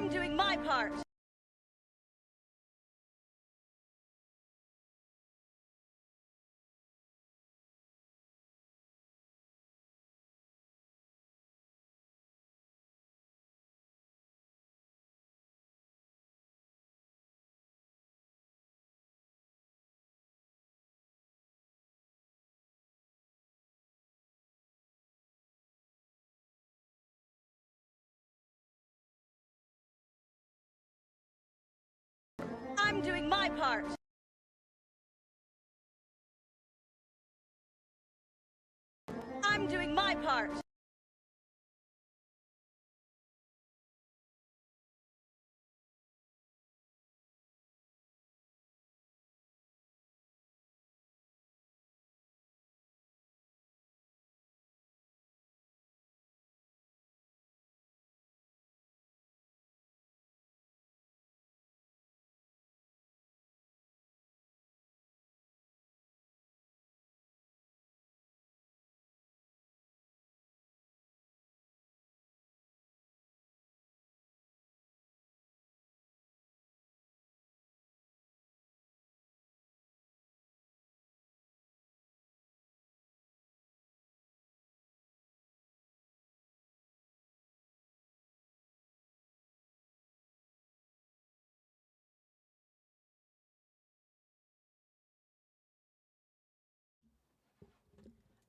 I'm doing my part. I'm doing my part. I'm doing my part.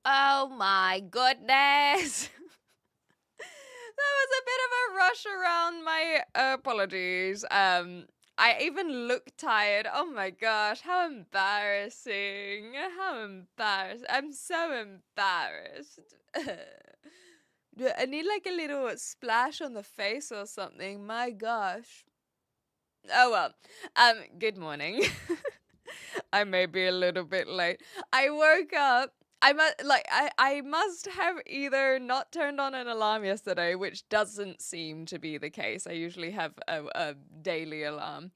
Oh my goodness. That was a bit of a rush around. My apologies. I even look tired. Oh my gosh, how embarrassing. How embarrassed. I'm so embarrassed. I need like a little splash on the face or something. My gosh. Oh well. Good morning. I may be a little bit late. I woke up. I must have either not turned on an alarm yesterday, which doesn't seem to be the case. I usually have a daily alarm.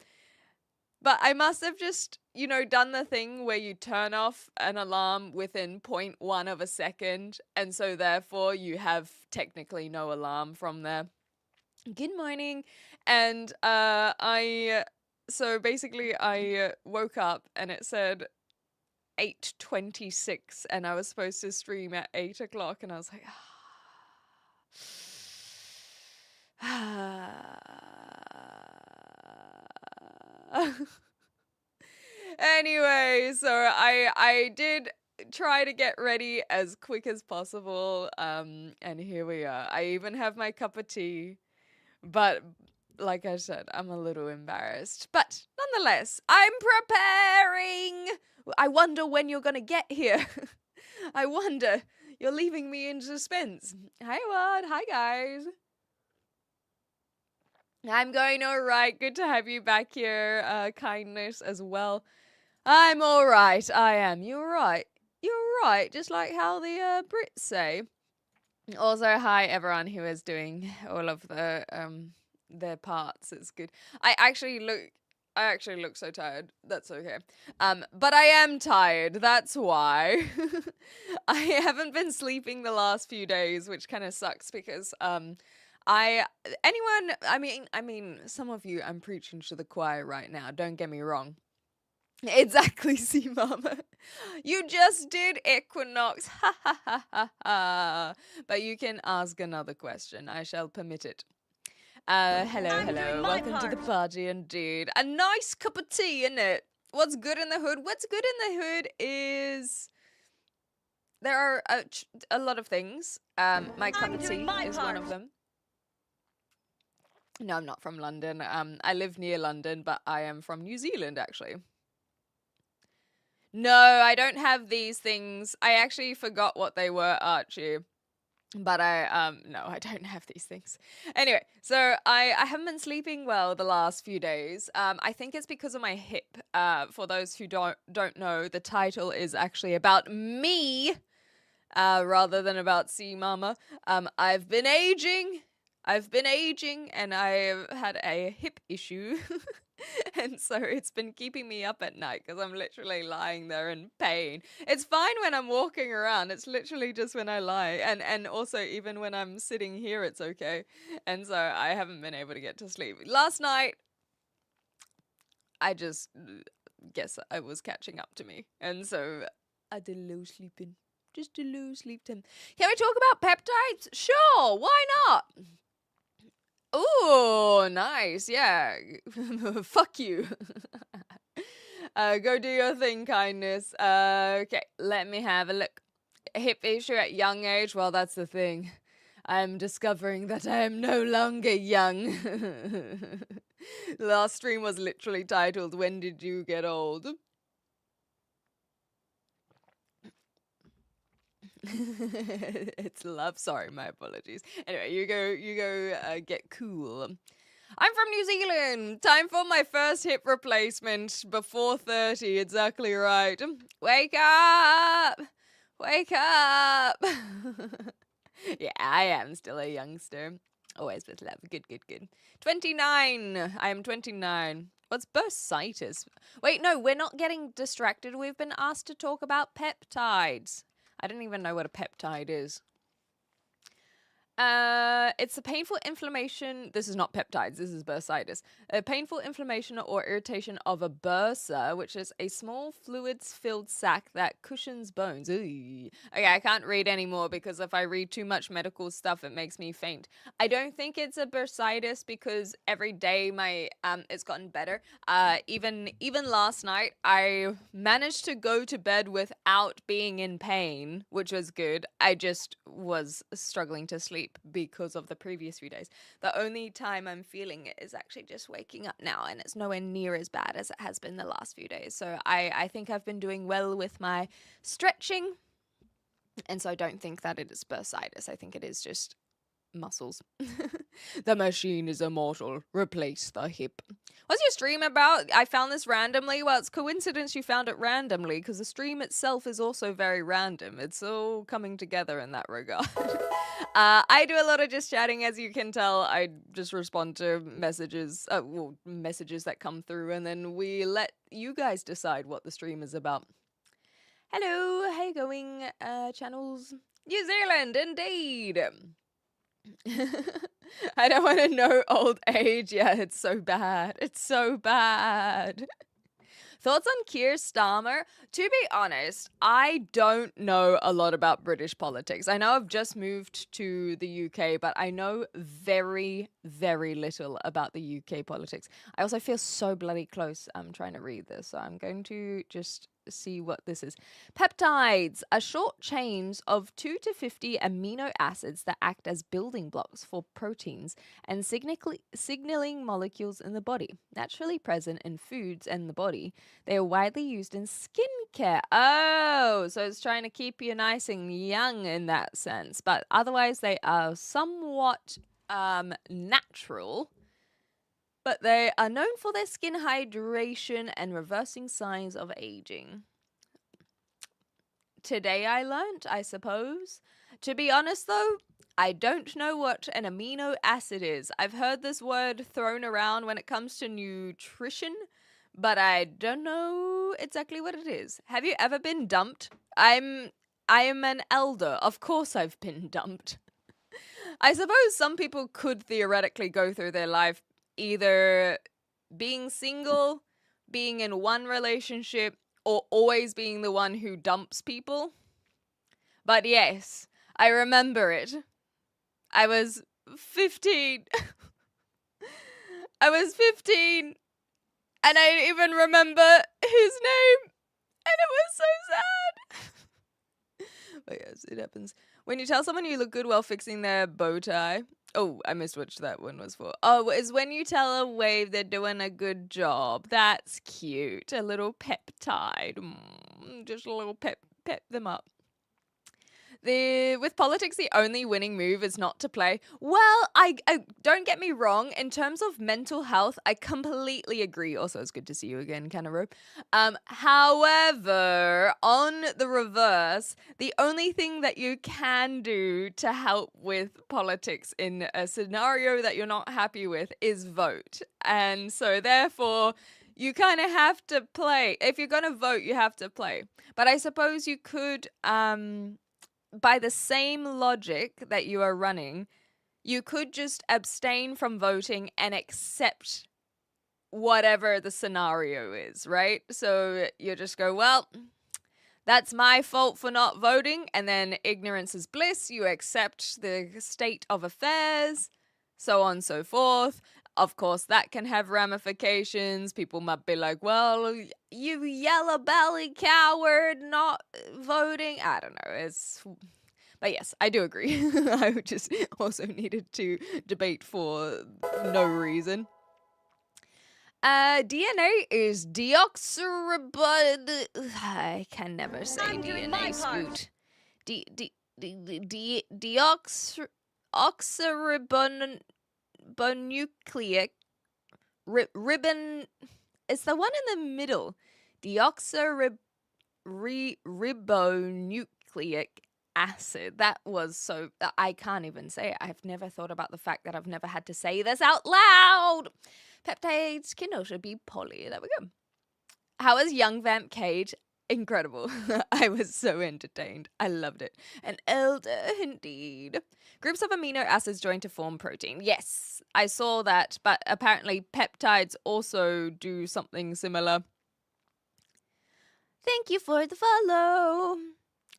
But I must have just, done the thing where you turn off an alarm within 0.1 of a second, and so therefore you have technically no alarm from there. Good morning. And so basically I woke up and it said 8:26 and I was supposed to stream at 8 o'clock and I was like, anyway, so I did try to get ready as quick as possible, and here we are. I even have my cup of tea, but like I said, I'm a little embarrassed. But nonetheless, I'm preparing. I wonder when you're gonna get here. I wonder. You're leaving me in suspense. Hi, Wad. Hi, guys. I'm going all right. Good to have you back here. Kindness as well. I'm all right. I am. You're right. You're right. Just like how the Brits say. Also, hi everyone who is doing all of the their parts. It's good. I actually look so tired. That's okay. But I am tired. That's why. I haven't been sleeping the last few days, which kind of sucks because I anyone I mean some of you I'm preaching to the choir right now. Don't get me wrong. Exactly, see, Mama. You just did Equinox. Ha ha ha ha ha. But you can ask another question. I shall permit it. Hello, I'm doing hello. my Welcome to the part. party indeed. A nice cup of tea, isn't it? What's good in the hood? What's good in the hood is there are a lot of things. My cup I'm of doing tea my is one of part. them. No, I'm not from London. I live near London, but I am from New Zealand actually. No, I don't have these things. I actually forgot what they were, Archie. But no, I don't have these things. Anyway, so I haven't been sleeping well the last few days. I think it's because of my hip. For those who don't know, the title is actually about me, rather than about C Mama. I've been aging, and I've had a hip issue. And so it's been keeping me up at night because I'm literally lying there in pain. It's fine when I'm walking around. It's literally just when I lie. And also even when I'm sitting here, it's okay. And so I haven't been able to get to sleep. Last night, I just guess I was catching up to me. And so I did a little sleeping. Just a little sleep time. Can we talk about peptides? Sure, why not? Ooh, nice. Yeah. Fuck you. Go do your thing, kindness. Okay, let me have a look. Hip issue at young age? Well, that's the thing. I'm discovering that I am no longer young. Last stream was literally titled, "When Did You Get Old?" It's love. Sorry, my apologies. Anyway, you go, get cool. I'm from New Zealand. Time for my first hip replacement before 30. Exactly right. Wake up! Wake up! Yeah, I am still a youngster. Always with love. Good, good, good. 29. I am 29. What's bursitis? Wait, no, we're not getting distracted. We've been asked to talk about peptides. I don't even know what a peptide is. It's a painful inflammation. This is not peptides. This is bursitis. A painful inflammation or irritation of a bursa, which is a small fluids-filled sac that cushions bones. Ooh. Okay, I can't read anymore because if I read too much medical stuff, it makes me faint. I don't think it's a bursitis because every day it's gotten better. Even last night, I managed to go to bed without being in pain, which was good. I just was struggling to sleep because of the previous few days. The only time I'm feeling it is actually just waking up now, and it's nowhere near as bad as it has been the last few days. So I think I've been doing well with my stretching, and so I don't think that it is bursitis. I think it is just muscles. The machine is immortal. Replace the hip. What's your stream about? I found this randomly. Well, it's coincidence you found it randomly because the stream itself is also very random. It's all coming together in that regard. I do a lot of just chatting, as you can tell. I just respond to messages that come through, and then we let you guys decide what the stream is about. Hello, how you going, channels? New Zealand, indeed. I don't want to know old age. Yeah, it's so bad. It's so bad. Thoughts on Keir Starmer? To be honest, I don't know a lot about British politics. I know I've just moved to the UK, but I know very, very little about the UK politics. I also feel so bloody close. I'm trying to read this, so I'm going to just see what this is. Peptides are short chains of 2 to 50 amino acids that act as building blocks for proteins and signaling molecules in the body. Naturally present in foods and the body, they are widely used in skincare. Oh, so it's trying to keep you nice and young in that sense. But otherwise, they are somewhat natural. But they are known for their skin hydration and reversing signs of aging. Today I learnt, I suppose. To be honest though, I don't know what an amino acid is. I've heard this word thrown around when it comes to nutrition, but I don't know exactly what it is. Have you ever been dumped? I am an elder. Of course I've been dumped. I suppose some people could theoretically go through their life either being single, being in one relationship, or always being the one who dumps people. But yes, I remember it. I was 15. I was 15, and I even remember his name, and it was so sad. But yes, it happens. When you tell someone you look good while fixing their bow tie. Oh, I missed which that one was for. Oh, is when you tell a wave they're doing a good job. That's cute. A little peptide. Just a little pep them up. With politics, the only winning move is not to play. Well, I don't get me wrong. In terms of mental health, I completely agree. Also, it's good to see you again, Canaro. However, on the reverse, the only thing that you can do to help with politics in a scenario that you're not happy with is vote. And so, therefore, you kind of have to play. If you're going to vote, you have to play. But I suppose you could, by the same logic that you are running, you could just abstain from voting and accept whatever the scenario is, right? So you just go, well, that's my fault for not voting, and then ignorance is bliss. You accept the state of affairs, so on and so forth. Of course, that can have ramifications. People might be like, well, you yellow belly coward not voting. I don't know. But yes, I do agree. I just also needed to debate for no reason. DNA is deoxyribon. I can never say I'm doing my DNA, part. Scoot. Deoxyribonucleic ribbon. It's the one in the middle. Deoxyribonucleic acid. That was so. I can't even say it. I've never thought about the fact that I've never had to say this out loud. Peptides can also be poly. There we go. How is Young Vamp Cage? Incredible. I was so entertained. I loved it. An elder, indeed. Groups of amino acids join to form protein. Yes, I saw that, but apparently peptides also do something similar. Thank you for the follow.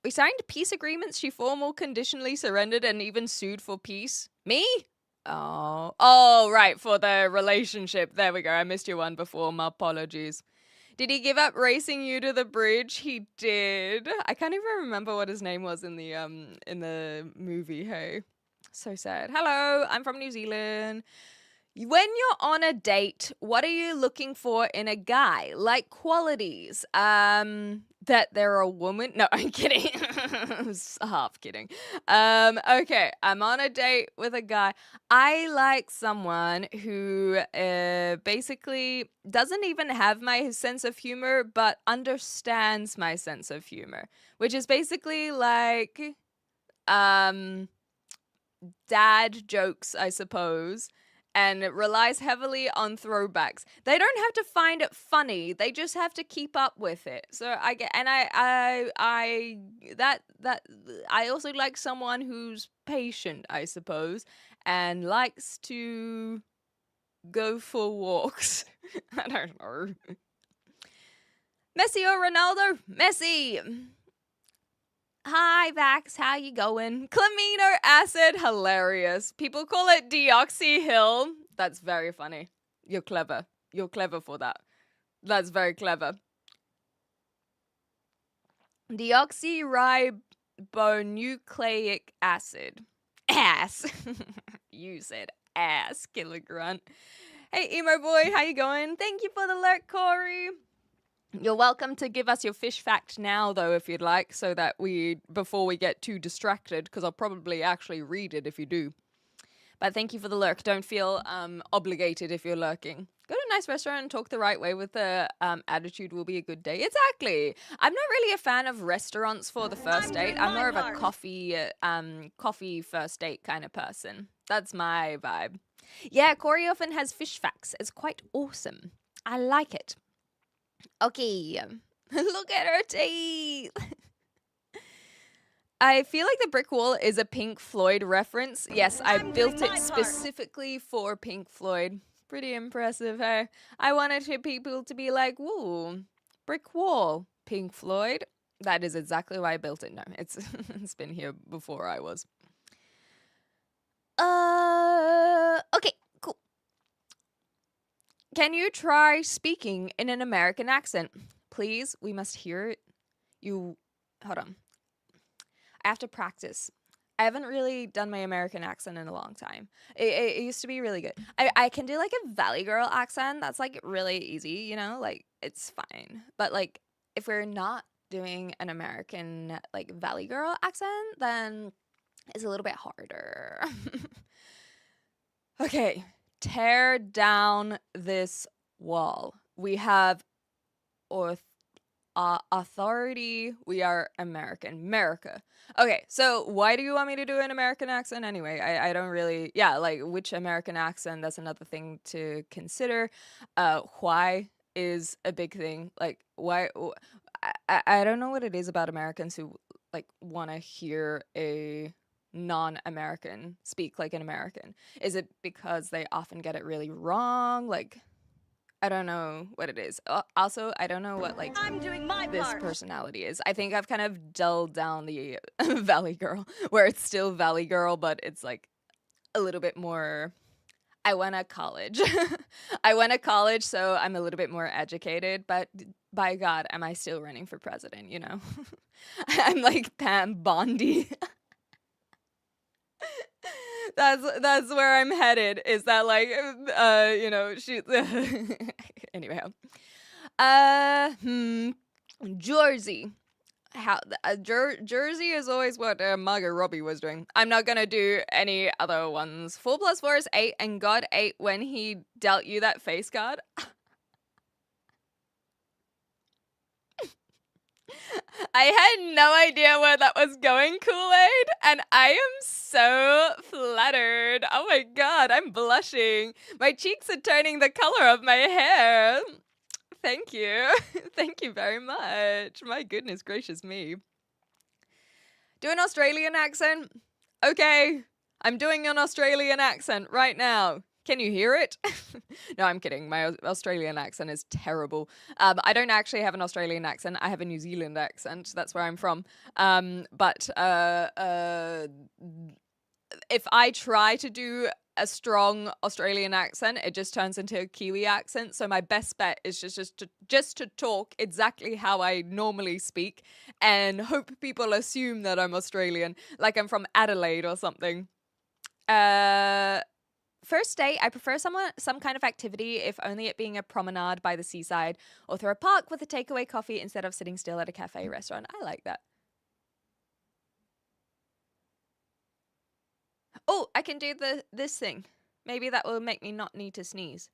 We signed peace agreements. She formal conditionally surrendered and even sued for peace. Me? Oh, right, for the relationship. There we go. I missed your one before. My apologies. Did he give up racing you to the bridge? He did. I can't even remember what his name was in the movie. Hey, so sad. Hello, I'm from New Zealand. When you're on a date, what are you looking for in a guy? Like qualities? That they're a woman? No, I'm kidding. I was half kidding. Okay, I'm on a date with a guy. I like someone who basically doesn't even have my sense of humor, but understands my sense of humor, which is basically like dad jokes, I suppose. And it relies heavily on throwbacks. They don't have to find it funny. They just have to keep up with it. So I also like someone who's patient, I suppose, and likes to go for walks. I don't know. Messi or Ronaldo? Messi. Hi, Vax. How you going? Clamino acid. Hilarious. People call it Deoxy Hill. That's very funny. You're clever. You're clever for that. That's very clever. Deoxyribonucleic acid. Ass. You said ass, Killer Grunt. Hey, emo boy. How you going? Thank you for the alert, Corey. You're welcome to give us your fish fact now, though, if you'd like, so that before we get too distracted, because I'll probably actually read it if you do. But thank you for the lurk. Don't feel obligated if you're lurking. Go to a nice restaurant and talk the right way with the attitude will be a good day. Exactly. I'm not really a fan of restaurants for the first date. I'm more of a coffee first date kind of person. That's my vibe. Yeah, Corey often has fish facts. It's quite awesome. I like it. Okay, look at her teeth. I feel like the brick wall is a Pink Floyd reference. Yes, I built it specifically for Pink Floyd. Pretty impressive, hey? I wanted people to be like, whoa, brick wall, Pink Floyd. That is exactly why I built it. No, it's been here before I was. Okay, cool. Can you try speaking in an American accent? Please, we must hear it. Hold on. I have to practice. I haven't really done my American accent in a long time. It used to be really good. I can do like a Valley Girl accent. That's like really easy, you know? Like, it's fine. But like, if we're not doing an American like Valley Girl accent, then it's a little bit harder. Okay, tear down this wall. We have authority. We are America. Okay, so why do you want me to do an American accent anyway? I don't really, yeah, like which American accent, that's another thing to consider. Why is a big thing. Like, why? I don't know what it is about Americans who like want to hear a non-American speak like an American. Is it because they often get it really wrong? Like, I don't know what it is. Also, I don't know what like I'm doing my this part. personality is. I think I've kind of dulled down the Valley Girl, where it's still Valley Girl, but it's like a little bit more. I went to college. I went to college, so I'm a little bit more educated, but by God, am I still running for president, you know? I'm like Pam Bondi. That's where I'm headed. Is that like you know, she anyway. Jersey. How Jersey is always what Margot Robbie was doing. I'm not gonna do any other ones. 4 + 4 is 8, and God ate when he dealt you that face card. I had no idea where that was going, Kool-Aid, and I am so flattered. Oh my God, I'm blushing. My cheeks are turning the color of my hair. Thank you. Thank you very much. My goodness gracious me. Do an Australian accent? Okay, I'm doing an Australian accent right now. Can you hear it? No, I'm kidding. My Australian accent is terrible. I don't actually have an Australian accent. I have a New Zealand accent. That's where I'm from. But if I try to do a strong Australian accent, it just turns into a Kiwi accent. So my best bet is just to talk exactly how I normally speak and hope people assume that I'm Australian, like I'm from Adelaide or something. First date, I prefer some kind of activity, if only it being a promenade by the seaside or through a park with a takeaway coffee instead of sitting still at a cafe restaurant. I like that. Oh, I can do this thing. Maybe that will make me not need to sneeze.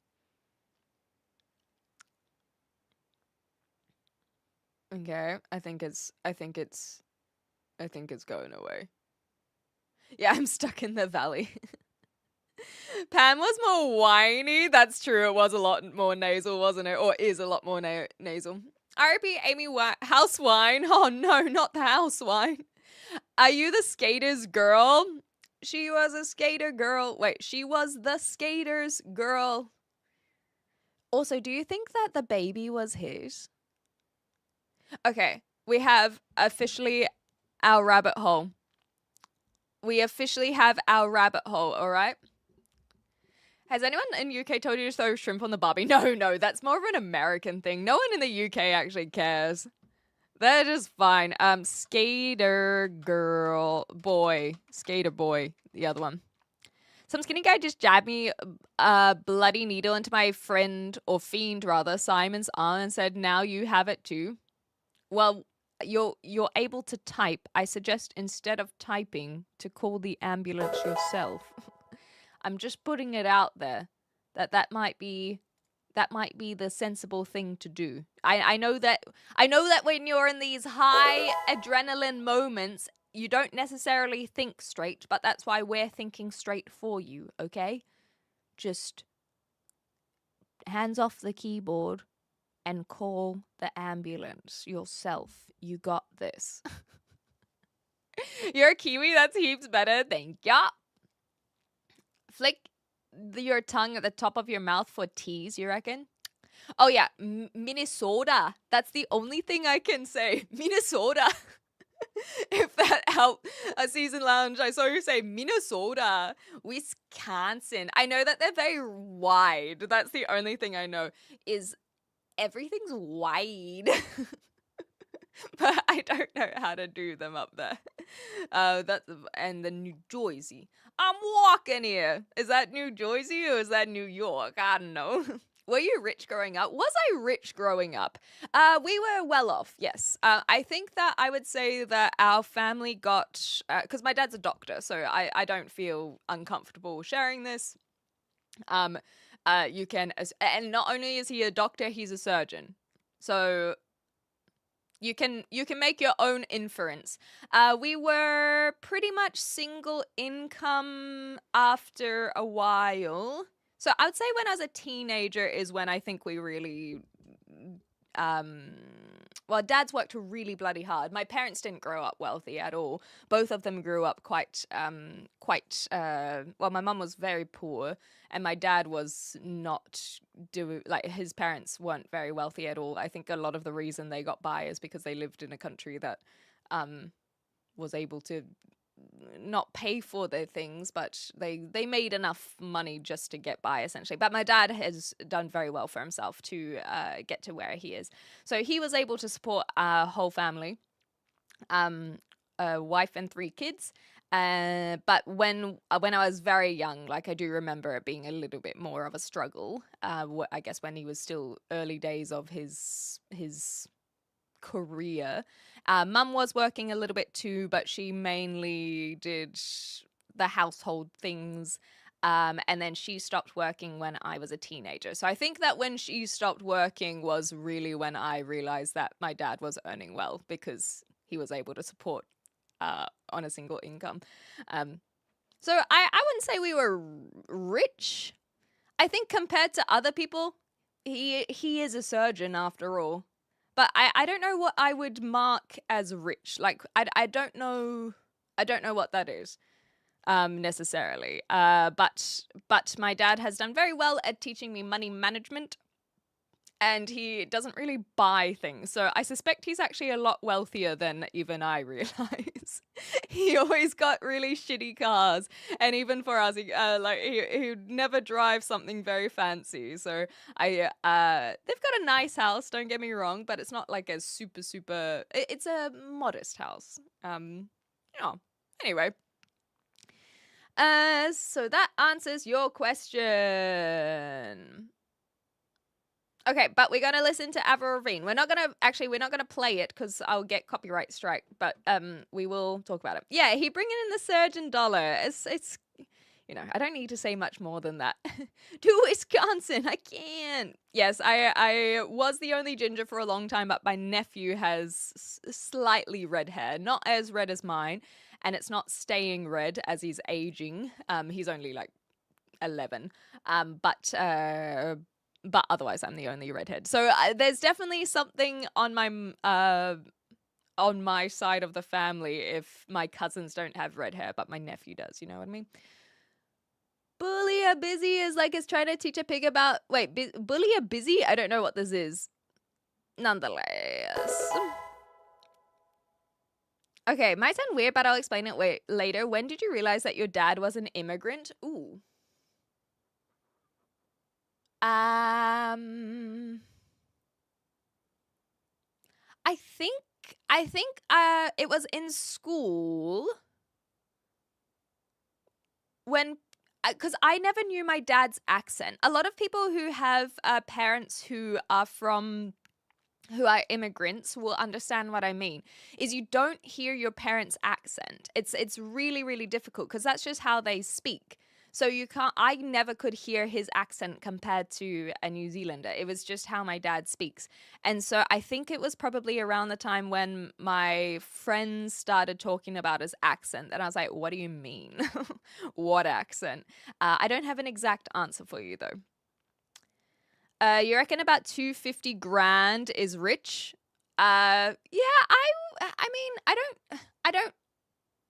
Okay, I think it's going away. Yeah, I'm stuck in the valley. Pam was more whiny. That's true. It was a lot more nasal, wasn't it? Or is a lot more nasal. R.I.P. Amy House Wine. Oh no, not the house wine. Are you the skater's girl? She was a skater girl. Wait, she was the skater's girl. Also, do you think that the baby was his? Okay, we have officially our rabbit hole. We officially have our rabbit hole, all right? Has anyone in UK told you to throw shrimp on the barbie? No, that's more of an American thing. No one in the UK actually cares. They're just fine. Skater girl, boy, skater boy, the other one. Some skinny guy just jabbed me a bloody needle into my friend, or fiend rather, Simon's arm and said, "Now you have it too." Well, you're able to type. I suggest instead of typing to call the ambulance yourself. I'm just putting it out there that might be the sensible thing to do. I know that when you're in these high adrenaline moments, you don't necessarily think straight, but that's why we're thinking straight for you, okay? Just hands off the keyboard and call the ambulance yourself. You got this. You're a Kiwi, that's heaps better. Thank ya. Flick your tongue at the top of your mouth for tease, you reckon? Oh yeah, Minnesota. That's the only thing I can say. Minnesota. If that helped. A season lounge, I saw you say Minnesota. Wisconsin. I know that they're very wide. That's the only thing I know is everything's wide. But I don't know how to do them up there. And the New Jersey. I'm walking here. Is that New Jersey or is that New York? I don't know. Were you rich growing up? Was I rich growing up? We were well off, yes. I think that I would say that our family got, because my dad's a doctor, so I don't feel uncomfortable sharing this. Um, you can, and not only is he a doctor, he's a surgeon. So you can make your own inference. We were pretty much single income after a while. So I would say when I was a teenager is when I think we really um well, dad's worked really bloody hard. My parents didn't grow up wealthy at all. Both of them grew up well, my mum was very poor and my dad was not like his parents weren't very wealthy at all. I think a lot of the reason they got by is because they lived in a country that was able to not pay for their things, but they made enough money just to get by, essentially. But my dad has done very well for himself to get to where he is. So he was able to support our whole family, a wife and 3 kids. But when I was very young, like I do remember it being a little bit more of a struggle. I guess when he was still early days of his career. Mum was working a little bit too, but she mainly did the household things. And then she stopped working when I was a teenager. So I think that when she stopped working was really when I realized that my dad was earning well because he was able to support on a single income. So I wouldn't say we were rich. I think compared to other people, he is a surgeon after all. But I don't know what I would mark as rich. Like I don't know what that is necessarily. But my dad has done very well at teaching me money management. And he doesn't really buy things. So I suspect he's actually a lot wealthier than even I realize. He always got really shitty cars. And even for us, he would never drive something very fancy. So they've got a nice house, don't get me wrong, but it's not like a super, it's a modest house. Anyway. So that answers your question. Okay, but we're gonna listen to Avril Lavigne. We're not gonna play it because I'll get copyright strike. But we will talk about it. Yeah, he bringing in the surgeon dollar. It's I don't need to say much more than that. To Wisconsin, I can't. Yes, I was the only ginger for a long time, but my nephew has slightly red hair, not as red as mine, and it's not staying red as he's aging. He's only like 11. But otherwise, I'm the only redhead. So there's definitely something on my side of the family if my cousins don't have red hair, but my nephew does. You know what I mean? Bully a busy is like it's trying to teach a pig about. Wait, bully a busy? I don't know what this is. Nonetheless. Okay, might sound weird, but I'll explain it later. When did you realize that your dad was an immigrant? Ooh. I think it was in school when because I never knew my dad's accent. A lot of people who have parents who are immigrants will understand what I mean. Is you don't hear your parents' accent. It's really, really difficult because that's just how they speak. So I never could hear his accent compared to a New Zealander. It was just how my dad speaks. And so I think it was probably around the time when my friends started talking about his accent. And I was like, what do you mean? What accent? I don't have an exact answer for you though. You reckon about 250 grand is rich? Yeah, I mean, I don't,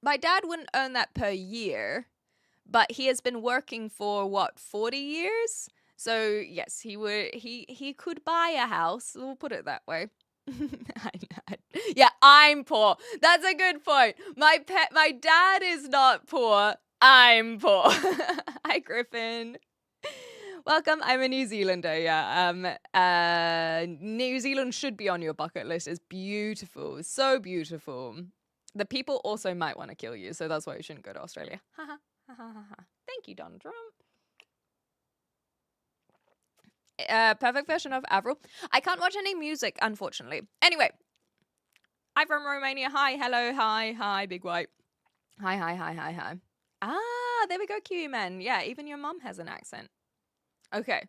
my dad wouldn't earn that per year. But he has been working for 40 years? So yes, he could buy a house. We'll put it that way. Yeah, I'm poor. That's a good point. My dad is not poor. I'm poor. Hi, Griffin. Welcome. I'm a New Zealander. Yeah. New Zealand should be on your bucket list. It's beautiful. So beautiful. The people also might want to kill you, so that's why you shouldn't go to Australia. Haha. Thank you, Donald Trump. Perfect version of Avril. I can't watch any music, unfortunately. Anyway, I'm from Romania. Hi, hello, hi, big white. Hi. Ah, there we go, Q man. Yeah, even your mom has an accent. Okay.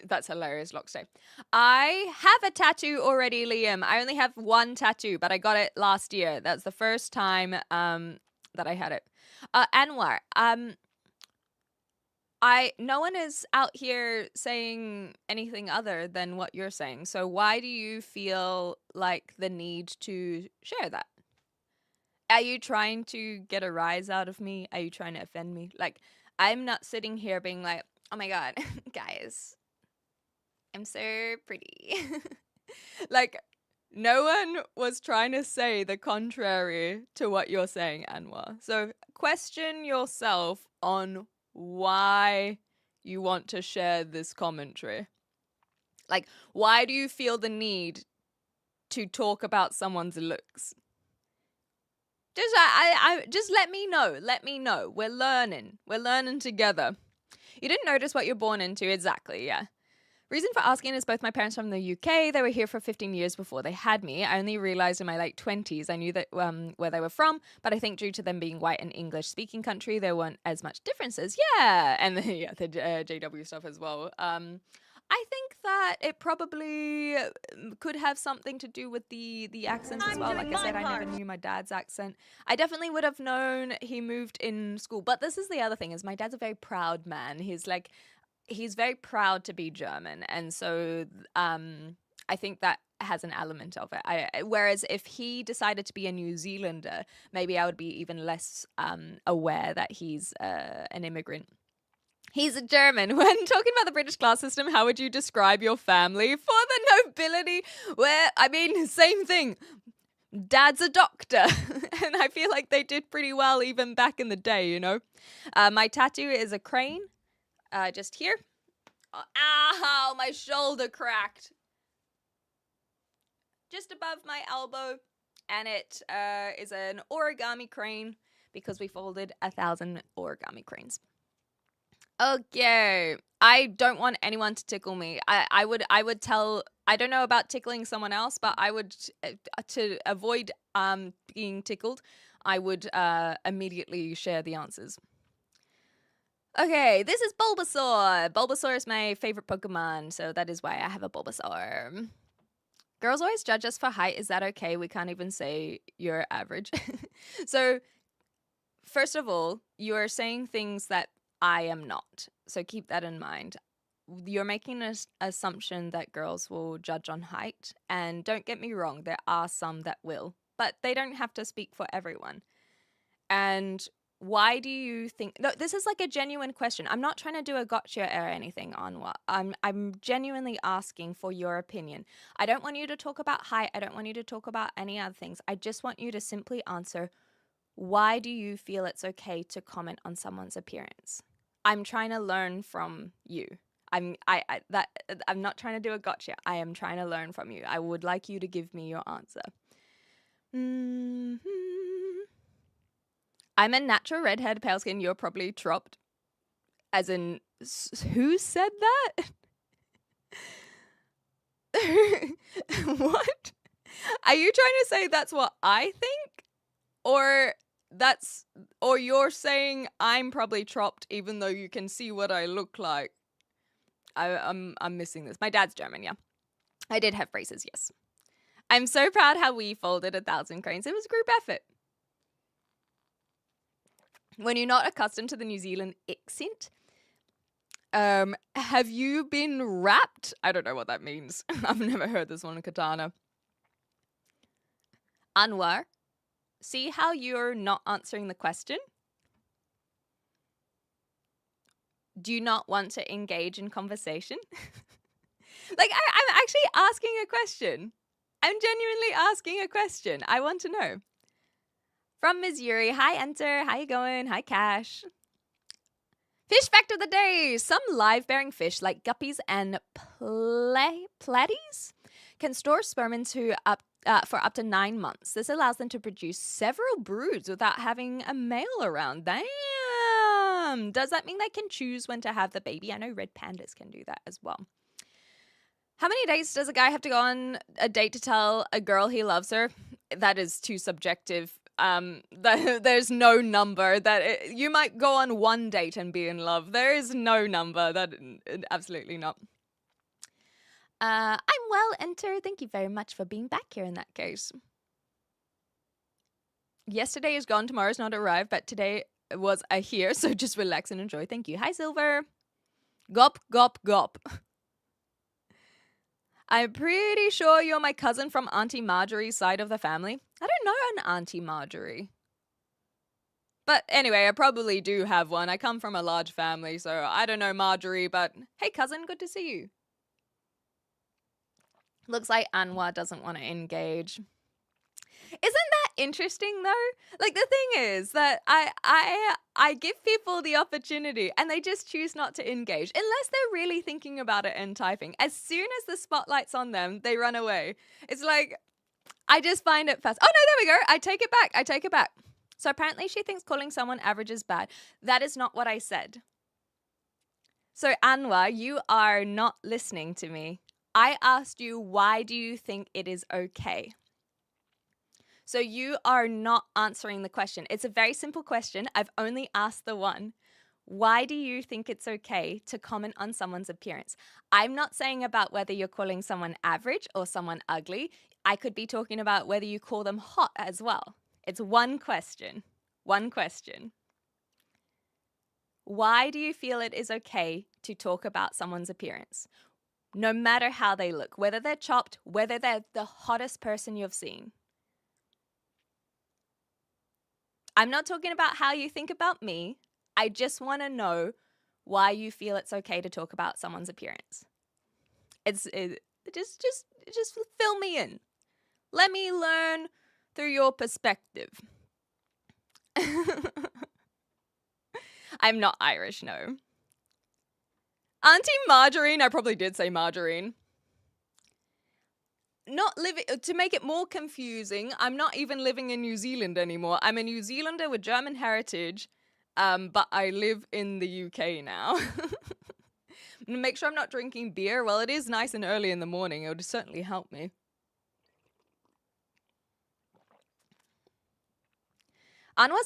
That's hilarious, Lockstay. I have a tattoo already, Liam. I only have one tattoo, but I got it last year. That's the first time that I had it. Anwar, no one is out here saying anything other than what you're saying. So why do you feel like the need to share that? Are you trying to get a rise out of me? Are you trying to offend me? Like, I'm not sitting here being like, oh my God, guys, I'm so pretty. Like, no one was trying to say the contrary to what you're saying, Anwar. So question yourself on why you want to share this commentary. Like, why do you feel the need to talk about someone's looks? Just let me know. Let me know. We're learning. We're learning together. You didn't notice what you're born into. Exactly, yeah. Reason for asking is both my parents from the UK. They were here for 15 years before they had me. I only realized in my late 20s I knew that where they were from, but I think due to them being white and English speaking country, there weren't as much differences. Yeah, and the JW stuff as well. I think that it probably could have something to do with the accents as well. Like I said, I never knew my dad's accent. I definitely would have known he moved in school. But this is the other thing, is my dad's a very proud man. He's very proud to be German. And so I think that has an element of it. Whereas if he decided to be a New Zealander, maybe I would be even less aware that he's an immigrant. He's a German. When talking about the British class system, how would you describe your family? For the nobility, same thing. Dad's a doctor. And I feel like they did pretty well even back in the day, you know? My tattoo is a crane, just here. Ow, my shoulder cracked. Just above my elbow. And it is an origami crane because we folded 1,000 origami cranes. Okay. I don't want anyone to tickle me. I would tell, I don't know about tickling someone else, but I would, to avoid being tickled, I would immediately share the answers. Okay, this is Bulbasaur. Bulbasaur is my favorite Pokemon, so that is why I have a Bulbasaur. Girls always judge us for height. Is that okay? We can't even say you're average. So, first of all, you are saying things that I am not. So keep that in mind. You're making an assumption that girls will judge on height. And don't get me wrong, there are some that will. But they don't have to speak for everyone. And why do you think... No, this is like a genuine question. I'm not trying to do a gotcha or anything on what... I'm genuinely asking for your opinion. I don't want you to talk about height. I don't want you to talk about any other things. I just want you to simply answer, why do you feel it's okay to comment on someone's appearance? I'm trying to learn from you. I'm not trying to do a gotcha. I am trying to learn from you. I would like you to give me your answer. Mm-hmm. I'm a natural redhead, pale skin. You're probably tropped. As in, who said that? What? Are you trying to say that's what I think? Or you're saying I'm probably tropped even though you can see what I look like? I'm missing this. My dad's German, yeah. I did have braces, yes. I'm so proud how we folded 1,000 cranes. It was a group effort. When you're not accustomed to the New Zealand accent, have you been wrapped? I don't know what that means. I've never heard this one in Katana. Anwar, see how you're not answering the question? Do you not want to engage in conversation? Like, I'm actually asking a question. I'm genuinely asking a question. I want to know. From Ms. Yuri, hi Enter, how you going? Hi Cash. Fish fact of the day. Some live-bearing fish like guppies and platies can store sperm for up to 9 months. This allows them to produce several broods without having a male around. Damn. Does that mean they can choose when to have the baby? I know red pandas can do that as well. How many dates does a guy have to go on a date to tell a girl he loves her? That is too subjective. There's no number that you might go on one date and be in love. There is no number. That absolutely not. I'm well, Enter. Thank you very much for being back here in that case. Yesterday is gone, tomorrow's not arrived, but today was a here, so just relax and enjoy. Thank you. Hi, Silver. Gop, gop, gop. I'm pretty sure you're my cousin from Auntie Marjorie's side of the family. I don't know an Auntie Marjorie. But anyway, I probably do have one. I come from a large family, so I don't know Marjorie, but hey, cousin, good to see you. Looks like Anwar doesn't want to engage. Isn't that interesting though? Like the thing is that I give people the opportunity and they just choose not to engage unless they're really thinking about it and typing. As soon as the spotlight's on them, they run away. It's like, I just find it fast. Oh no, there we go. I take it back. So apparently she thinks calling someone average is bad. That is not what I said. So Anwar, you are not listening to me. I asked you, why do you think it is okay? So you are not answering the question. It's a very simple question. I've only asked the one. Why do you think it's okay to comment on someone's appearance? I'm not saying about whether you're calling someone average or someone ugly. I could be talking about whether you call them hot as well. It's one question. One question. Why do you feel it is okay to talk about someone's appearance? No matter how they look, whether they're chopped, whether they're the hottest person you've seen. I'm not talking about how you think about me. I just want to know why you feel it's okay to talk about someone's appearance. Just fill me in. Let me learn through your perspective. I'm not Irish, no. Auntie Margarine, I probably did say margarine. Not living, to make it more confusing, I'm not even living in New Zealand anymore. I'm a New Zealander with German heritage, but I live in the UK now. Make sure I'm not drinking beer. Well, it is nice and early in the morning. It would certainly help me. Anwar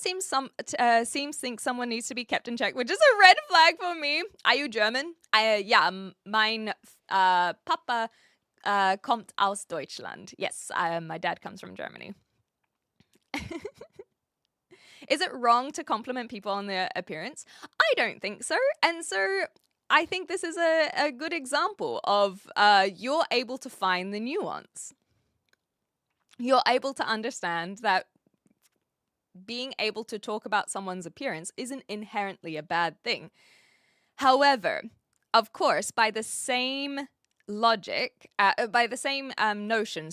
seems think someone needs to be kept in check, which is a red flag for me. Are you German? Yeah, mein Papa kommt aus Deutschland. Yes, my dad comes from Germany. Is it wrong to compliment people on their appearance? I don't think so. And so I think this is a good example of you're able to find the nuance. You're able to understand that being able to talk about someone's appearance isn't inherently a bad thing. However, of course, by the same logic, notion,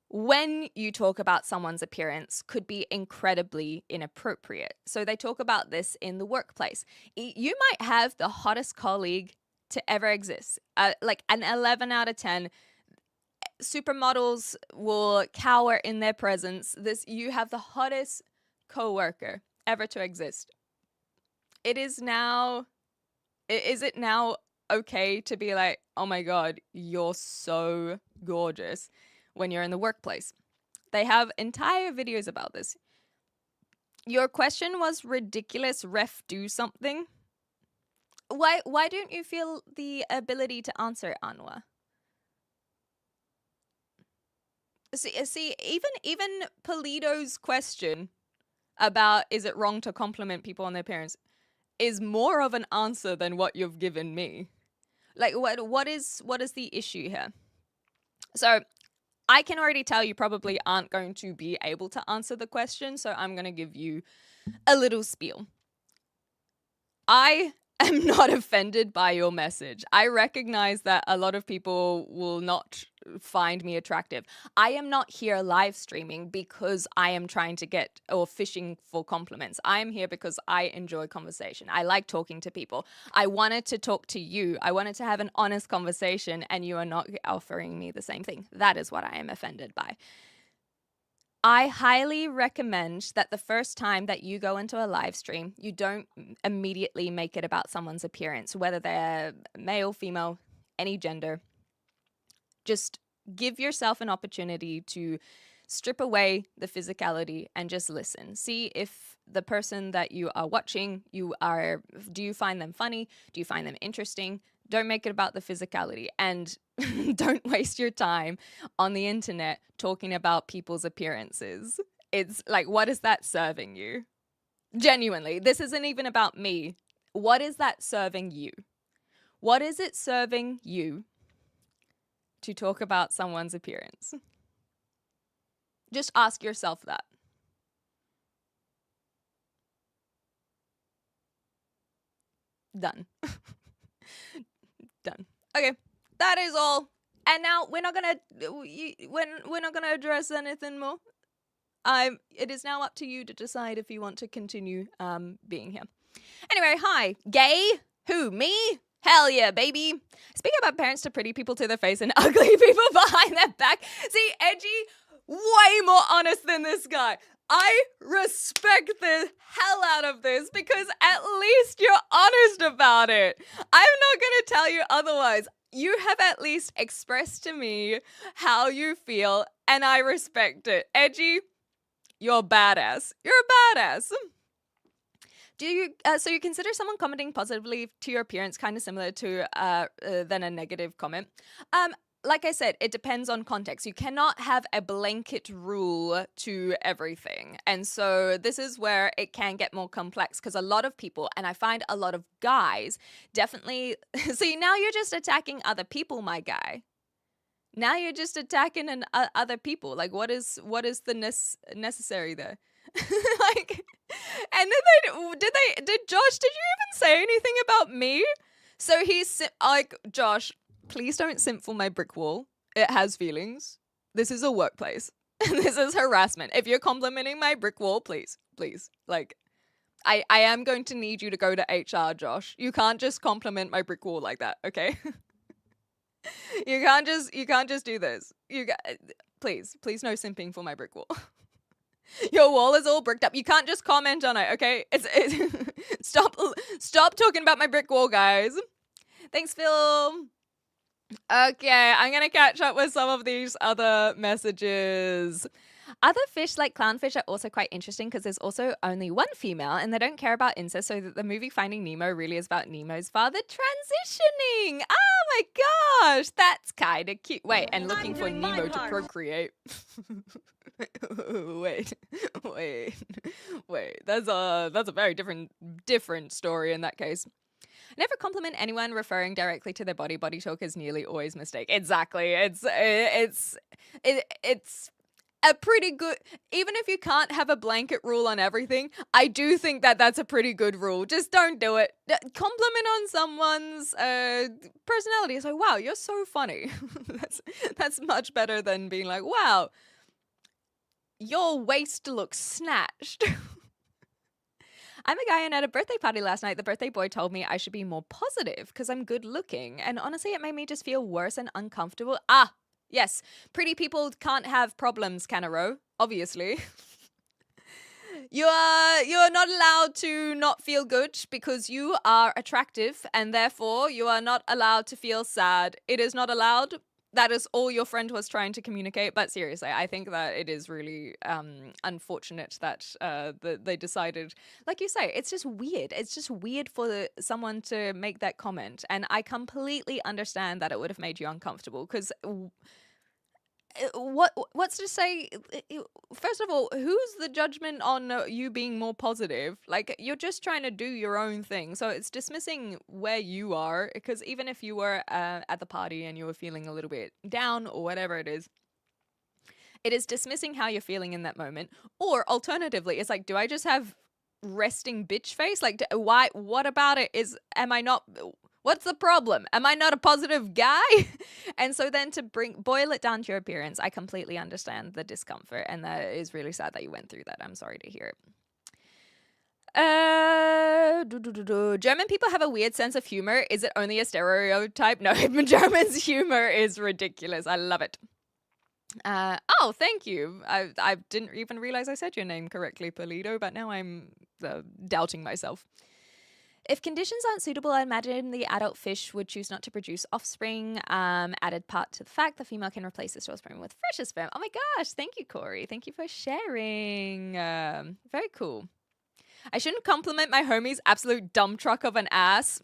when you talk about someone's appearance could be incredibly inappropriate. So they talk about this in the workplace. You might have the hottest colleague to ever exist, like an 11 out of 10. Supermodels will cower in their presence. You have the hottest coworker ever to exist. Is it now okay to be like, oh my God, you're so gorgeous when you're in the workplace? They have entire videos about this. Your question was ridiculous, ref, do something. Why don't you feel the ability to answer, Anwar? See, even Polito's question about is it wrong to compliment people on their appearance is more of an answer than what you've given me. Like, what is the issue here? So I can already tell you probably aren't going to be able to answer the question, so I'm going to give you a little spiel. I am not offended by your message. I recognize that a lot of people will not find me attractive. I am not here live streaming because I am trying to get or fishing for compliments. I am here because I enjoy conversation. I like talking to people. I wanted to talk to you. I wanted to have an honest conversation, and you are not offering me the same thing. That is what I am offended by. I highly recommend that the first time that you go into a live stream, you don't immediately make it about someone's appearance, whether they're male, female, any gender. Just give yourself an opportunity to strip away the physicality and just listen. See if the person that you are watching, do you find them funny? Do you find them interesting? Don't make it about the physicality, and don't waste your time on the internet talking about people's appearances. It's like, what is that serving you? Genuinely, this isn't even about me. What is that serving you? What is it serving you to talk about someone's appearance? Just ask yourself that. Done. Done. Okay, that is all. And now we're not gonna address anything more. It is now up to you to decide if you want to continue being here. Anyway, hi, gay. Who, me? Hell yeah, baby. Speaking about parents to pretty people to their face and ugly people behind their back. See, edgy, way more honest than this guy. I respect the hell out of this because at least you're honest about it. I'm not going to tell you otherwise. You have at least expressed to me how you feel, and I respect it. Edgy, you're badass. You're a badass. Do you so you consider someone commenting positively to your appearance kind of similar to than a negative comment? Like I said, it depends on context. You cannot have a blanket rule to everything. And so this is where it can get more complex because a lot of people, and I find a lot of guys, definitely... See, now you're just attacking other people, my guy. Now you're just attacking other people. Like, what is the necessary there? Like, and then did Josh, did you even say anything about me? So he's like, Josh, please don't simp for my brick wall. It has feelings. This is a workplace. This is harassment. If you're complimenting my brick wall, please. Like, I am going to need you to go to HR, Josh. You can't just compliment my brick wall like that, okay? You can't just do this. Please no simping for my brick wall. Your wall is all bricked up. You can't just comment on it, okay? Stop talking about my brick wall, guys. Thanks, Phil. Okay, I'm gonna catch up with some of these other messages. Other fish like clownfish are also quite interesting because there's also only one female and they don't care about incest, so that the movie Finding Nemo really is about Nemo's father transitioning. Oh my gosh, that's kind of cute. Wait, and looking for Nemo to procreate. Wait. That's a very different story in that case. Never compliment anyone referring directly to their body. Body talk is nearly always a mistake. Exactly. It's a pretty good, even if you can't have a blanket rule on everything, I do think that that's a pretty good rule. Just don't do it. Compliment on someone's personality. It's like, wow, you're so funny. That's much better than being like, wow, your waist looks snatched. I'm a guy and at a birthday party last night, the birthday boy told me I should be more positive because I'm good looking. And honestly, it made me just feel worse and uncomfortable. Yes, pretty people can't have problems, Canaro, obviously. You're not allowed to not feel good because you are attractive and therefore you are not allowed to feel sad. It is not allowed. That is all your friend was trying to communicate. But seriously, I think that it is really unfortunate that they decided, like you say, it's just weird. It's just weird for someone to make that comment. And I completely understand that it would have made you uncomfortable because what's to say, first of all, who's the judgment on you being more positive? Like, you're just trying to do your own thing, so it's dismissing where you are, because even if you were at the party and you were feeling a little bit down or whatever it is dismissing how you're feeling in that moment. Or alternatively, it's like, do I just have resting bitch face? Like, what about it am I not... What's the problem? Am I not a positive guy? And so then to boil it down to your appearance, I completely understand the discomfort, and that is really sad that you went through that. I'm sorry to hear it. German people have a weird sense of humor. Is it only a stereotype? No, Germans' humor is ridiculous. I love it. Oh, thank you. I didn't even realize I said your name correctly, Polito, but now I'm doubting myself. If conditions aren't suitable, I imagine the adult fish would choose not to produce offspring. Added part to the fact the female can replace this offspring with fresher sperm. Oh my gosh, thank you, Corey. Thank you for sharing. Very cool. I shouldn't compliment my homie's absolute dump truck of an ass.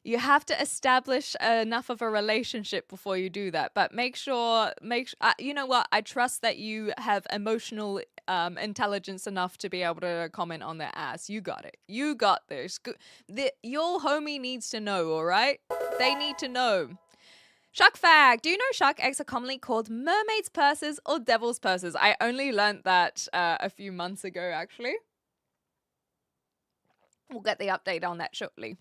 You have to establish enough of a relationship before you do that. But make sure, you know what? I trust that you have emotional intelligence enough to be able to comment on their ass. You got it. You got this. Your homie needs to know, all right? They need to know. Shark fact. Do you know shark eggs are commonly called mermaid's purses or devil's purses? I only learnt that a few months ago, actually. We'll get the update on that shortly.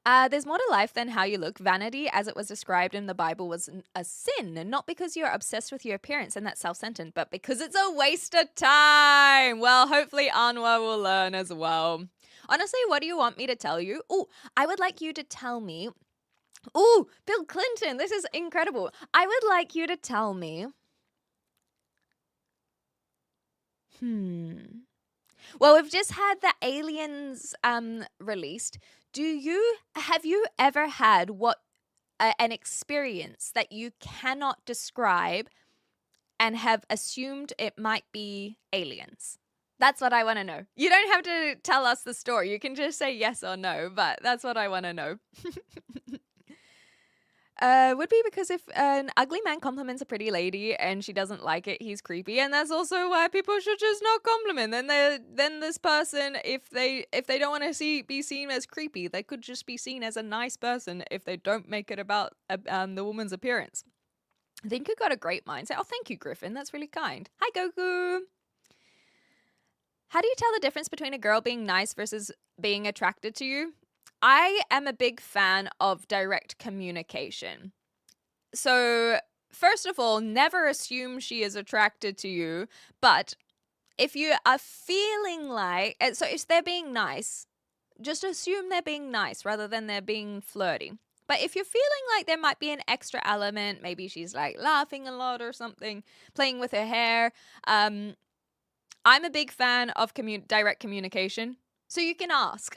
There's more to life than how you look. Vanity, as it was described in the Bible, was a sin, not because you're obsessed with your appearance and that's self-centered, but because it's a waste of time. Well, hopefully Anwar will learn as well. Honestly, what do you want me to tell you? Oh, I would like you to tell me. Oh, Bill Clinton, this is incredible. I would like you to tell me. Well, we've just had the Aliens released. Have you ever had an experience that you cannot describe and have assumed it might be aliens? That's what I want to know. You don't have to tell us the story. You can just say yes or no, but that's what I want to know. Would be because if an ugly man compliments a pretty lady and she doesn't like it, he's creepy, and that's also why people should just not compliment. Then this person, if they don't want to be seen as creepy, they could just be seen as a nice person if they don't make it about the woman's appearance. I think you got a great mindset. Oh, thank you, Griffin. That's really kind. Hi, Goku. How do you tell the difference between a girl being nice versus being attracted to you? I am a big fan of direct communication. So, first of all, never assume she is attracted to you. But if you are feeling like, so if they're being nice, just assume they're being nice rather than they're being flirty. But if you're feeling like there might be an extra element, maybe she's like laughing a lot or something, playing with her hair. I'm a big fan of direct communication. So you can ask.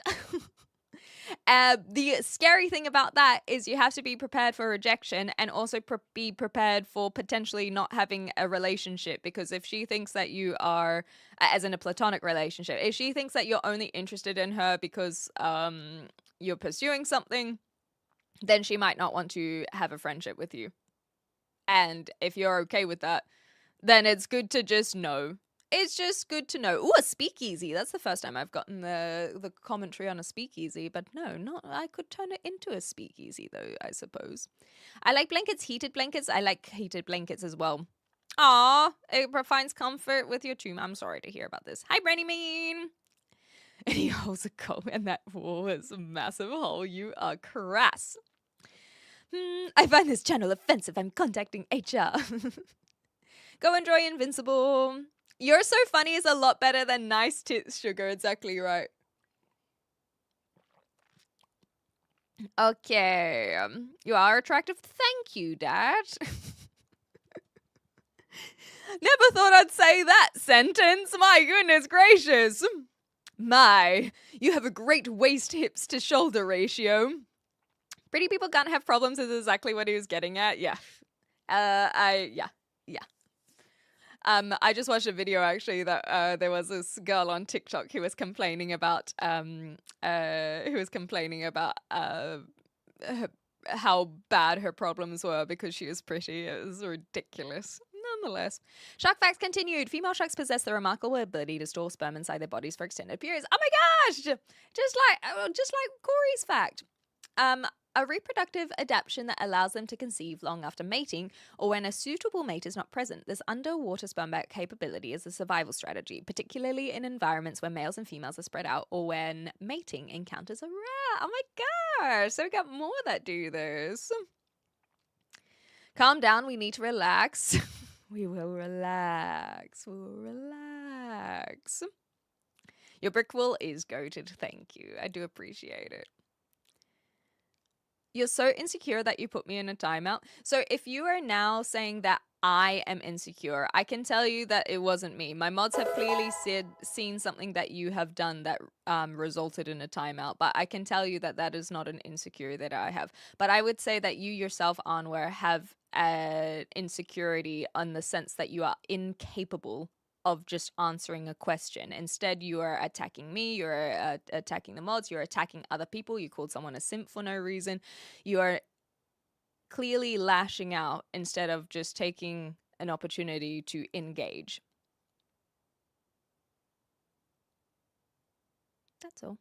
The scary thing about that is you have to be prepared for rejection and also be prepared for potentially not having a relationship, because if she thinks that you are, as in a platonic relationship, if she thinks that you're only interested in her because you're pursuing something, then she might not want to have a friendship with you. And if you're okay with that, then it's good to just know. It's just good to know. Ooh, a speakeasy. That's the first time I've gotten the commentary on a speakeasy, but no, not. I could turn it into a speakeasy though, I suppose. I like blankets, heated blankets. I like heated blankets as well. Aw, it finds comfort with your tomb. I'm sorry to hear about this. Hi, Brandy Mean. And he holds a comb, and that wall is a massive hole. You are crass. I find this channel offensive. I'm contacting HR. Go enjoy Invincible. You're so funny is a lot better than nice tits, Sugar. Exactly right. Okay. You are attractive. Thank you, Dad. Never thought I'd say that sentence. My goodness gracious. You have a great waist hips to shoulder ratio. Pretty people can't have problems is exactly what he was getting at. Yeah. Yeah. I just watched a video actually that there was this girl on TikTok who was complaining about how bad her problems were because she was pretty. It was ridiculous. Nonetheless, shark facts continued. Female sharks possess the remarkable ability to store sperm inside their bodies for extended periods. Oh my gosh! Just like Corey's fact. A reproductive adaptation that allows them to conceive long after mating or when a suitable mate is not present. This underwater sperm bank capability is a survival strategy, particularly in environments where males and females are spread out or when mating encounters are rare. Oh my gosh, so we got more that do this. Calm down, we need to relax. We will relax. We'll relax. Your brick wall is goated, thank you. I do appreciate it. You're so insecure that you put me in a timeout. So if you are now saying that I am insecure, I can tell you that it wasn't me. My mods have clearly seen something that you have done that resulted in a timeout, but I can tell you that that is not an insecurity that I have. But I would say that you yourself, Anwar, have an insecurity on the sense that you are incapable of just answering a question. Instead, you are attacking me, you're attacking the mods, you're attacking other people, you called someone a simp for no reason. You are clearly lashing out instead of just taking an opportunity to engage. That's all.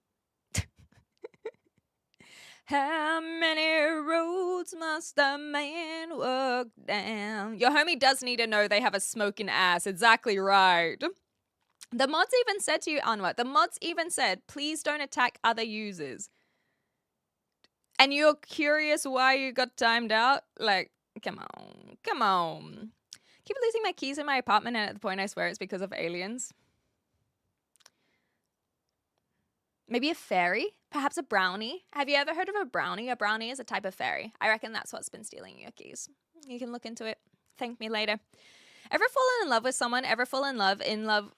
How many roads must a man walk down? Your homie does need to know they have a smoking ass. Exactly right. The mods even said to you, Anwar, the mods even said, please don't attack other users. And you're curious why you got timed out? Like, come on. Come on. Keep losing my keys in my apartment, and at the point I swear it's because of aliens. Maybe a fairy? Perhaps a brownie? Have you ever heard of a brownie? A brownie is a type of fairy. I reckon that's what's been stealing your keys. You can look into it. Thank me later. Ever fallen in love with someone? Ever fall in love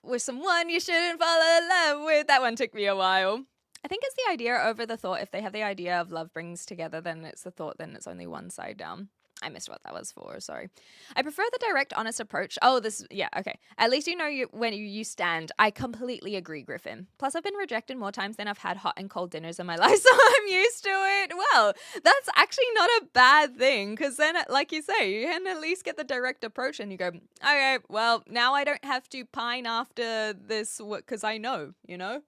with someone you shouldn't fall in love with? That one took me a while. I think it's the idea over the thought. If they have the idea of love brings together, then it's the thought, then it's only one side down. I missed what that was for, sorry. I prefer the direct, honest approach. Oh, yeah, okay. At least you know when you stand. I completely agree, Griffin. Plus, I've been rejected more times than I've had hot and cold dinners in my life, so I'm used to it. Well, that's actually not a bad thing, because then, like you say, you can at least get the direct approach, and you go, okay, well, now I don't have to pine after this, because I know, you know?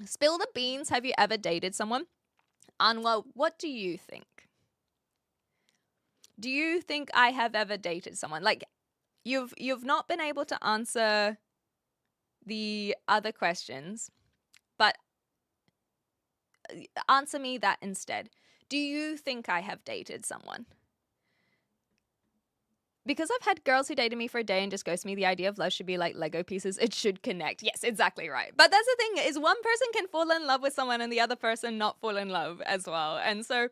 Spill the beans. Have you ever dated someone? Anwar, what do you think? Do you think I have ever dated someone? Like, you've not been able to answer the other questions, but answer me that instead. Do you think I have dated someone? Because I've had girls who dated me for a day and just ghosted me, the idea of love should be like Lego pieces. It should connect. Yes, exactly right. But that's the thing, is one person can fall in love with someone and the other person not fall in love as well. And so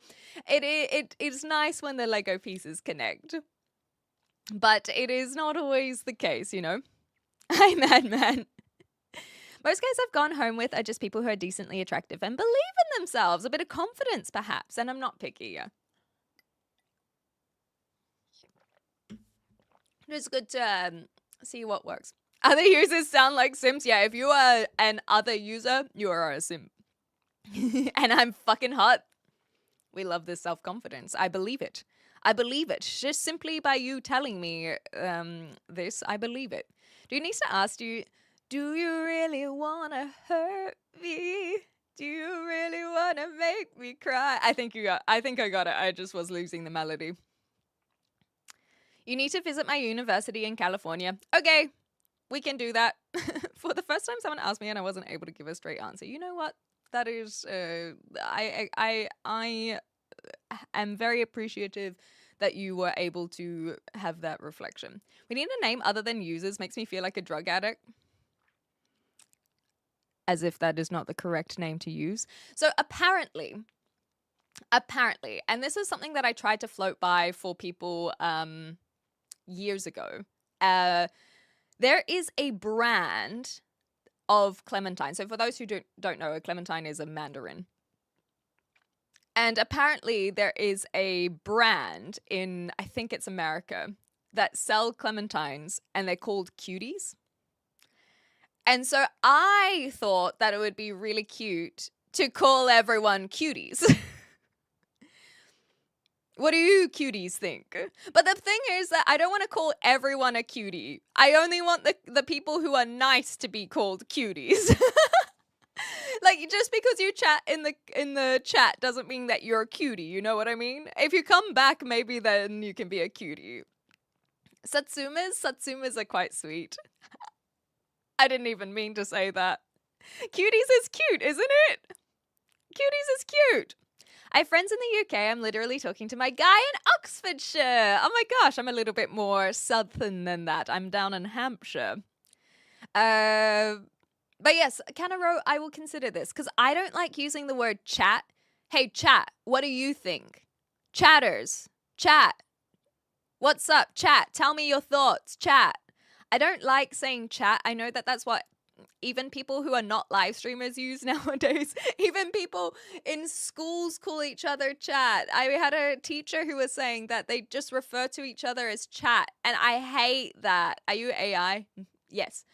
it's nice when the Lego pieces connect. But it is not always the case, you know? Hi, madman. Most guys I've gone home with are just people who are decently attractive and believe in themselves. A bit of confidence, perhaps. And I'm not picky, yeah. It's good to see what works. Other users sound like simps. Yeah, if you are an other user, you are a simp. And I'm fucking hot. We love this self-confidence. I believe it. I believe it. Just simply by you telling me this, I believe it. Denise asked you, do you really want to hurt me? Do you really want to make me cry? I think I got it. I just was losing the melody. You need to visit my university in California. Okay, we can do that. For the first time someone asked me and I wasn't able to give a straight answer. You know what? That is, I am very appreciative that you were able to have that reflection. We need a name other than users. Makes me feel like a drug addict. As if that is not the correct name to use. So apparently, and this is something that I tried to float by for people years ago, there is a brand of clementine. So for those who don't know, a clementine is a mandarin. And apparently there is a brand in, I think it's America, that sell clementines and they're called cuties. And so I thought that it would be really cute to call everyone cuties. What do you cuties think? But the thing is that I don't want to call everyone a cutie. I only want the people who are nice to be called cuties. Like, just because you chat in the chat doesn't mean that you're a cutie, you know what I mean? If you come back, maybe then you can be a cutie. Satsumas are quite sweet. I didn't even mean to say that. Cuties is cute, isn't it? Cuties is cute. I have friends in the UK. I'm literally talking to my guy in Oxfordshire. Oh my gosh, I'm a little bit more southern than that. I'm down in Hampshire. But yes, Canaro, I will consider this because I don't like using the word chat. Hey, chat, what do you think? Chatters, chat. What's up, chat? Tell me your thoughts, chat. I don't like saying chat. I know that that's what even people who are not live streamers use nowadays. Even people in schools call each other chat. I had a teacher who was saying that they just refer to each other as chat, and I hate that. Are you AI? Yes.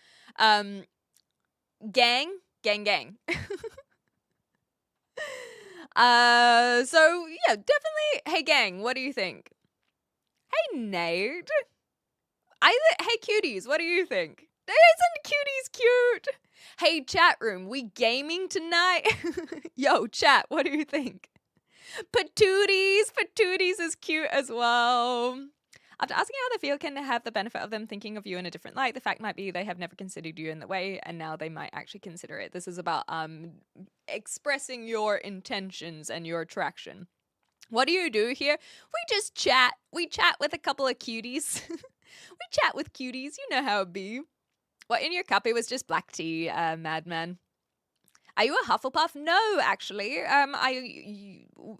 Gang. So yeah, definitely. Hey, gang, what do you think? Hey, Nate. Hey, cuties, what do you think? Isn't cuties cute? Hey, chat room, we gaming tonight? Yo, chat, what do you think? Patooties is cute as well. After asking how they feel can have the benefit of them thinking of you in a different light. The fact might be they have never considered you in that way, and now they might actually consider it. This is about expressing your intentions and your attraction. What do you do here? We just chat. We chat with a couple of cuties. We chat with cuties. You know how it be. What in your cup? It was just black tea, madman. Are you a Hufflepuff? No, actually.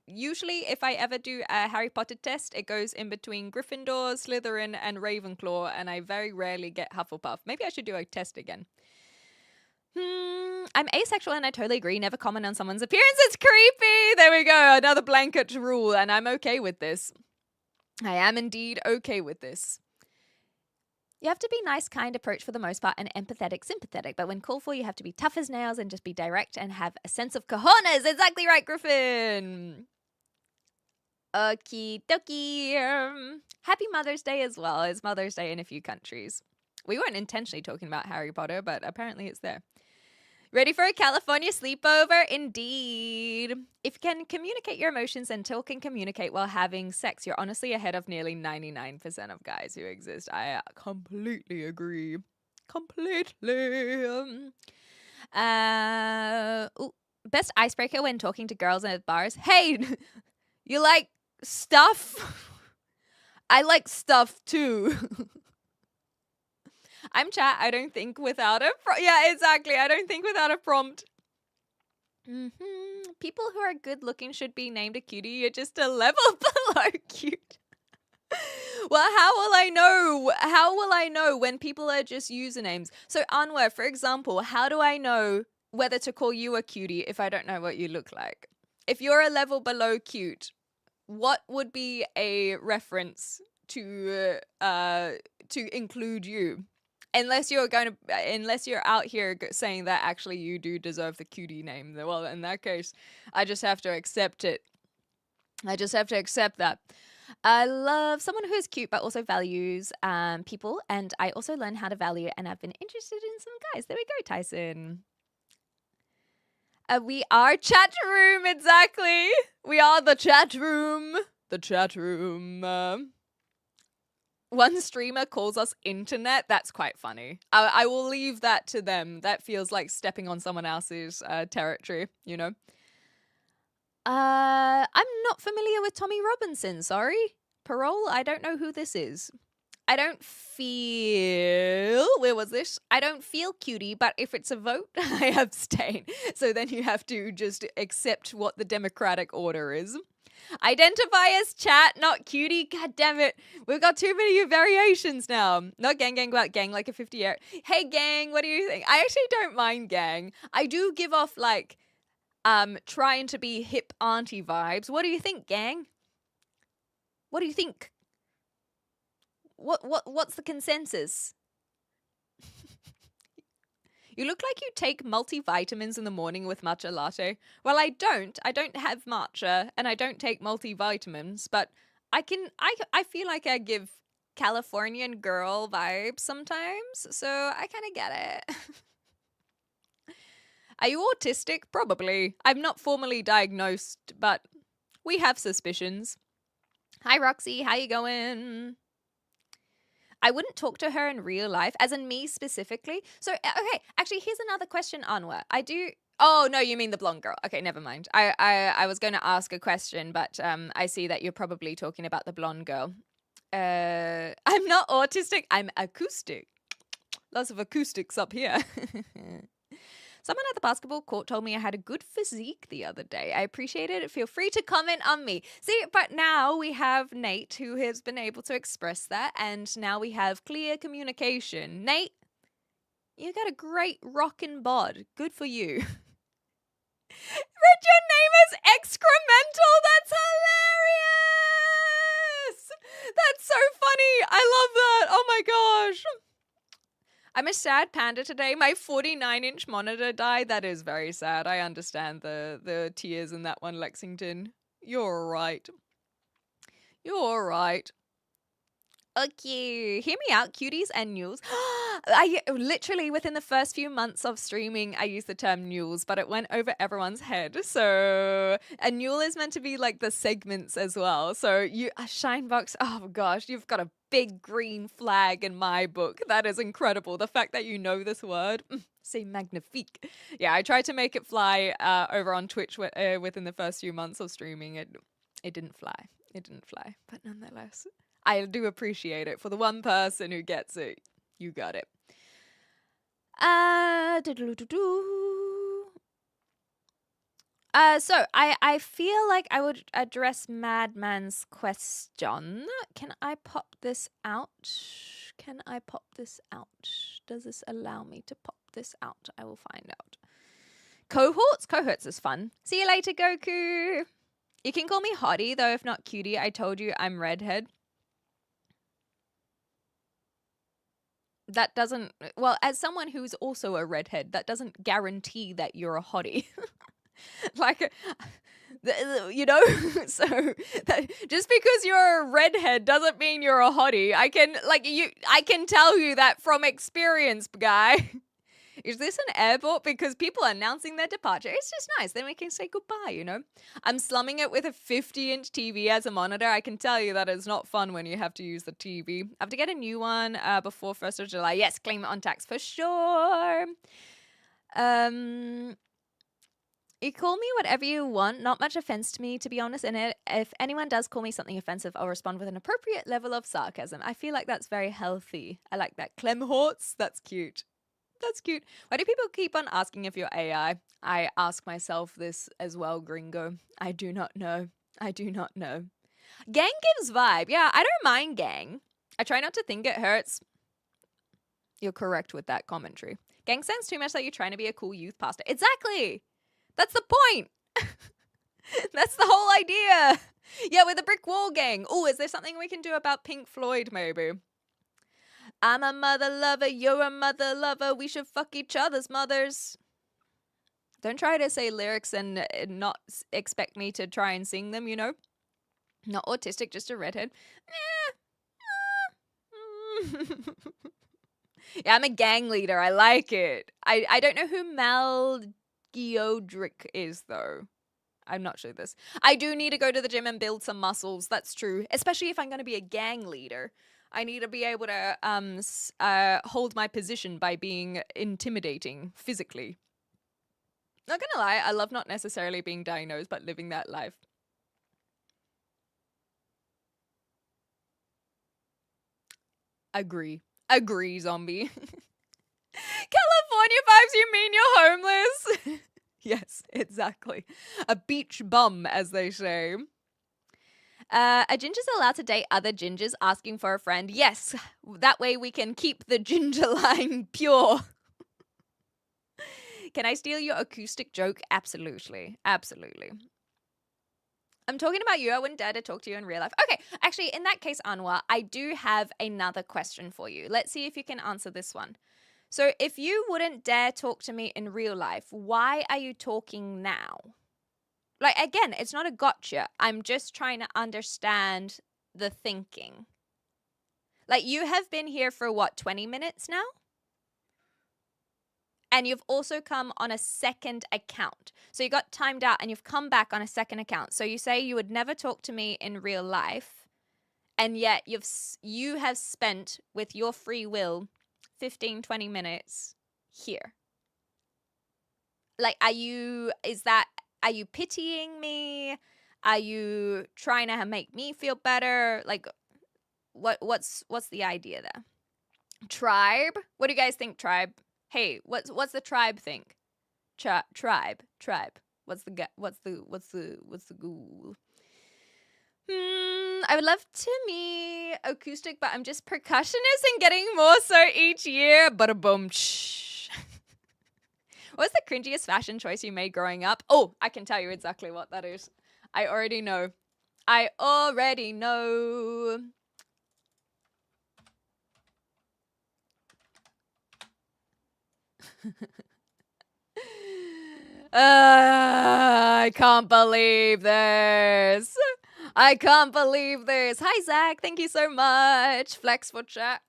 Usually, if I ever do a Harry Potter test, it goes in between Gryffindor, Slytherin, and Ravenclaw, and I very rarely get Hufflepuff. Maybe I should do a test again. I'm asexual and I totally agree. Never comment on someone's appearance. It's creepy. There we go. Another blanket rule, and I'm okay with this. I am indeed okay with this. You have to be nice, kind approach for the most part and empathetic, sympathetic. But when called for, you have to be tough as nails and just be direct and have a sense of cojones. Exactly right, Griffin. Okie dokie. Happy Mother's Day as well. It's Mother's Day in a few countries. We weren't intentionally talking about Harry Potter, but apparently it's there. Ready for a California sleepover? Indeed. If you can communicate your emotions and still can communicate while having sex, you're honestly ahead of nearly 99% of guys who exist. I completely agree. Completely. Best icebreaker when talking to girls at bars. Hey, you like stuff? I like stuff too. I'm chat. I don't think without a yeah, exactly. I don't think without a prompt. People who are good looking should be named a cutie. You're just a level below cute. Well, how will I know? How will I know when people are just usernames? So Anwar, for example, how do I know whether to call you a cutie if I don't know what you look like? If you're a level below cute, what would be a reference to include you? Unless you're out here saying that actually you do deserve the cutie name. Well, in that case, I just have to accept it. I just have to accept that. I love someone who is cute but also values people, and I also learn how to value and I've been interested in some guys. There we go, Tyson. We are chat room, exactly. We are the chat room. The chat room. One streamer calls us internet. That's quite funny. I will leave that to them. That feels like stepping on someone else's territory, you know. I'm not familiar with Tommy Robinson, sorry. Parole, I don't know who this is. I don't feel... Where was this? I don't feel cutie, but if it's a vote, I abstain. So then you have to just accept what the democratic order is. Identify as chat, not cutie. God damn it. We've got too many variations now. Not gang, but gang like a 50-year. Hey, gang, what do you think? I actually don't mind gang. I do give off, like, trying to be hip auntie vibes. What do you think, gang? What do you think? What's the consensus? You look like you take multivitamins in the morning with matcha latte. Well, I don't. I don't have matcha and I don't take multivitamins, but I feel like I give Californian girl vibes sometimes, so I kind of get it. Are you autistic? Probably. I'm not formally diagnosed, but we have suspicions. Hi, Roxy. How you going? I wouldn't talk to her in real life, as in me specifically. So, okay, actually, here's another question, Anwar. I do... Oh, no, you mean the blonde girl. Okay, never mind. I was going to ask a question, but I see that you're probably talking about the blonde girl. I'm not autistic. I'm acoustic. Lots of acoustics up here. Someone at the basketball court told me I had a good physique the other day. I appreciate it. Feel free to comment on me. See, but now we have Nate who has been able to express that, and now we have clear communication. Nate, you got a great rockin' bod. Good for you. Read your name as excremental. That's hilarious. That's so funny. I love that. Oh my gosh. I'm a sad panda today. My 49-inch monitor died. That is very sad. I understand the tears in that one, Lexington. You're right. You're right. Okay, hear me out, cuties and mules. I literally, within the first few months of streaming, I used the term mules, but it went over everyone's head. So a mule is meant to be like the segments as well. So you, a Shinebox, oh gosh, you've got a big green flag in my book. That is incredible. The fact that you know this word, c'est magnifique. Yeah, I tried to make it fly over on Twitch within the first few months of streaming. It didn't fly. It didn't fly, but nonetheless. I do appreciate it. For the one person who gets it, you got it. So I feel like I would address Madman's question. Can I pop this out? Can I pop this out? Does this allow me to pop this out? I will find out. Cohorts? Cohorts is fun. See you later, Goku. You can call me Hottie, though if not Cutie. I told you I'm redhead. That doesn't, well, as someone who's also a redhead, that doesn't guarantee that you're a hottie. Like, you know, so that, just because you're a redhead doesn't mean you're a hottie. I can tell you that from experience, guy. Is this an airport? Because people are announcing their departure. It's just nice. Then we can say goodbye, you know? I'm slumming it with a 50-inch TV as a monitor. I can tell you that it's not fun when you have to use the TV. I have to get a new one before 1st of July. Yes, claim it on tax for sure. You call me whatever you want. Not much offense to me, to be honest. And if anyone does call me something offensive, I'll respond with an appropriate level of sarcasm. I feel like that's very healthy. I like that. Clemhorts, that's cute. That's cute. Why do people keep on asking if you're AI? I ask myself this as well, gringo. I do not know. I do not know. Gang gives vibe. Yeah, I don't mind gang. I try not to think it hurts. You're correct with that commentary. Gang sounds too much like you're trying to be a cool youth pastor. Exactly. That's the point. That's the whole idea. Yeah, with the brick wall gang. Oh, is there something we can do about Pink Floyd, maybe? I'm a mother lover, you're a mother lover, we should fuck each other's mothers. Don't try to say lyrics and not expect me to try and sing them, you know? Not autistic, just a redhead. Yeah, I'm a gang leader, I like it. I don't know who Mal Giodrick is, though. I'm not sure this. I do need to go to the gym and build some muscles, that's true. Especially if I'm going to be a gang leader. I need to be able to hold my position by being intimidating physically. Not gonna lie, I love not necessarily being diagnosed, but living that life. Agree. Agree, zombie. California vibes, you mean you're homeless? Yes, exactly. A beach bum, as they say. A ginger's allowed to date other gingers asking for a friend. Yes, that way we can keep the ginger line pure. Can I steal your acoustic joke? Absolutely. Absolutely. I'm talking about you. I wouldn't dare to talk to you in real life. Okay, actually, in that case, Anwar, I do have another question for you. Let's see if you can answer this one. So if you wouldn't dare talk to me in real life, why are you talking now? Like, again, it's not a gotcha. I'm just trying to understand the thinking. Like, you have been here for, what, 20 minutes now? And you've also come on a second account. So you got timed out and you've come back on a second account. So you say you would never talk to me in real life. And yet you have spent, with your free will, 15, 20 minutes here. Like, are you pitying me? Are you trying to make me feel better? Like, what's the idea there? Tribe? What do you guys think, tribe? Hey, what's the tribe think? Tribe. What's the goal? I would love to be acoustic, but I'm just percussionist and getting more so each year. Bada boom. What's the cringiest fashion choice you made growing up? Oh, I can tell you exactly what that is. I already know. I can't believe this. Hi, Zach. Thank you so much. Flex for chat.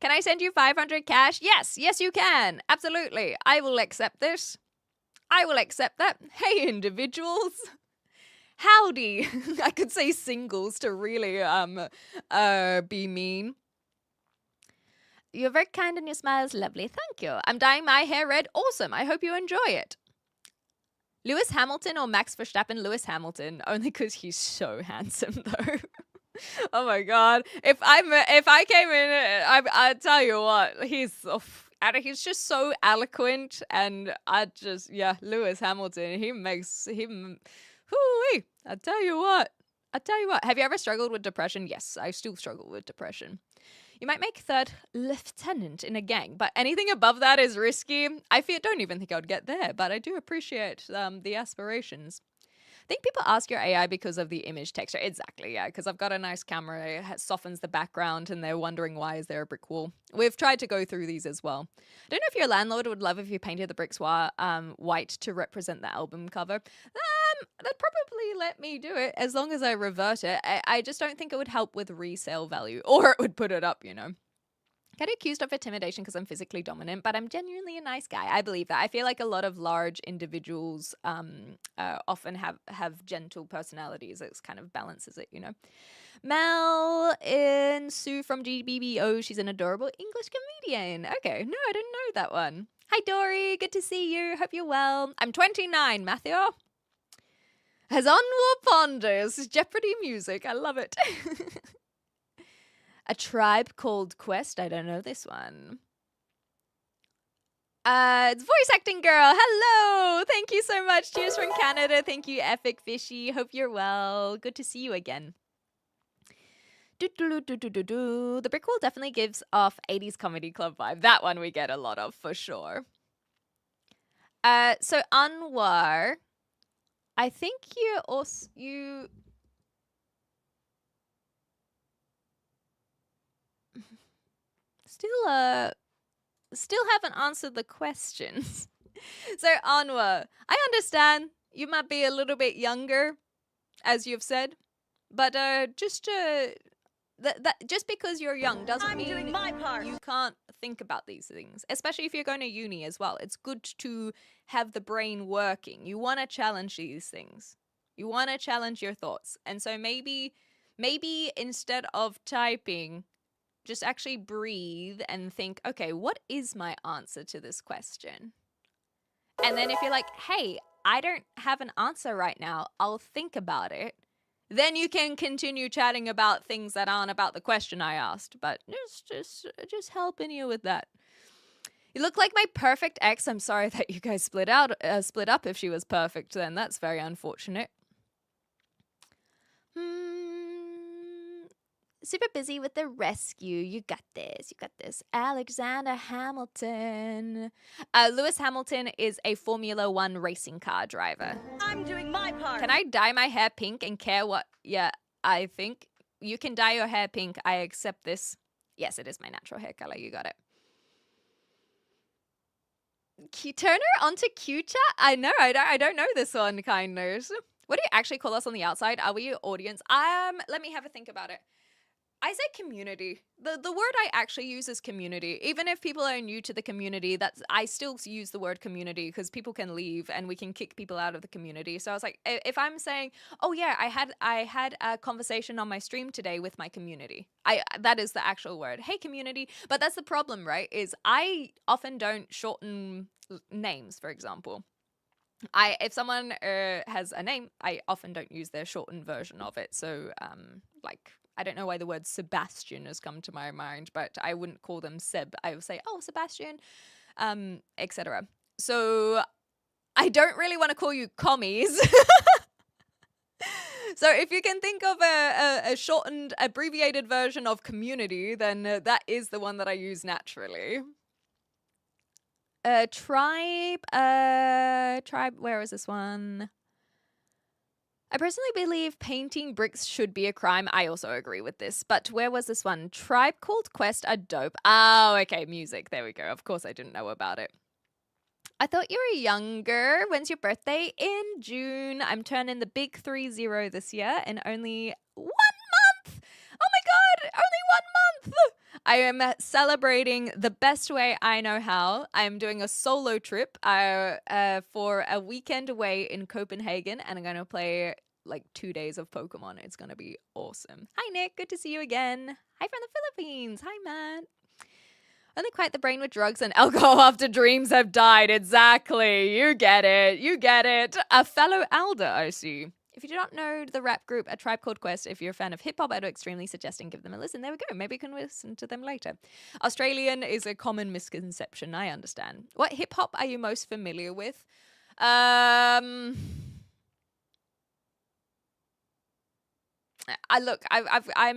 Can I send you 500 cash? Yes, you can. Absolutely. I will accept this. I will accept that. Hey, individuals. Howdy. I could say singles to really be mean. You're very kind and your smile is lovely. Thank you. I'm dyeing my hair red. Awesome. I hope you enjoy it. Lewis Hamilton or Max Verstappen? Lewis Hamilton, only because he's so handsome, though. Oh my god! If I came in, I tell you what, he's just so eloquent, and Lewis Hamilton. He makes him. Hoo-wee. I tell you what. Have you ever struggled with depression? Yes, I still struggle with depression. You might make third lieutenant in a gang, but anything above that is risky. Don't even think I would get there, but I do appreciate the aspirations. I think people ask your AI because of the image texture. Exactly, yeah, because I've got a nice camera. It softens the background, and they're wondering why is there a brick wall. We've tried to go through these as well. I don't know if your landlord would love if you painted the bricks white to represent the album cover. They'd probably let me do it as long as I revert it. I just don't think it would help with resale value, or it would put it up, Get accused of intimidation because I'm physically dominant, but I'm genuinely a nice guy. I believe that. I feel like a lot of large individuals often have gentle personalities. It kind of balances it, Mel in Sue from GBBO. She's an adorable English comedian. Okay, no, I didn't know that one. Hi, Dory. Good to see you. Hope you're well. I'm 29, Matthew. As Onward ponders Jeopardy music. I love it. A Tribe Called Quest. I don't know this one. It's voice acting girl. Hello. Thank you so much. Cheers from Canada. Thank you, Epic Fishy. Hope you're well. Good to see you again. The brick wall definitely gives off 80s comedy club vibe. That one we get a lot of for sure. So Anwar, I think you still haven't answered the questions. So Anwar, I understand you might be a little bit younger, as you've said, but just because you're young doesn't mean doing my part. You can't think about these things, especially if you're going to uni as well. It's good to have the brain working. You want to challenge these things. You want to challenge your thoughts. And so maybe instead of typing, just actually breathe and think, okay, what is my answer to this question? And then if you're like, hey, I don't have an answer right now, I'll think about it. Then you can continue chatting about things that aren't about the question I asked. But just helping you with that. You look like my perfect ex. I'm sorry that you guys split up if she was perfect then. That's very unfortunate. Super busy with the rescue. You got this. Alexander Hamilton. Lewis Hamilton is a Formula One racing car driver. I'm doing my part. Can I dye my hair pink and care what? Yeah, I think you can dye your hair pink. I accept this. Yes, it is my natural hair color. You got it. Turn her onto Q chat? I know. I don't know this one, kindness. What do you actually call us on the outside? Are we your audience? Let me have a think about it. I say community. The word I actually use is community. Even if people are new to the community, I still use the word community because people can leave and we can kick people out of the community. So I was like, if I'm saying, oh yeah, I had a conversation on my stream today with my community. That is the actual word. Hey community. But that's the problem, right? Is I often don't shorten names, for example. If someone has a name, I often don't use their shortened version of it. So I don't know why the word Sebastian has come to my mind, but I wouldn't call them Seb. I would say, oh, Sebastian, etc. So I don't really want to call you commies. So if you can think of a shortened, abbreviated version of community, then that is the one that I use naturally. Tribe, where is this one? I personally believe painting bricks should be a crime. I also agree with this. But where was this one? Tribe Called Quest are dope. Oh, okay, music. There we go. Of course I didn't know about it. I thought you were younger. When's your birthday? In June. I'm turning the big 30 this year in only 1 month. Oh my god, only 1 month. I am celebrating the best way I know how. I am doing a solo trip for a weekend away in Copenhagen, and I'm going to play like 2 days of Pokemon. It's going to be awesome. Hi, Nick. Good to see you again. Hi from the Philippines. Hi, Matt. Only quite the brain with drugs and alcohol after dreams have died. Exactly. You get it. You get it. A fellow Alder, I see. If you do not know the rap group A Tribe Called Quest, if you're a fan of hip-hop, I'd extremely suggest and give them a listen. There we go. Maybe you can listen to them later. Australian is a common misconception, I understand. What hip-hop are you most familiar with? I'm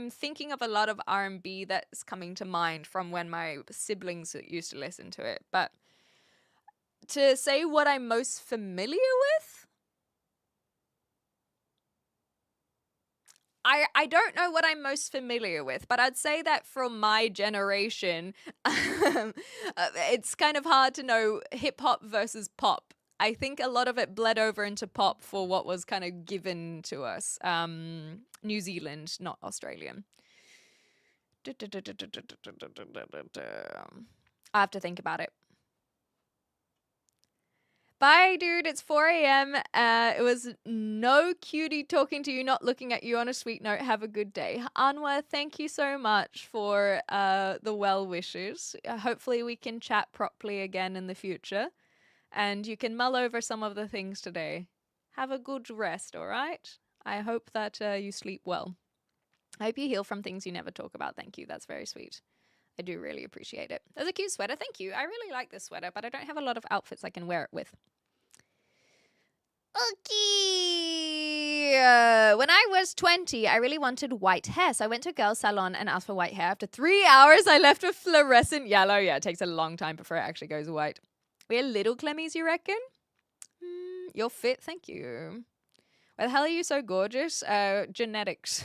thinking of a lot of R&B that's coming to mind from when my siblings used to listen to it. But to say what I'm most familiar with, I don't know what I'm most familiar with, but I'd say that from my generation, it's kind of hard to know hip-hop versus pop. I think a lot of it bled over into pop for what was kind of given to us. New Zealand, not Australian. I have to think about it. Bye, dude. It's 4 a.m. It was no cutie talking to you, not looking at you on a sweet note. Have a good day. Anwar, thank you so much for the well wishes. Hopefully we can chat properly again in the future. And you can mull over some of the things today. Have a good rest, all right? I hope that you sleep well. I hope you heal from things you never talk about. Thank you. That's very sweet. I do really appreciate it. That's a cute sweater. Thank you. I really like this sweater, but I don't have a lot of outfits I can wear it with. Okay. When I was 20, I really wanted white hair, so I went to a girl's salon and asked for white hair. After 3 hours, I left with fluorescent yellow. Yeah, it takes a long time before it actually goes white. We're little Clemmies, you reckon? You're fit, thank you. Why the hell are you so gorgeous? Genetics.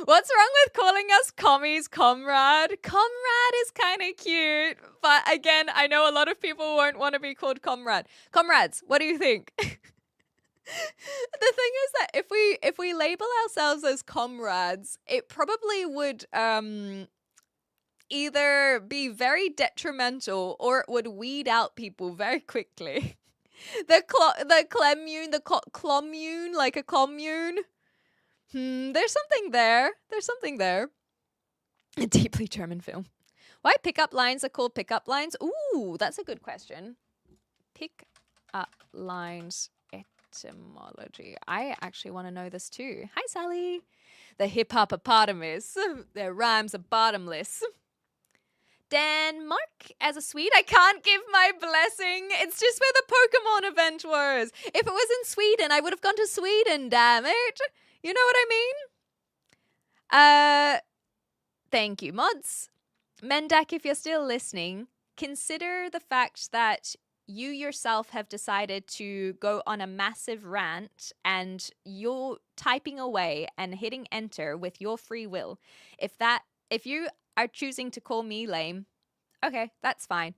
What's wrong with calling us commies, comrade? Comrade is kind of cute. But again, I know a lot of people won't want to be called comrade. Comrades, what do you think? The thing is that if we label ourselves as comrades, it probably would either be very detrimental or it would weed out people very quickly. The commune, like a commune. There's something there. There's something there. A deeply German film. Why pickup lines are called pickup lines? Ooh, that's a good question. Pick up lines etymology. I actually want to know this too. Hi, Sally. The hip-hop-opotamus. Their rhymes are bottomless. Denmark as a Swede. I can't give my blessing. It's just where the Pokemon event was. If it was in Sweden, I would have gone to Sweden, damn it. You know what I mean? Thank you, mods. Mendak, if you're still listening, consider the fact that you yourself have decided to go on a massive rant and you're typing away and hitting enter with your free will. If you are choosing to call me lame, okay, that's fine.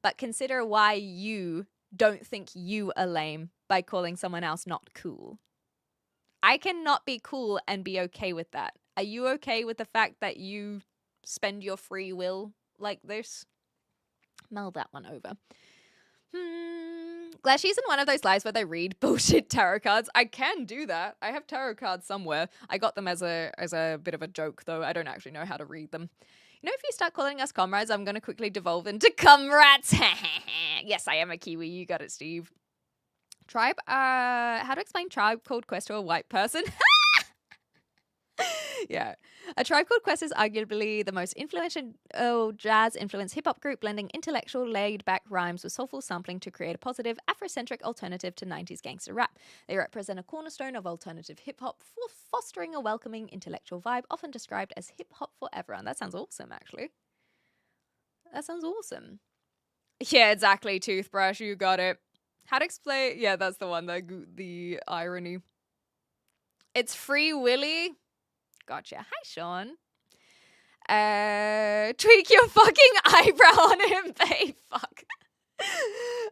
But consider why you don't think you are lame by calling someone else not cool. I cannot be cool and be okay with that. Are you okay with the fact that you spend your free will like this? Mull that one over. Glad she's in one of those lives where they read bullshit tarot cards. I can do that. I have tarot cards somewhere. I got them as a bit of a joke, though. I don't actually know how to read them. You know, if you start calling us comrades, I'm going to quickly devolve into comrades. Yes, I am a Kiwi. You got it, Steve. Tribe, how to explain Tribe Called Quest to a white person? Yeah. A Tribe Called Quest is arguably the most influential jazz-influenced hip-hop group, blending intellectual, laid-back rhymes with soulful sampling to create a positive, Afrocentric alternative to 90s gangster rap. They represent a cornerstone of alternative hip-hop, fostering a welcoming, intellectual vibe, often described as hip-hop for everyone. That sounds awesome, actually. That sounds awesome. Yeah, exactly, Toothbrush, you got it. How to explain... Yeah, that's the one, the irony. It's Free Willy. Gotcha. Hi, Sean. Tweak your fucking eyebrow on him, babe. Fuck.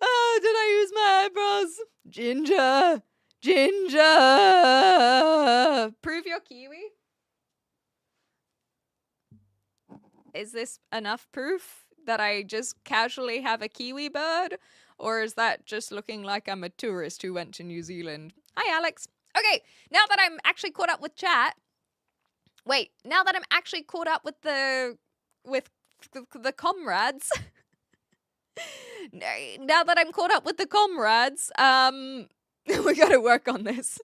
Oh, did I use my eyebrows? Ginger. Prove your kiwi. Is this enough proof that I just casually have a kiwi bird? Or is that just looking like I'm a tourist who went to New Zealand? Hi, Alex. Okay, now that I'm actually caught up with chat... Wait, now that I'm actually caught up with the comrades... now that I'm caught up with the comrades, we gotta work on this.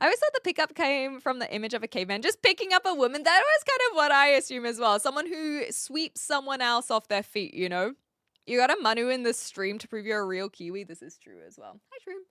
I always thought the pickup came from the image of a caveman just picking up a woman. That was kind of what I assume as well. Someone who sweeps someone else off their feet, you know? You got a Manu in the stream to prove you're a real Kiwi. This is true as well. Hi, Shroom.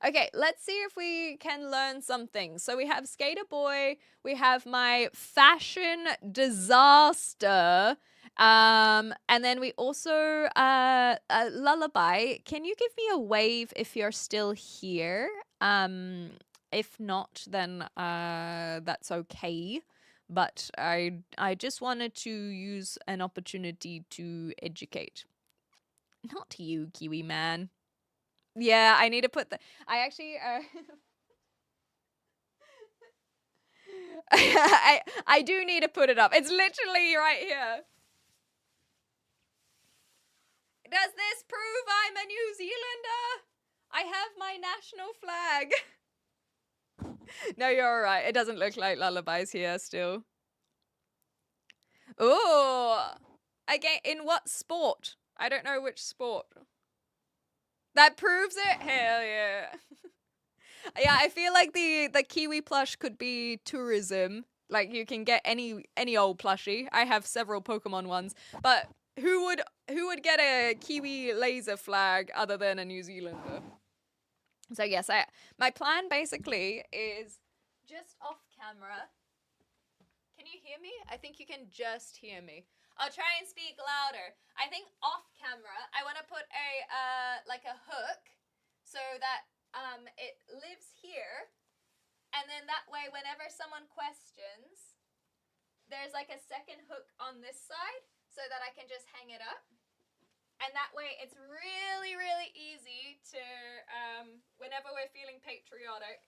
Okay, let's see if we can learn something. So we have Skater Boy. We have my fashion disaster. And then we also, Lullaby. Can you give me a wave if you're still here? If not, then that's okay. But I just wanted to use an opportunity to educate. Not you, Kiwi man. Yeah, I need to put the... I actually... I do need to put it up. It's literally right here. Does this prove I'm a New Zealander? I have my national flag. No, you're all right. It doesn't look like Lullaby's here still. Oh, again, in what sport? I don't know which sport. That proves it? Hell yeah. Yeah, I feel like the Kiwi plush could be tourism. Like, you can get any old plushie. I have several Pokemon ones. But who would get a Kiwi laser flag other than a New Zealander? So yes, my plan basically is just off camera. Can you hear me? I think you can just hear me. I'll try and speak louder. I think off camera, I want to put a like a hook so that it lives here, and then that way, whenever someone questions, there's like a second hook on this side so that I can just hang it up. And that way, it's really, really easy to, whenever we're feeling patriotic,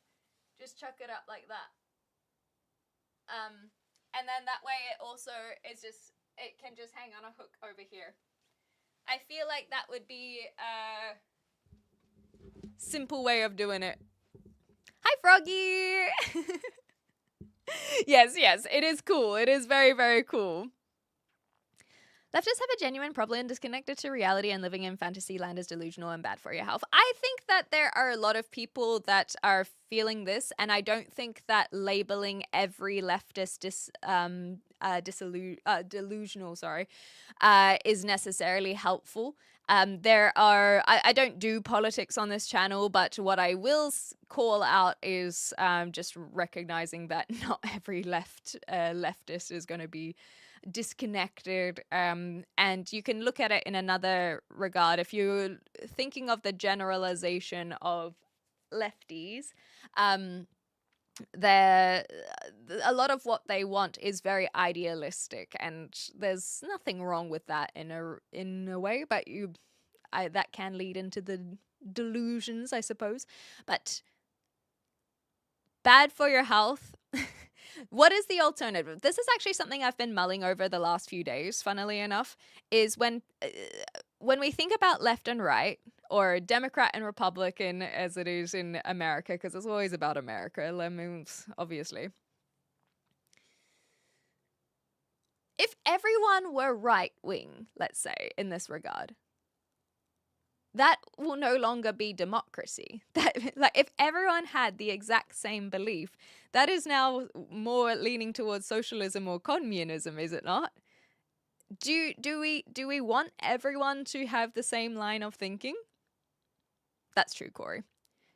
just chuck it up like that. And then that way, it also is just, it can just hang on a hook over here. I feel like that would be a simple way of doing it. Hi, Froggy! Yes, it is cool. It is very, very cool. Leftists have a genuine problem disconnected to reality, and living in fantasy land is delusional and bad for your health. I think that there are a lot of people that are feeling this, and I don't think that labeling every leftist delusional, is necessarily helpful. I don't do politics on this channel, but what I will call out is just recognizing that not every leftist is going to be disconnected, and you can look at it in another regard. If you're thinking of the generalization of lefties, a lot of what they want is very idealistic, and there's nothing wrong with that in a way, but that can lead into the delusions, I suppose. But bad for your health. What is the alternative? This is actually something I've been mulling over the last few days, funnily enough, is when we think about left and right, or Democrat and Republican as it is in America, because it's always about America, I mean, obviously. If everyone were right-wing, let's say, in this regard, that will no longer be democracy. That, like, if everyone had the exact same belief, that is now more leaning towards socialism or communism, is it not? Do we want everyone to have the same line of thinking? That's true, Corey.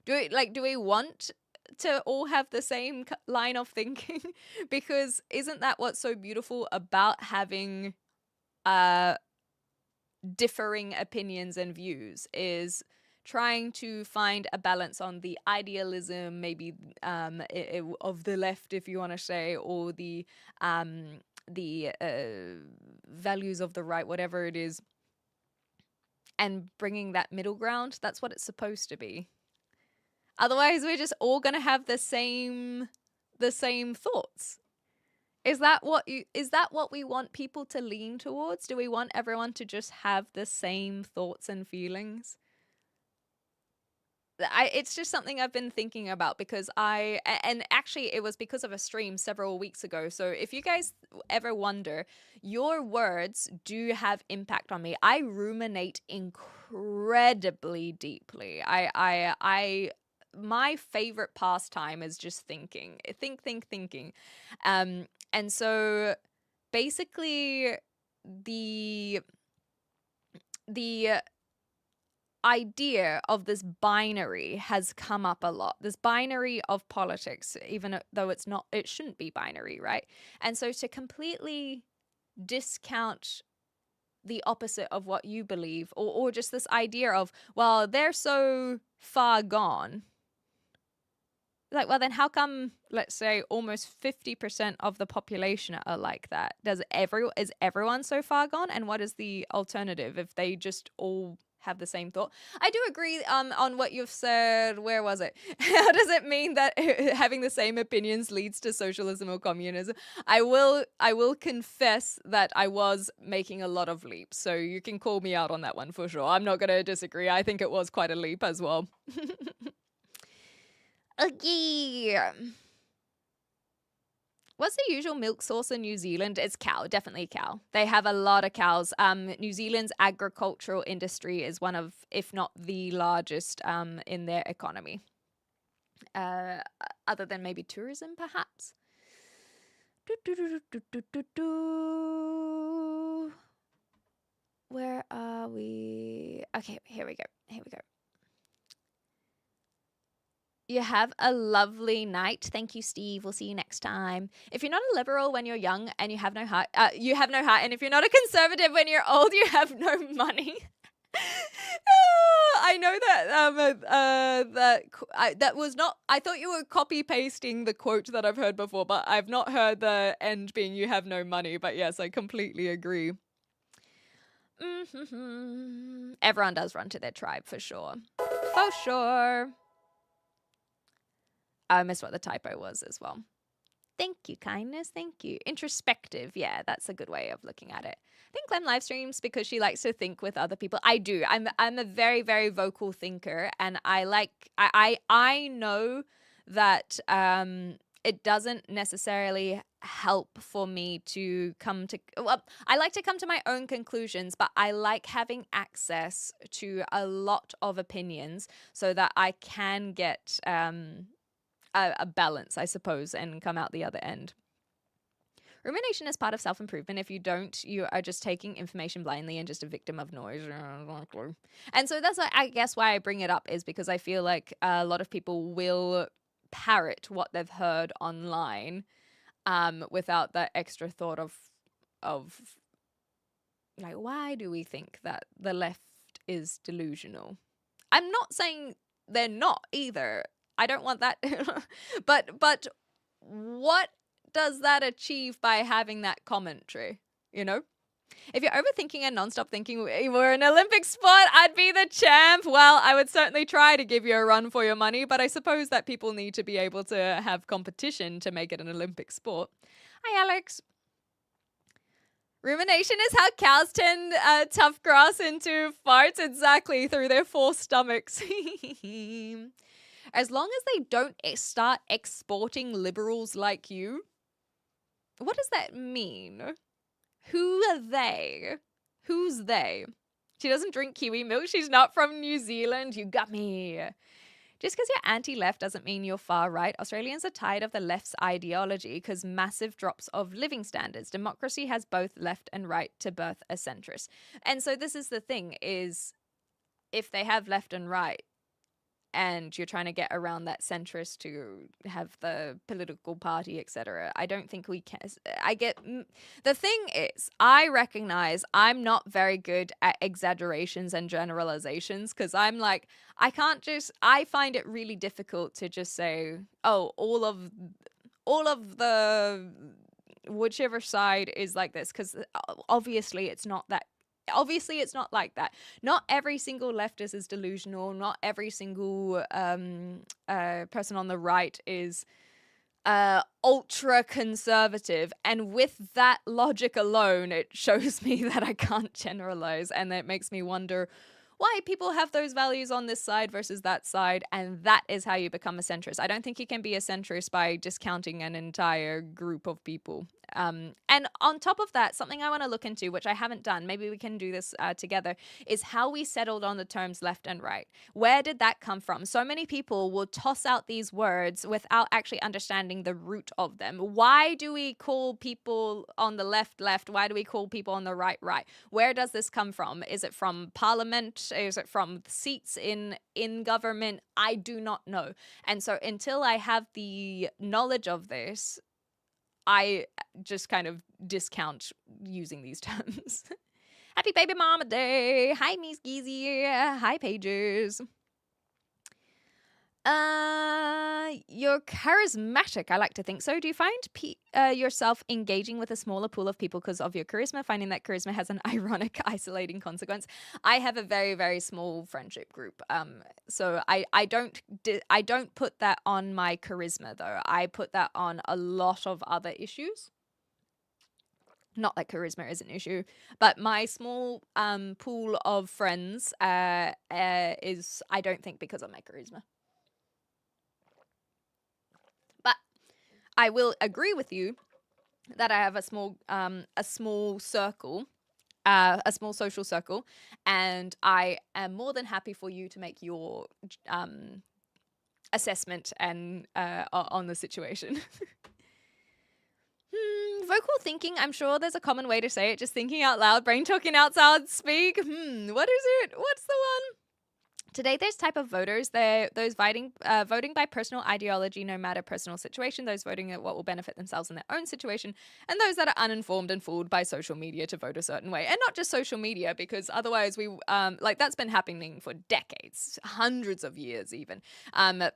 Do we want to all have the same line of thinking? Because isn't that what's so beautiful about having differing opinions and views, is trying to find a balance on the idealism, maybe of the left, if you want to say, or the values of the right, whatever it is, and bringing that middle ground. That's what it's supposed to be. Otherwise, we're just all gonna have the same thoughts. Is that what we want people to lean towards? Do we want everyone to just have the same thoughts and feelings? It's just something I've been thinking about, because and actually it was because of a stream several weeks ago. So if you guys ever wonder, your words do have impact on me. I ruminate incredibly deeply. My favorite pastime is just thinking. Thinking. And so basically the idea of this binary has come up a lot. This binary of politics, even though it shouldn't be binary, right? And so to completely discount the opposite of what you believe, or just this idea of, well, they're so far gone. Like, well, then how come, let's say, almost 50% of the population are like that? Is everyone so far gone? And what is the alternative if they just all have the same thought? I do agree on what you've said. Where was it? How does it mean that having the same opinions leads to socialism or communism? I will confess that I was making a lot of leaps, so you can call me out on that one for sure. I'm not going to disagree. I think it was quite a leap as well. Okay. What's the usual milk source in New Zealand? It's cow, definitely cow. They have a lot of cows. New Zealand's agricultural industry is one of, if not the largest, in their economy. Other than maybe tourism, perhaps. Where are we? Okay, here we go. You have a lovely night. Thank you, Steve. We'll see you next time. If you're not a liberal when you're young and you have no heart, you have no heart. And if you're not a conservative when you're old, you have no money. I know that was not. I thought you were copy pasting the quote that I've heard before, but I've not heard the end being "you have no money." But yes, I completely agree. Everyone does run to their tribe for sure. For sure. I missed what the typo was as well. Thank you, kindness. Thank you. Introspective. Yeah, that's a good way of looking at it. I think Clem live streams because she likes to think with other people. I do. I'm a very, very vocal thinker, and I know that it doesn't necessarily help for me to come to, well, I like to come to my own conclusions, but I like having access to a lot of opinions so that I can get a balance, I suppose, and come out the other end. Rumination is part of self-improvement. If you don't, you are just taking information blindly and just a victim of noise. And so that's, I guess, why I bring it up, is because I feel like a lot of people will parrot what they've heard online without that extra thought of like, why do we think that the left is delusional? I'm not saying they're not either. I don't want that. but what does that achieve by having that commentary, you know? If you're overthinking and nonstop thinking we were an Olympic sport, I'd be the champ. Well, I would certainly try to give you a run for your money, but I suppose that people need to be able to have competition to make it an Olympic sport. Hi, Alex. Rumination is how cows turn tough grass into farts, exactly, through their 4 stomachs. As long as they don't start exporting liberals like you. What does that mean? Who are they? Who's they? She doesn't drink kiwi milk. She's not from New Zealand. You got me. Just because you're anti-left doesn't mean you're far right. Australians are tired of the left's ideology because massive drops of living standards. Democracy has both left and right to birth a centrist. And so this is the thing, is if they have left and right, and you're trying to get around that centrist to have the political party, etc. I don't think we can. The thing is, I recognize I'm not very good at exaggerations and generalizations, because I'm like, I find it really difficult to just say, oh, all of the whichever side is like this, because obviously it's not like that. Not every single leftist is delusional. Not every single person on the right is ultra conservative. And with that logic alone, it shows me that I can't generalize, and that makes me wonder why people have those values on this side versus that side, and that is how you become a centrist. I don't think you can be a centrist by discounting an entire group of people. And on top of that, something I want to look into, which I haven't done, maybe we can do this together, is how we settled on the terms left and right. Where did that come from? So many people will toss out these words without actually understanding the root of them. Why do we call people on the left, left? Why do we call people on the right, right? Where does this come from? Is it from parliament? Is it from seats in government? I do not know. And so until I have the knowledge of this, I just kind of discount using these terms. Happy Baby Mama Day. Hi, Miss Geezy. Hi, Pages. You're charismatic. I like to think so. Do you find yourself engaging with a smaller pool of people because of your charisma, finding that charisma has an ironic, isolating consequence? I have a very, very small friendship group. So I don't put that on my charisma, though. I put that on a lot of other issues. Not that charisma is an issue, but my small pool of friends is, I don't think, because of my charisma. I will agree with you that I have a small circle, a small social circle, and I am more than happy for you to make your assessment and on the situation. Vocal thinking, I'm sure there's a common way to say it, just thinking out loud, brain talking out loud, speak. What is it? What's the one? Today, there's type of voters. They're those voting by personal ideology, no matter personal situation, those voting at what will benefit themselves in their own situation, and those that are uninformed and fooled by social media to vote a certain way. And not just social media, because otherwise we, that's been happening for decades, hundreds of years even. And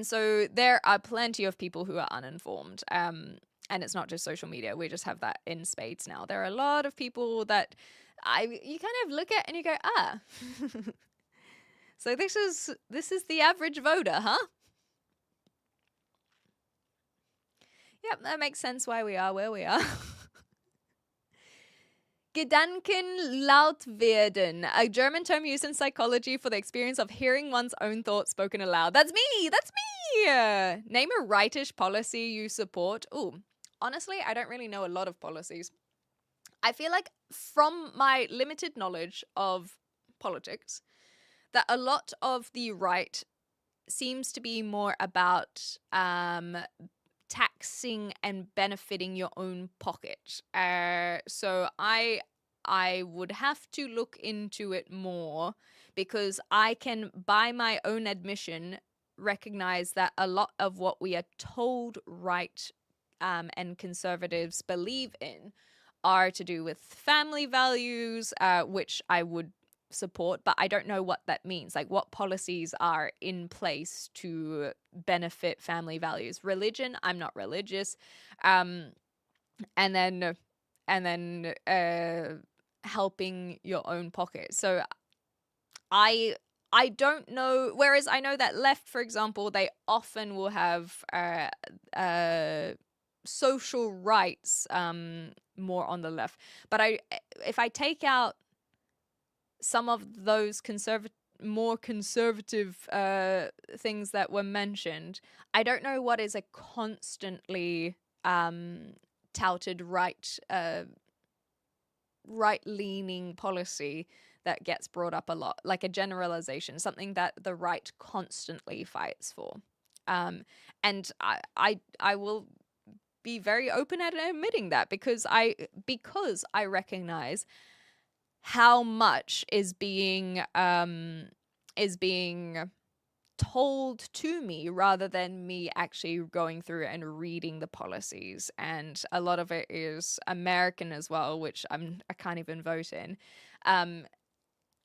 so there are plenty of people who are uninformed. And it's not just social media. We just have that in spades now. There are a lot of people that you kind of look at and you go, ah. So this is the average voter, huh? Yep, that makes sense why we are where we are. Gedanken laut werden, a German term used in psychology for the experience of hearing one's own thoughts spoken aloud. That's me! That's me! Name a rightish policy you support. Ooh, honestly, I don't really know a lot of policies. I feel like from my limited knowledge of politics, that a lot of the right seems to be more about taxing and benefiting your own pocket. So I would have to look into it more, because I can, by my own admission, recognize that a lot of what we are told right and conservatives believe in are to do with family values, which I would support, but I don't know what that means. Like, what policies are in place to benefit family values? Religion, I'm not religious. And then helping your own pocket. So I don't know. Whereas I know that left, for example, they often will have social rights more on the left. But if I take out some of those more conservative things that were mentioned, I don't know what is a constantly touted right-leaning policy that gets brought up a lot, like a generalization, something that the right constantly fights for. And I will be very open at admitting that because I recognize how much is being told to me rather than me actually going through and reading the policies. And a lot of it is American as well, which I can't even vote in.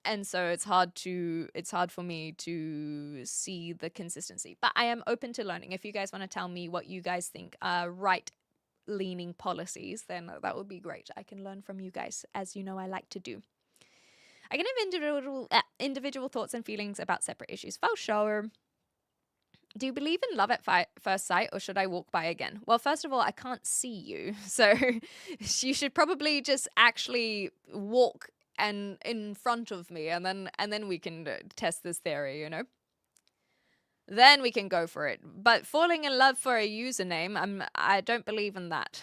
And so it's hard for me to see the consistency. But I am open to learning. If you guys want to tell me what you guys think are right-leaning policies, then that would be great. I can learn from you guys, as you know I like to do. I can have individual thoughts and feelings about separate issues. For sure. Do you believe in love at first sight, or should I walk by again? Well, first of all, I can't see you, so you should probably just actually walk and in front of me, and then we can test this theory, you know? Then we can go for it. But falling in love for a username, I don't believe in that.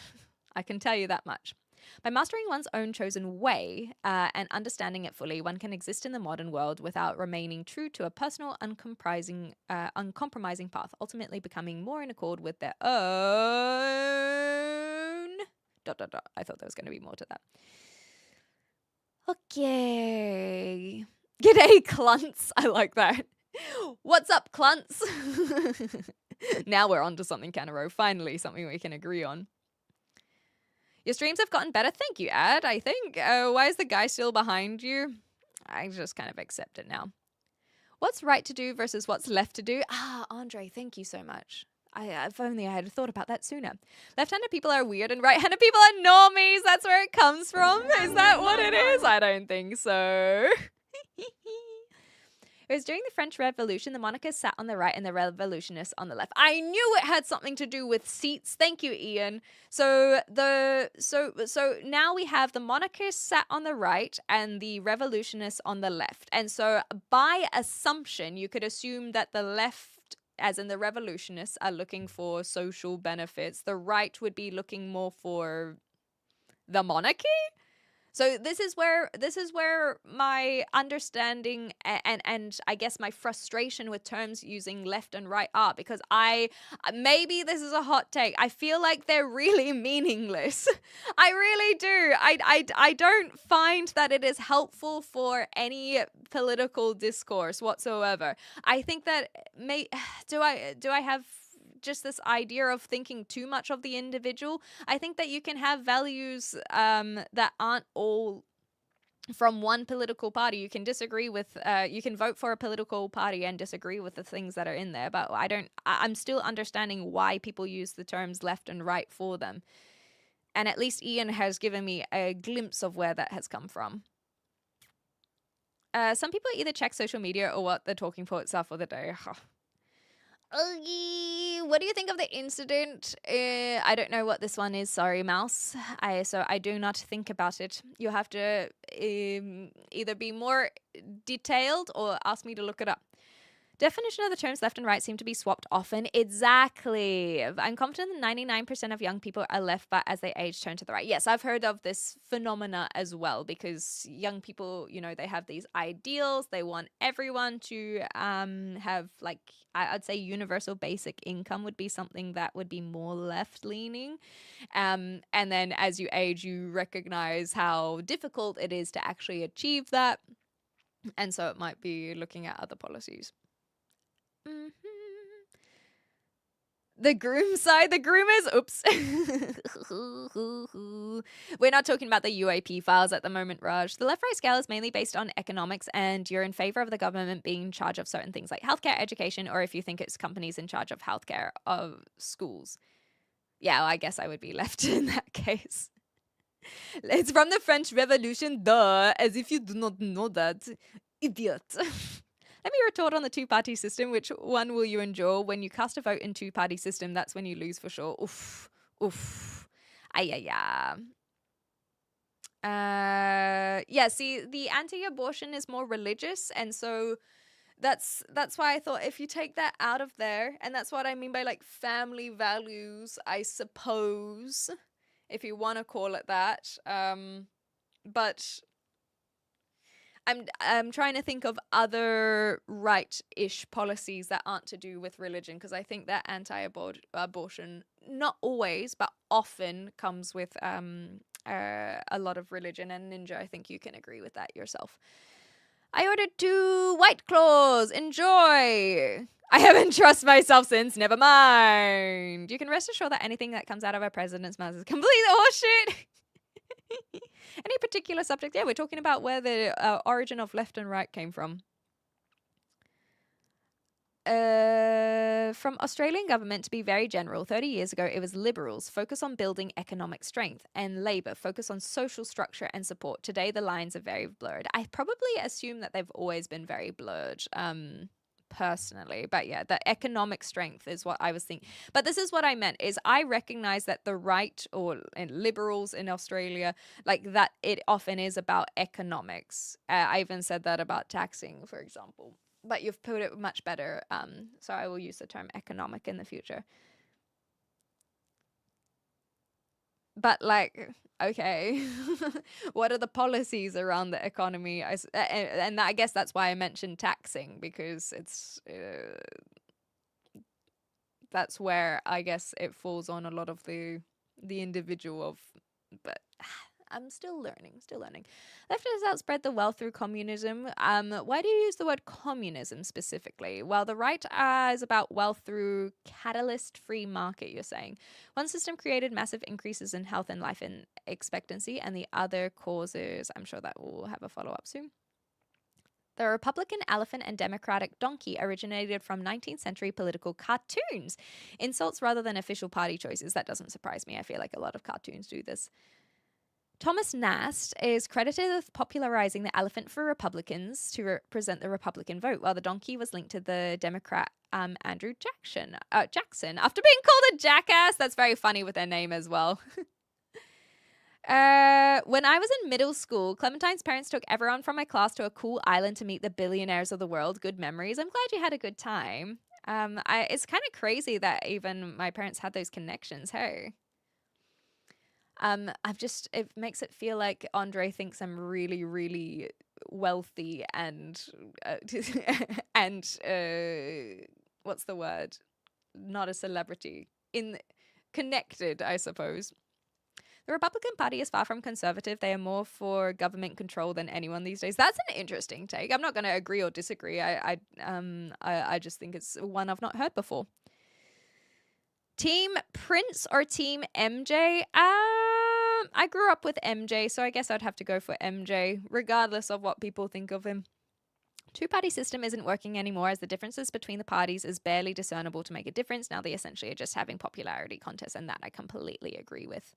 I can tell you that much. By mastering one's own chosen way and understanding it fully, one can exist in the modern world without remaining true to a personal, uncompromising path, ultimately becoming more in accord with their own... ... I thought there was going to be more to that. Okay. G'day, Clunts. I like that. What's up, Clunts? Now we're on to something, Canaro. Finally, something we can agree on. Your streams have gotten better. Thank you, Ad, I think. Why is the guy still behind you? I just kind of accept it now. What's right to do versus what's left to do? Ah, Andre, thank you so much. If only I had thought about that sooner. Left-handed people are weird and right-handed people are normies. That's where it comes from. Is that what it is? I don't think so. It was during the French Revolution, the monarchists sat on the right and the revolutionists on the left. I knew it had something to do with seats. Thank you, Ian. So now we have the monarchists sat on the right and the revolutionists on the left. And so by assumption, you could assume that the left, as in the revolutionists, are looking for social benefits. The right would be looking more for the monarchy. So this is where my understanding and I guess my frustration with terms using left and right are, because maybe this is a hot take. I feel like they're really meaningless. I really do. I don't find that it is helpful for any political discourse whatsoever. I think that do I have just this idea of thinking too much of the individual? I think that you can have values that aren't all from one political party. You can disagree with, you can vote for a political party and disagree with the things that are in there, but I'm still understanding why people use the terms left and right for them. And at least Ian has given me a glimpse of where that has come from. Some people either check social media or what they're talking for itself for the day. What do you think of the incident? I don't know what this one is. Sorry, Mouse. So I do not think about it. You have to either be more detailed or ask me to look it up. Definition of the terms left and right seem to be swapped often. Exactly. I'm confident that 99% of young people are left, but as they age, turn to the right. Yes, I've heard of this phenomena as well, because young people, you know, they have these ideals. They want everyone to have, like, I'd say universal basic income would be something that would be more left-leaning. And then as you age, you recognize how difficult it is to actually achieve that. And so it might be looking at other policies. The groom side, the groomers, oops. We're not talking about the UAP files at the moment, Raj. The left-right scale is mainly based on economics, and you're in favor of the government being in charge of certain things like healthcare, education, or if you think it's companies in charge of healthcare, of schools. Yeah, well, I guess I would be left in that case. It's from the French Revolution, duh, as if you do not know that. Idiot. Let me retort on the two-party system. Which one will you endure? When you cast a vote in two-party system, that's when you lose for sure. Oof. Oof. Yeah, see, the anti-abortion is more religious, and so that's why I thought if you take that out of there, and that's what I mean by, like, family values, I suppose, if you want to call it that. But I'm trying to think of other right-ish policies that aren't to do with religion, because I think that anti-abortion, not always, but often comes with a lot of religion. And Ninja, I think you can agree with that yourself. I ordered 2 White Claws. Enjoy. I haven't trusted myself since. Never mind. You can rest assured that anything that comes out of our president's mouth is complete horseshit. Any particular subject? Yeah, we're talking about where the origin of left and right came from. From Australian government, to be very general, 30 years ago, it was Liberals, focus on building economic strength, and Labor, focus on social structure and support. Today, the lines are very blurred. I probably assume that they've always been very blurred, personally. But yeah, the economic strength is what I was thinking. But this is what I meant, is I recognize that the right, or Liberals in Australia, like that, it often is about economics. I even said that about taxing, for example. But you've put it much better, so I will use the term economic in the future. But, like, okay, what are the policies around the economy? And I guess that's why I mentioned taxing, because it's that's where I guess it falls on a lot of the individual of, but I'm still learning. Leftists outspread the wealth through communism. Why do you use the word communism specifically? Well, the right is about wealth through catalyst-free market, you're saying. One system created massive increases in health and life expectancy, and the other causes, I'm sure that we'll have a follow-up soon. The Republican elephant and Democratic donkey originated from 19th century political cartoons. Insults rather than official party choices. That doesn't surprise me. I feel like a lot of cartoons do this. Thomas Nast is credited with popularizing the elephant for Republicans to represent the Republican vote, while the donkey was linked to the Democrat Andrew Jackson. After being called a jackass, that's very funny with their name as well. When I was in middle school, Clementine's parents took everyone from my class to a cool island to meet the billionaires of the world. Good memories. I'm glad you had a good time. It's kind of crazy that even my parents had those connections. Hey. It makes it feel like Andre thinks I'm really, really wealthy and what's the word? Not a celebrity. Connected, I suppose. The Republican Party is far from conservative. They are more for government control than anyone these days. That's an interesting take. I'm not going to agree or disagree. I just think it's one I've not heard before. Team Prince or Team MJ? I grew up with MJ, so I guess I'd have to go for MJ, regardless of what people think of him. Two-party system isn't working anymore, as the differences between the parties is barely discernible to make a difference. Now they essentially are just having popularity contests, and that I completely agree with.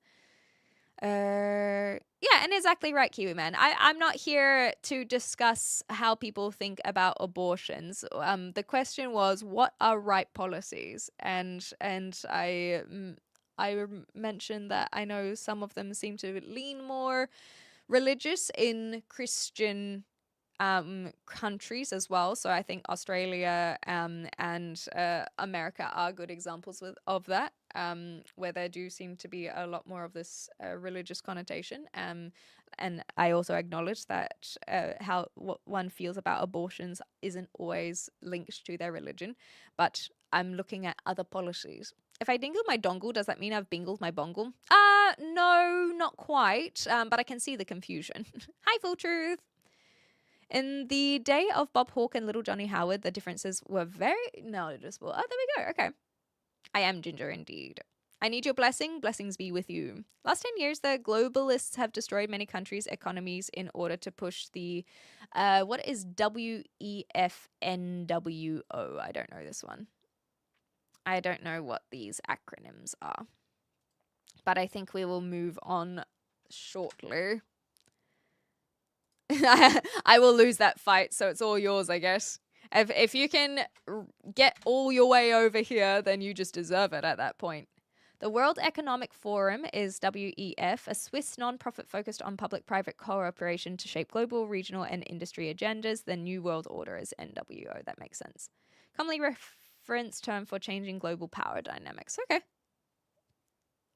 Yeah, and exactly right, Kiwi Man. I'm not here to discuss how people think about abortions. The question was, what are right policies? And I mentioned that I know some of them seem to lean more religious in Christian countries as well. So I think Australia and America are good examples of that, where there do seem to be a lot more of this religious connotation. And I also acknowledge that what one feels about abortions isn't always linked to their religion, but I'm looking at other policies. If I dingle my dongle, does that mean I've bingled my bongle? No, not quite, but I can see the confusion. Hi, Full Truth. In the day of Bob Hawke and Little Johnny Howard, the differences were very noticeable. Oh, there we go. Okay. I am Ginger indeed. I need your blessing. Blessings be with you. Last 10 years, the globalists have destroyed many countries' economies in order to push the, what is WEFNWO? I don't know this one. I don't know what these acronyms are. But I think we will move on shortly. I will lose that fight, so it's all yours, I guess. If you can get all your way over here, then you just deserve it at that point. The World Economic Forum is WEF, a Swiss non-profit focused on public-private cooperation to shape global, regional, and industry agendas. The New World Order is NWO. That makes sense. Commonly reference term for changing global power dynamics. Okay.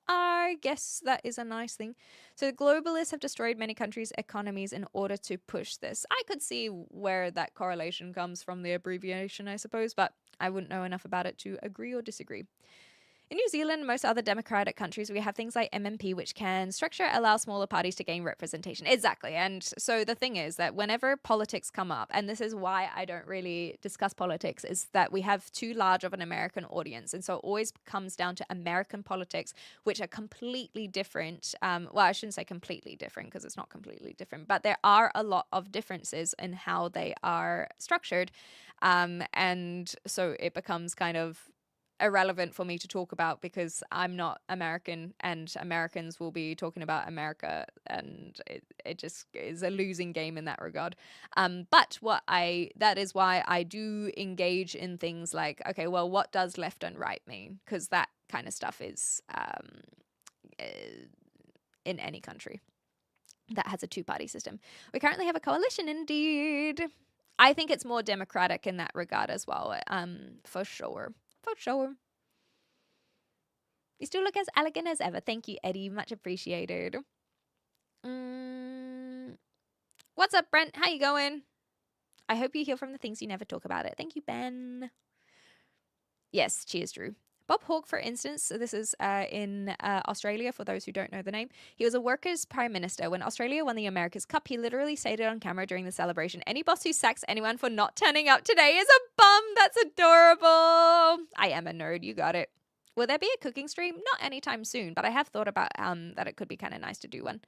I guess that is a nice thing. So the globalists have destroyed many countries' economies in order to push this. I could see where that correlation comes from, the abbreviation, I suppose, but I wouldn't know enough about it to agree or disagree. In New Zealand and most other democratic countries, we have things like MMP, which can structure allow smaller parties to gain representation. Exactly. And so the thing is that whenever politics come up, and this is why I don't really discuss politics, is that we have too large of an American audience. And so it always comes down to American politics, which are completely different. Well, I shouldn't say completely different because it's not completely different, but there are a lot of differences in how they are structured. And so it becomes kind of irrelevant for me to talk about because I'm not American and Americans will be talking about America, and it just is a losing game in that regard. But that is why I do engage in things like, okay, well, what does left and right mean? Because that kind of stuff is in any country that has a two-party system. We currently have a coalition, indeed. I think it's more democratic in that regard as well, for sure. For sure. You still look as elegant as ever. Thank you, Eddie. Much appreciated. What's up, Brent? How you going? I hope you heal from the things you never talk about it. Thank you, Ben. Yes, cheers, Drew. Bob Hawke, for instance, so this is in Australia, for those who don't know the name. He was a workers' prime minister. When Australia won the America's Cup, he literally stated on camera during the celebration, "Any boss who sacks anyone for not turning up today is a bum." That's adorable. I am a nerd. You got it. Will there be a cooking stream? Not anytime soon, but I have thought about that it could be kind of nice to do one.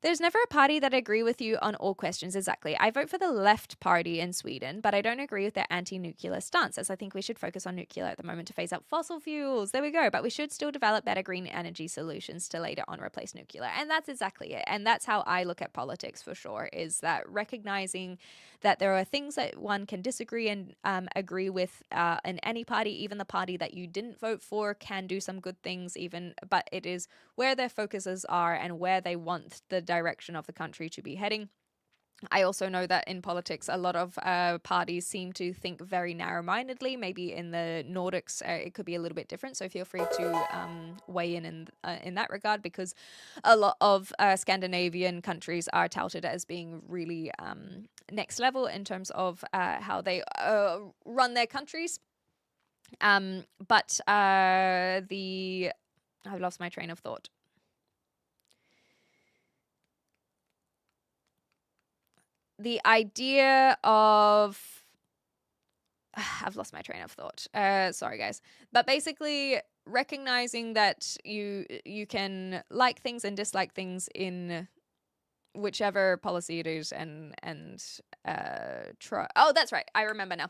There's never a party that I agree with you on all questions. Exactly. I vote for the left party in Sweden, but I don't agree with their anti-nuclear stance, as I think we should focus on nuclear at the moment to phase out fossil fuels. There we go. But we should still develop better green energy solutions to later on replace nuclear. And that's exactly it. And that's how I look at politics for sure, is that recognizing that there are things that one can disagree and agree with in any party. Even the party that you didn't vote for can do some good things even, but it is where their focuses are and where they want the direction of the country to be heading. I also know that in politics, a lot of parties seem to think very narrow-mindedly. Maybe in the Nordics, it could be a little bit different. So feel free to weigh in that regard, because a lot of Scandinavian countries are touted as being really next level in terms of how they run their countries. But I've lost my train of thought. The idea of I've lost my train of thought. Sorry, guys. But basically, recognizing that you can like things and dislike things in whichever policy it is, and try. Oh, that's right. I remember now.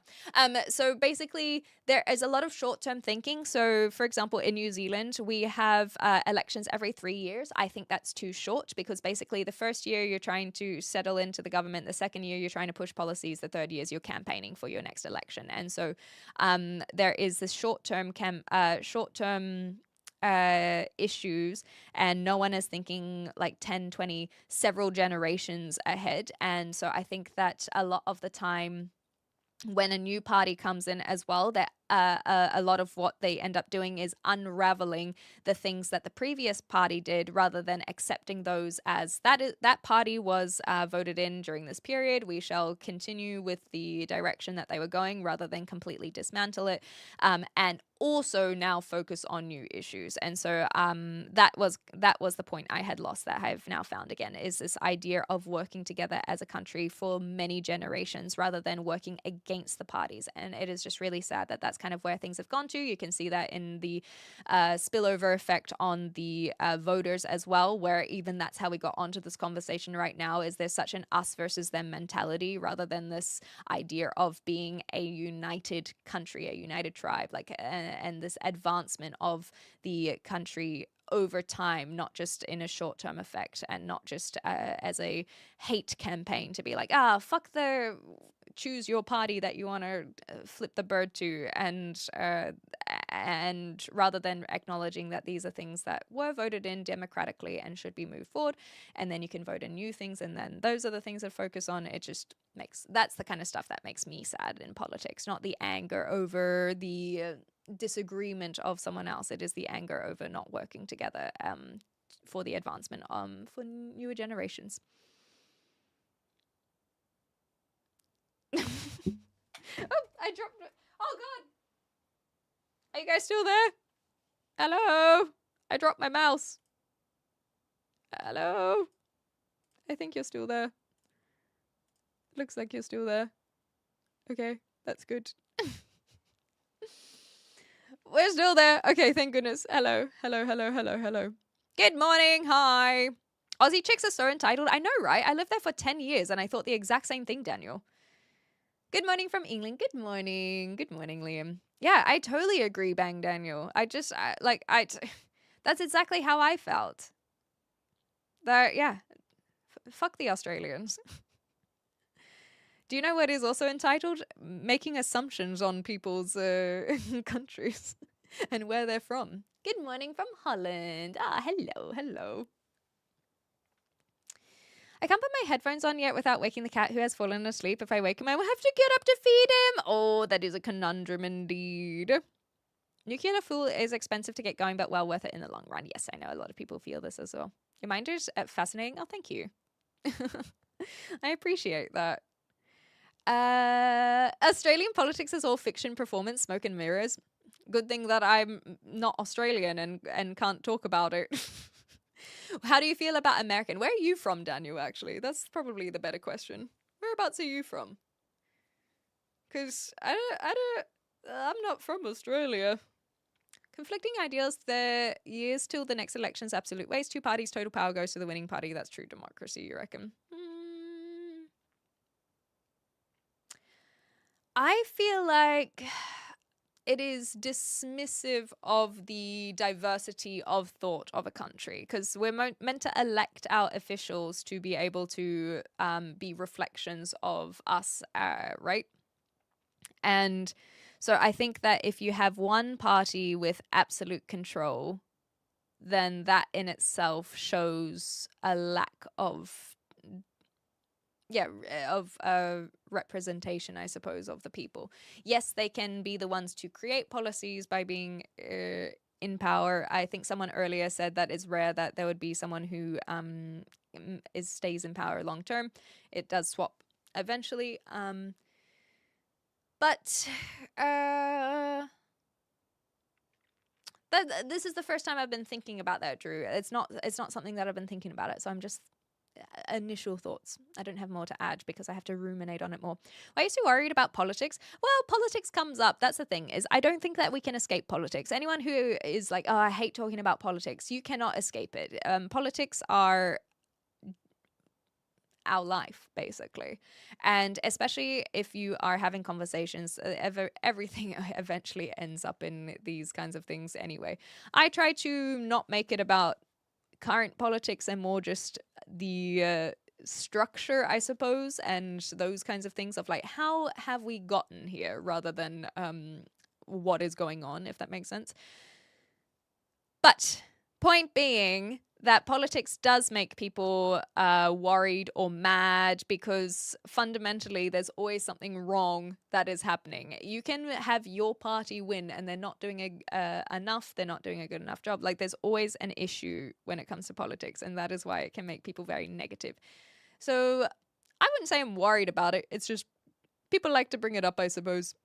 So basically, there is a lot of short-term thinking. So, for example, in New Zealand, we have elections every 3 years. I think that's too short, because basically the first year you're trying to settle into the government, the second year you're trying to push policies, the third year is you're campaigning for your next election. And so there is this short-term issues, and no one is thinking like 10, 20, several generations ahead. And so I think that a lot of the time when a new party comes in as well, that a lot of what they end up doing is unraveling the things that the previous party did, rather than accepting those as that party was voted in during this period. We shall continue with the direction that they were going, rather than completely dismantle it, and also now focus on new issues. And so that was the point I had lost, that I've now found again, is this idea of working together as a country for many generations, rather than working against the parties. And it is just really sad that that's kind of where things have gone to. You can see that in the spillover effect on the voters as well, where even that's how we got onto this conversation right now, is there's such an us versus them mentality, rather than this idea of being a united country, a united tribe, like, and this advancement of the country over time, not just in a short-term effect, and not just as a hate campaign to be like, fuck choose your party that you want to flip the bird to, and rather than acknowledging that these are things that were voted in democratically and should be moved forward, and then you can vote in new things, and then those are the things that focus on. It just that's the kind of stuff that makes me sad in politics, not the anger over the disagreement of someone else. It is the anger over not working together for the advancement for newer generations. Oh, I dropped it. Oh, God. Are you guys still there? Hello? I dropped my mouse. Hello? I think you're still there. Looks like you're still there. Okay, that's good. We're still there. Okay, thank goodness. Hello, hello, hello, hello, hello. Good morning. Hi. Aussie chicks are so entitled. I know, right? I lived there for 10 years and I thought the exact same thing, Daniel. Good morning from England. Good morning. Good morning, Liam. Yeah, I totally agree, Bang Daniel. That's exactly how I felt. Fuck the Australians. Do you know what is also entitled? Making assumptions on people's countries and where they're from. Good morning from Holland. Ah, hello, hello. I can't put my headphones on yet without waking the cat who has fallen asleep. If I wake him, I will have to get up to feed him. Oh, that is a conundrum indeed. Nuclear fuel is expensive to get going, but well worth it in the long run. Yes, I know a lot of people feel this as well. Your mind is fascinating. Oh, thank you. I appreciate that. Australian politics is all fiction, performance, smoke and mirrors. Good thing that I'm not Australian and can't talk about it. How do you feel about American? Where are you from, Daniel, actually? That's probably the better question. Whereabouts are you from? Because I'm not from Australia. Conflicting ideals, the years till the next election's absolute waste. Two parties, total power goes to the winning party. That's true democracy, you reckon? I feel like it is dismissive of the diversity of thought of a country because we're meant to elect our officials to be able to be reflections of us, right? And so I think that if you have one party with absolute control, then that in itself shows a lack of representation, I suppose, of the people. Yes, they can be the ones to create policies by being in power. I think someone earlier said that it's rare that there would be someone who stays in power long term. It does swap eventually. But this is the first time I've been thinking about that, Drew. It's not something that I've been thinking about it, so I'm just initial thoughts. I don't have more to add because I have to ruminate on it more. Why are you so worried about politics? Well, politics comes up. That's the thing, is I don't think that we can escape politics. Anyone who is like, oh, I hate talking about politics, you cannot escape it. Politics are our life, basically. And especially if you are having conversations, everything eventually ends up in these kinds of things anyway. I try to not make it about current politics and more just the structure, I suppose, and those kinds of things of like, how have we gotten here rather than what is going on, if that makes sense. But point being that politics does make people worried or mad because fundamentally there's always something wrong that is happening. You can have your party win and they're not doing enough, they're not doing a good enough job. Like there's always an issue when it comes to politics, and that is why it can make people very negative. So I wouldn't say I'm worried about it. It's just people like to bring it up, I suppose.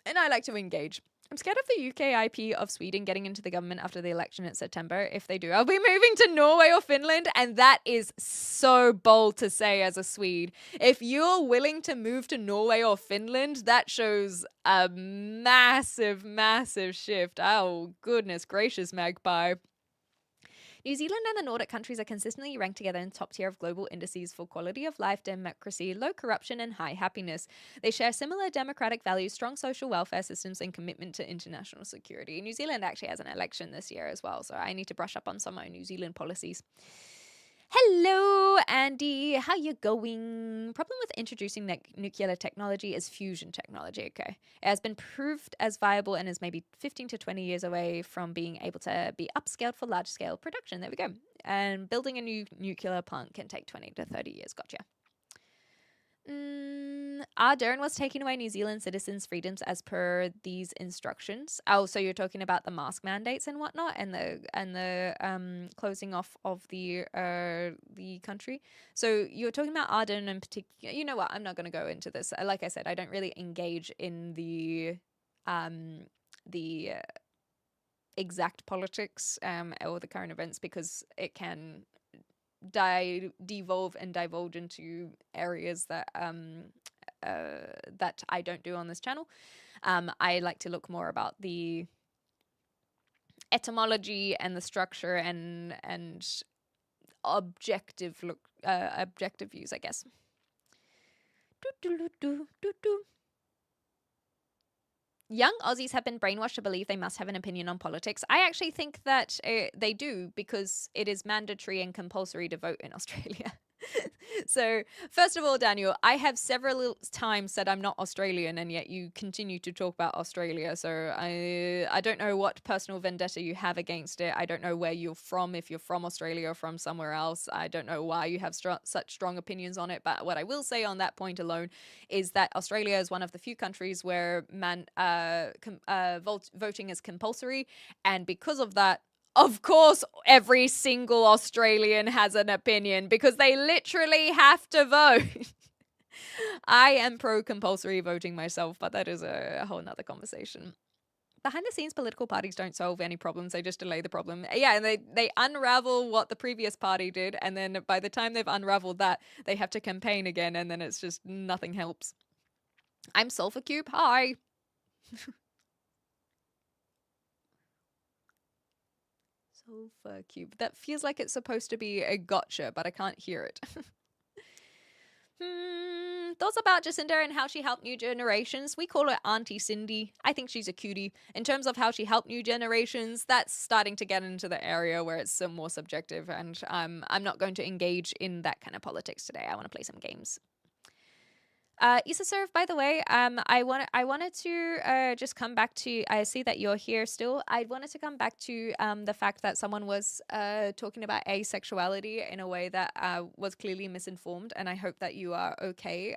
And I like to engage. I'm scared of the UK IP of Sweden getting into the government after the election in September. If they do, I'll be moving to Norway or Finland. And that is so bold to say as a Swede. If you're willing to move to Norway or Finland, that shows a massive, massive shift. Oh, goodness gracious, Magpie. New Zealand and the Nordic countries are consistently ranked together in the top tier of global indices for quality of life, democracy, low corruption, and high happiness. They share similar democratic values, strong social welfare systems, and commitment to international security. New Zealand actually has an election this year as well, so I need to brush up on some of my New Zealand policies. Hello, Andy. How you going? Problem with introducing nuclear technology is fusion technology, okay? It has been proved as viable and is maybe 15 to 20 years away from being able to be upscaled for large-scale production. There we go. And building a new nuclear plant can take 20 to 30 years. Gotcha. Ardern was taking away New Zealand citizens' freedoms as per these instructions. Oh, so you're talking about the mask mandates and whatnot, and the closing off of the country. So you're talking about Ardern in particular. You know what? I'm not going to go into this. Like I said, I don't really engage in the exact politics or the current events because it can devolve and divulge into areas that that I don't do on this channel. I like to look more about the etymology and the structure and objective views, I guess. Young Aussies have been brainwashed to believe they must have an opinion on politics. I actually think that they do because it is mandatory and compulsory to vote in Australia. So, first of all, Daniel, I have several times said I'm not Australian, and yet you continue to talk about Australia. So, I don't know what personal vendetta you have against it. I don't know where you're from, if you're from Australia or from somewhere else. I don't know why you have such strong opinions on it. But what I will say on that point alone is that Australia is one of the few countries where voting is compulsory, and because of that, of course, every single Australian has an opinion because they literally have to vote. I am pro compulsory voting myself, but that is a whole nother conversation. Behind the scenes, political parties don't solve any problems. They just delay the problem. Yeah, and they unravel what the previous party did. And then by the time they've unraveled that, they have to campaign again. And then it's just nothing helps. I'm Sulfur Cube. Hi. Sulfur Cube. That feels like it's supposed to be a gotcha, but I can't hear it. Thoughts about Jacinda and how she helped new generations? We call her Auntie Cindy. I think she's a cutie. In terms of how she helped new generations, that's starting to get into the area where it's some more subjective, and I'm not going to engage in that kind of politics today. I want to play some games. Isa Serve, by the way, I wanted to just come back to. I see that you're here still. I wanted to come back to the fact that someone was talking about asexuality in a way that was clearly misinformed, and I hope that you are okay.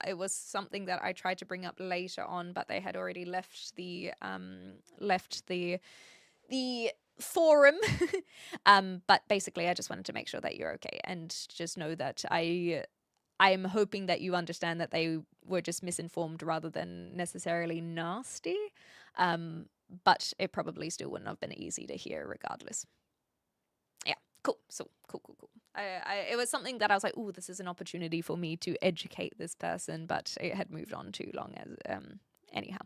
It was something that I tried to bring up later on, but they had already left the forum. But basically, I just wanted to make sure that you're okay, and just know that I'm hoping that you understand that they were just misinformed rather than necessarily nasty. But it probably still wouldn't have been easy to hear regardless. Yeah, cool. So, cool. It was something that I was like, ooh, this is an opportunity for me to educate this person, but it had moved on too long as anyhow.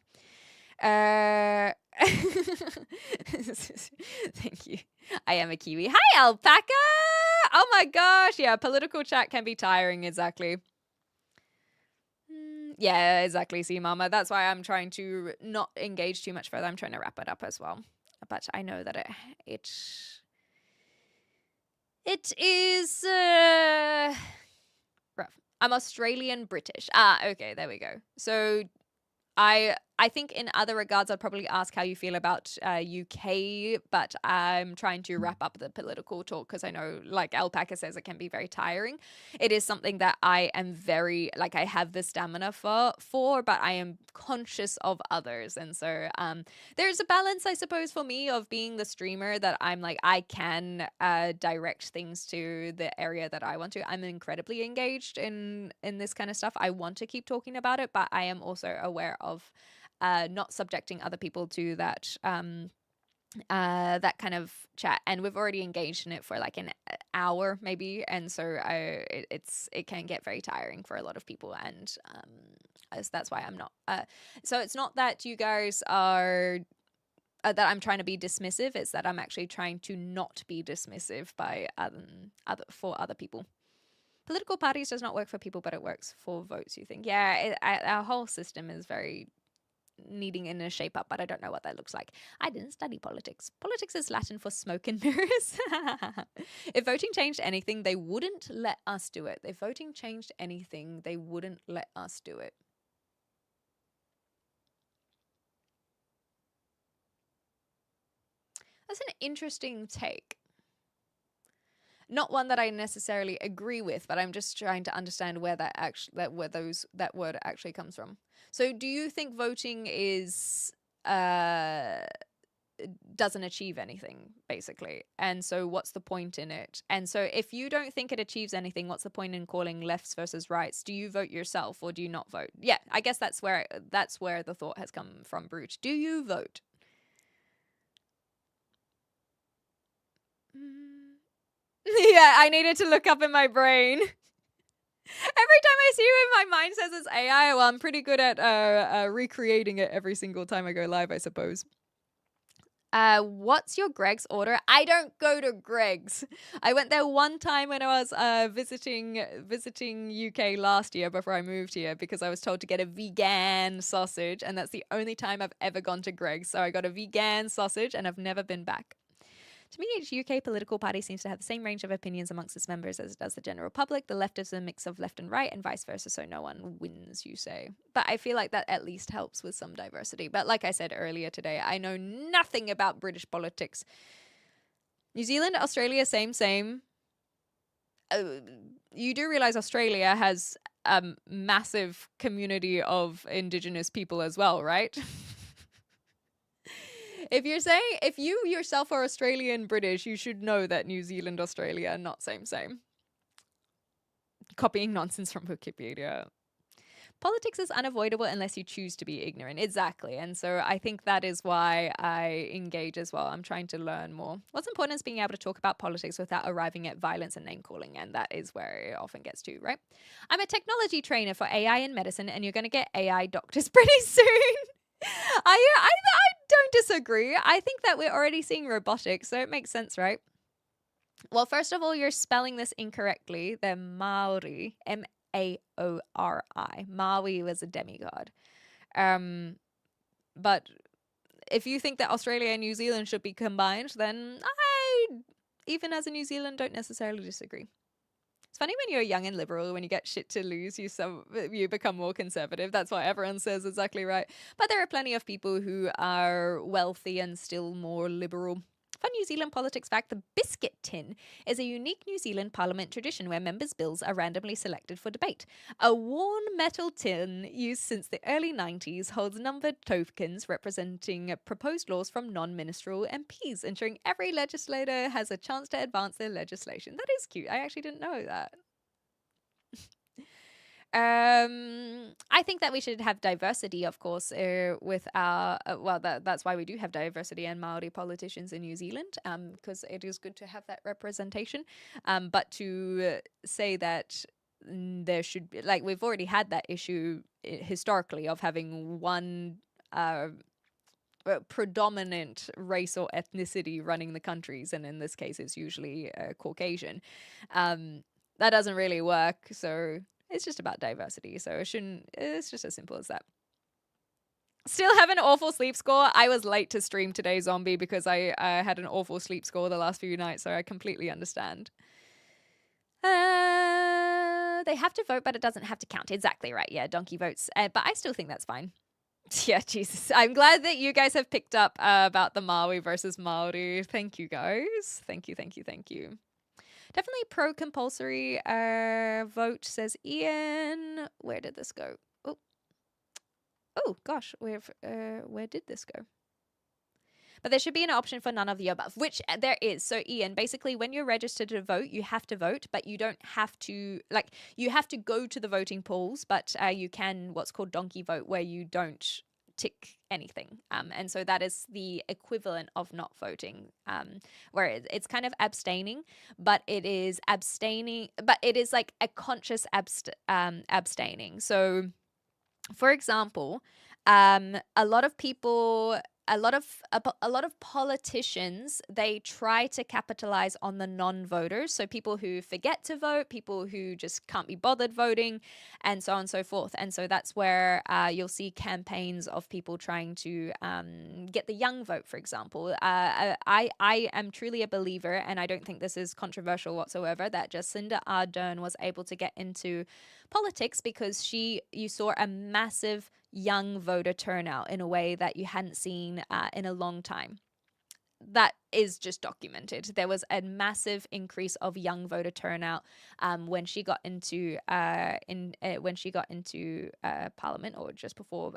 Thank you. I am a Kiwi. Hi, Alpaca! Oh my gosh, yeah, political chat can be tiring, exactly. Yeah, exactly, see, Mama. That's why I'm trying to not engage too much further. I'm trying to wrap it up as well. But I know that it is rough. I'm Australian British. Okay, there we go. So I think in other regards, I'd probably ask how you feel about UK, but I'm trying to wrap up the political talk because I know, like Alpaca says, it can be very tiring. It is something that I am very, like, I have the stamina for, but I am conscious of others. And so there's a balance, I suppose, for me of being the streamer that I'm like, I can direct things to the area that I want to. I'm incredibly engaged in this kind of stuff. I want to keep talking about it, but I am also aware of not subjecting other people to that that kind of chat, and we've already engaged in it for like an hour maybe, and so it can get very tiring for a lot of people, and that's why I'm not so it's not that you guys are that I'm trying to be dismissive, it's that I'm actually trying to not be dismissive by for other people. Political parties does not work for people, but it works for votes, you think? Yeah, our whole system is very needing in a shape up, but I don't know what that looks like. I didn't study politics. Politics is Latin for smoke and mirrors. If voting changed anything, they wouldn't let us do it. If voting changed anything, they wouldn't let us do it. That's an interesting take. not one that I necessarily agree with, but I'm just trying to understand where that word actually comes from. So do you think voting is doesn't achieve anything, basically? And so what's the point in it? And so if you don't think it achieves anything, what's the point in calling lefts versus rights? Do you vote yourself or do you not vote? Yeah, I guess that's where the thought has come from, Brooch. Do you vote? Yeah, I needed to look up in my brain. Every time I see you, my mind says it's AI. Well, I'm pretty good at recreating it every single time I go live, I suppose. What's your Greg's order? I don't go to Greg's. I went there one time when I was visiting UK last year before I moved here, because I was told to get a vegan sausage, and that's the only time I've ever gone to Greg's. So I got a vegan sausage and I've never been back. To me, each UK political party seems to have the same range of opinions amongst its members as it does the general public. The left is a mix of left and right and vice versa, so no one wins, you say. But I feel like that at least helps with some diversity. But like I said earlier today, I know nothing about British politics. New Zealand, Australia, same. You do realize Australia has a massive community of Indigenous people as well, right? If you yourself are Australian British, you should know that New Zealand, Australia are not same. Copying nonsense from Wikipedia. Politics is unavoidable unless you choose to be ignorant. Exactly. And so I think that is why I engage as well. I'm trying to learn more. What's important is being able to talk about politics without arriving at violence and name calling. And that is where it often gets to, right? I'm a technology trainer for AI in medicine, and you're going to get AI doctors pretty soon. I don't disagree. I think that we're already seeing robotics, so it makes sense, right? Well, first of all, you're spelling this incorrectly. They're Maori, Maori. Maui was a demigod. But if you think that Australia and New Zealand should be combined, then I, even as a New Zealand, don't necessarily disagree. It's funny when you're young and liberal, when you get shit to lose, you become more conservative. That's what everyone says, exactly right. But there are plenty of people who are wealthy and still more liberal. Fun New Zealand politics fact: the biscuit tin is a unique New Zealand parliament tradition where members' bills are randomly selected for debate. A worn metal tin used since the early 90s holds numbered tokens representing proposed laws from non-ministerial MPs, ensuring every legislator has a chance to advance their legislation. That is cute. I actually didn't know that. I think that we should have diversity, of course, with our, that's why we do have diversity and Maori politicians in New Zealand, because it is good to have that representation. But to say that there should be, like, we've already had that issue historically of having one predominant race or ethnicity running the countries, and in this case it's usually Caucasian. That doesn't really work, so it's just about diversity, so it's just as simple as that. Still have an awful sleep score. I was late to stream today, Zombie, because I had an awful sleep score the last few nights, so I completely understand. They have to vote, but it doesn't have to count. Exactly right. Yeah, donkey votes. But I still think that's fine. Yeah, Jesus. I'm glad that you guys have picked up about the Maui versus Maori. Thank you, guys. Thank you. Definitely pro-compulsory vote, says Ian. Where did this go? Oh gosh, where did this go? But there should be an option for none of the above, which there is. So Ian, basically when you're registered to vote, you have to vote, but you don't have to, like, you have to go to the voting polls, but you can what's called donkey vote, where you don't tick anything. And so that is the equivalent of not voting, where it's kind of abstaining, but it is like a conscious abstaining. So for example, a lot of politicians, they try to capitalize on the non-voters, so people who forget to vote, people who just can't be bothered voting, and so on and so forth. And so that's where you'll see campaigns of people trying to get the young vote, for example. I am truly a believer, and I don't think this is controversial whatsoever, that Jacinda Ardern was able to get into politics because you saw a massive young voter turnout in a way that you hadn't seen in a long time. that is just documented. There was a massive increase of young voter turnout when she got into Parliament, or just before,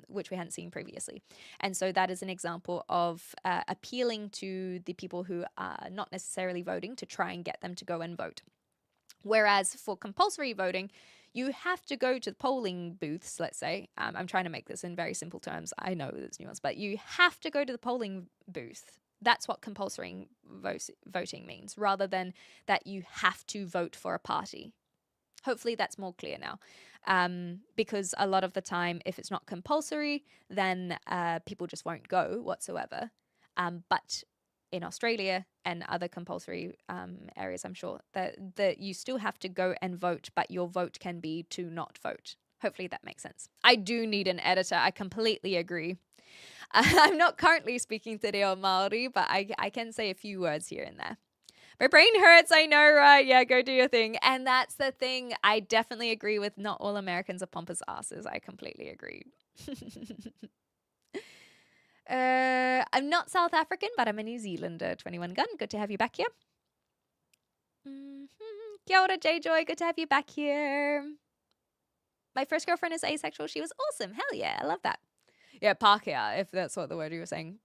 which we hadn't seen previously. And so that is an example of appealing to the people who are not necessarily voting to try and get them to go and vote. Whereas for compulsory voting, you have to go to the polling booths, let's say. I'm trying to make this in very simple terms. I know it's nuanced, but you have to go to the polling booth. That's what compulsory voting means, rather than that you have to vote for a party. Hopefully that's more clear now. Because a lot of the time, if it's not compulsory, then people just won't go whatsoever. But in Australia and other compulsory areas, I'm sure that you still have to go and vote, but your vote can be to not vote. Hopefully that makes sense. I do need an editor. I completely agree. I'm not currently speaking Te Reo Māori, but I can say a few words here and there. My brain hurts, I know, right? Yeah, go do your thing. And that's the thing. I definitely agree with not all Americans are pompous asses. I completely agree. I'm not South African, but I'm a New Zealander. 21 Gun, good to have you back here. Kia ora, J-Joy, good to have you back here. My first girlfriend is asexual. She was awesome. Hell yeah, I love that. Yeah, Pākehā, if that's what the word you were saying.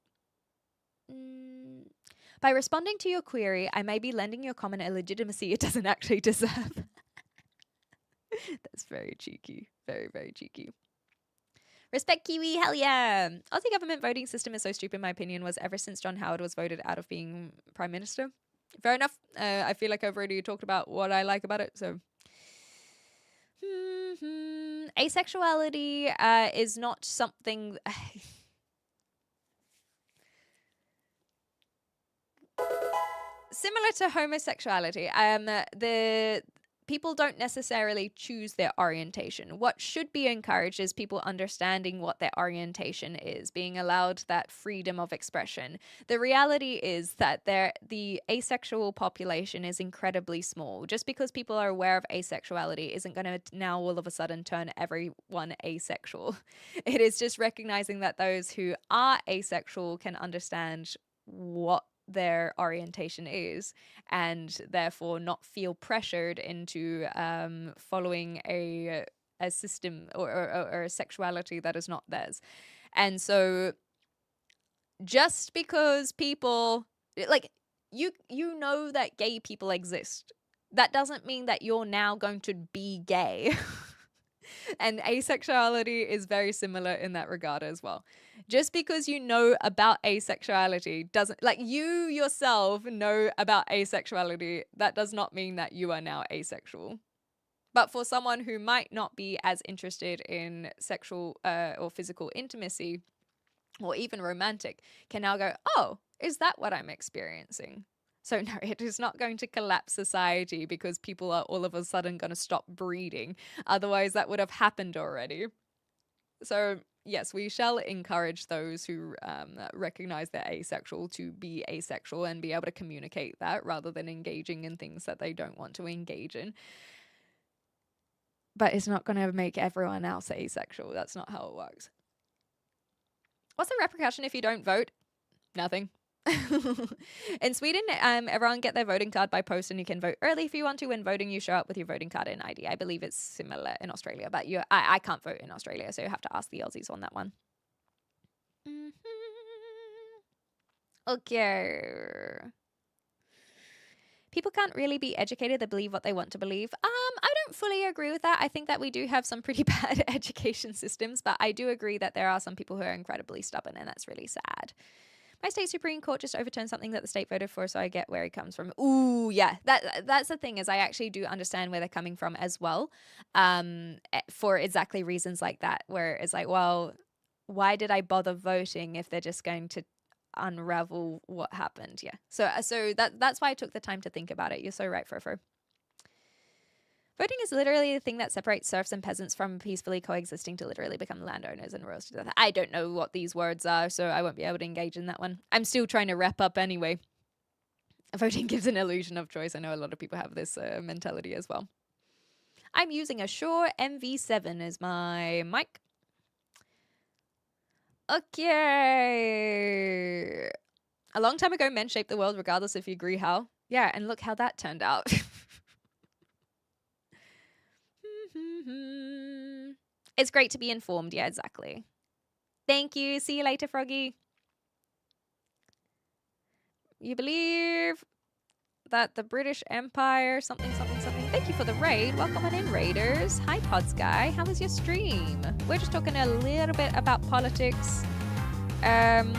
By responding to your query, I may be lending your comment a legitimacy it doesn't actually deserve. That's very cheeky. Very, very cheeky. Respect Kiwi, hell yeah. Aussie government voting system is so stupid, in my opinion, was ever since John Howard was voted out of being Prime Minister. Fair enough. I feel like I've already talked about what I like about it, so... Asexuality is not something... Similar to homosexuality, the people don't necessarily choose their orientation. What should be encouraged is people understanding what their orientation is, being allowed that freedom of expression. The reality is that the asexual population is incredibly small. Just because people are aware of asexuality isn't going to now all of a sudden turn everyone asexual. It is just recognizing that those who are asexual can understand what their orientation is, and therefore not feel pressured into following a system or a sexuality that is not theirs. And so just because people like you know that gay people exist, that doesn't mean that you're now going to be gay. And asexuality is very similar in that regard as well. Just because you know about asexuality doesn't, like, you yourself know about asexuality, that does not mean that you are now asexual. But for someone who might not be as interested in sexual or physical intimacy, or even romantic, can now go, oh, is that what I'm experiencing? So no, it is not going to collapse society because people are all of a sudden going to stop breeding. Otherwise, that would have happened already. So yes, we shall encourage those who recognize they're asexual to be asexual and be able to communicate that rather than engaging in things that they don't want to engage in. But it's not going to make everyone else asexual. That's not how it works. What's the repercussion if you don't vote? Nothing. In Sweden, everyone get their voting card by post, and you can vote early if you want to. When voting, you show up with your voting card and ID. I believe it's similar in Australia, but I can't vote in Australia, so you have to ask the Aussies on that one. Okay. People can't really be educated to believe what they want to believe. I don't fully agree with that. I think that we do have some pretty bad education systems, but I do agree that there are some people who are incredibly stubborn, and that's really sad. My state Supreme Court just overturned something that the state voted for, so I get where he comes from. Ooh, yeah. That's the thing, is I actually do understand where they're coming from as well, for exactly reasons like that, where it's like, well, why did I bother voting if they're just going to unravel what happened? Yeah. So that's why I took the time to think about it. You're so right, Furfur. Voting is literally the thing that separates serfs and peasants from peacefully coexisting to literally become landowners and royals to death. I don't know what these words are, so I won't be able to engage in that one. I'm still trying to wrap up anyway. Voting gives an illusion of choice. I know a lot of people have this mentality as well. I'm using a Shure MV7 as my mic. Okay. A long time ago, men shaped the world regardless if you agree how. Yeah, and look how that turned out. It's great to be informed. Yeah, exactly. Thank you. See you later, Froggy. You believe that the British Empire, something, something, something. Thank you for the raid. Welcome on in, Raiders. Hi, Pods Guy. How was your stream? We're just talking a little bit about politics. And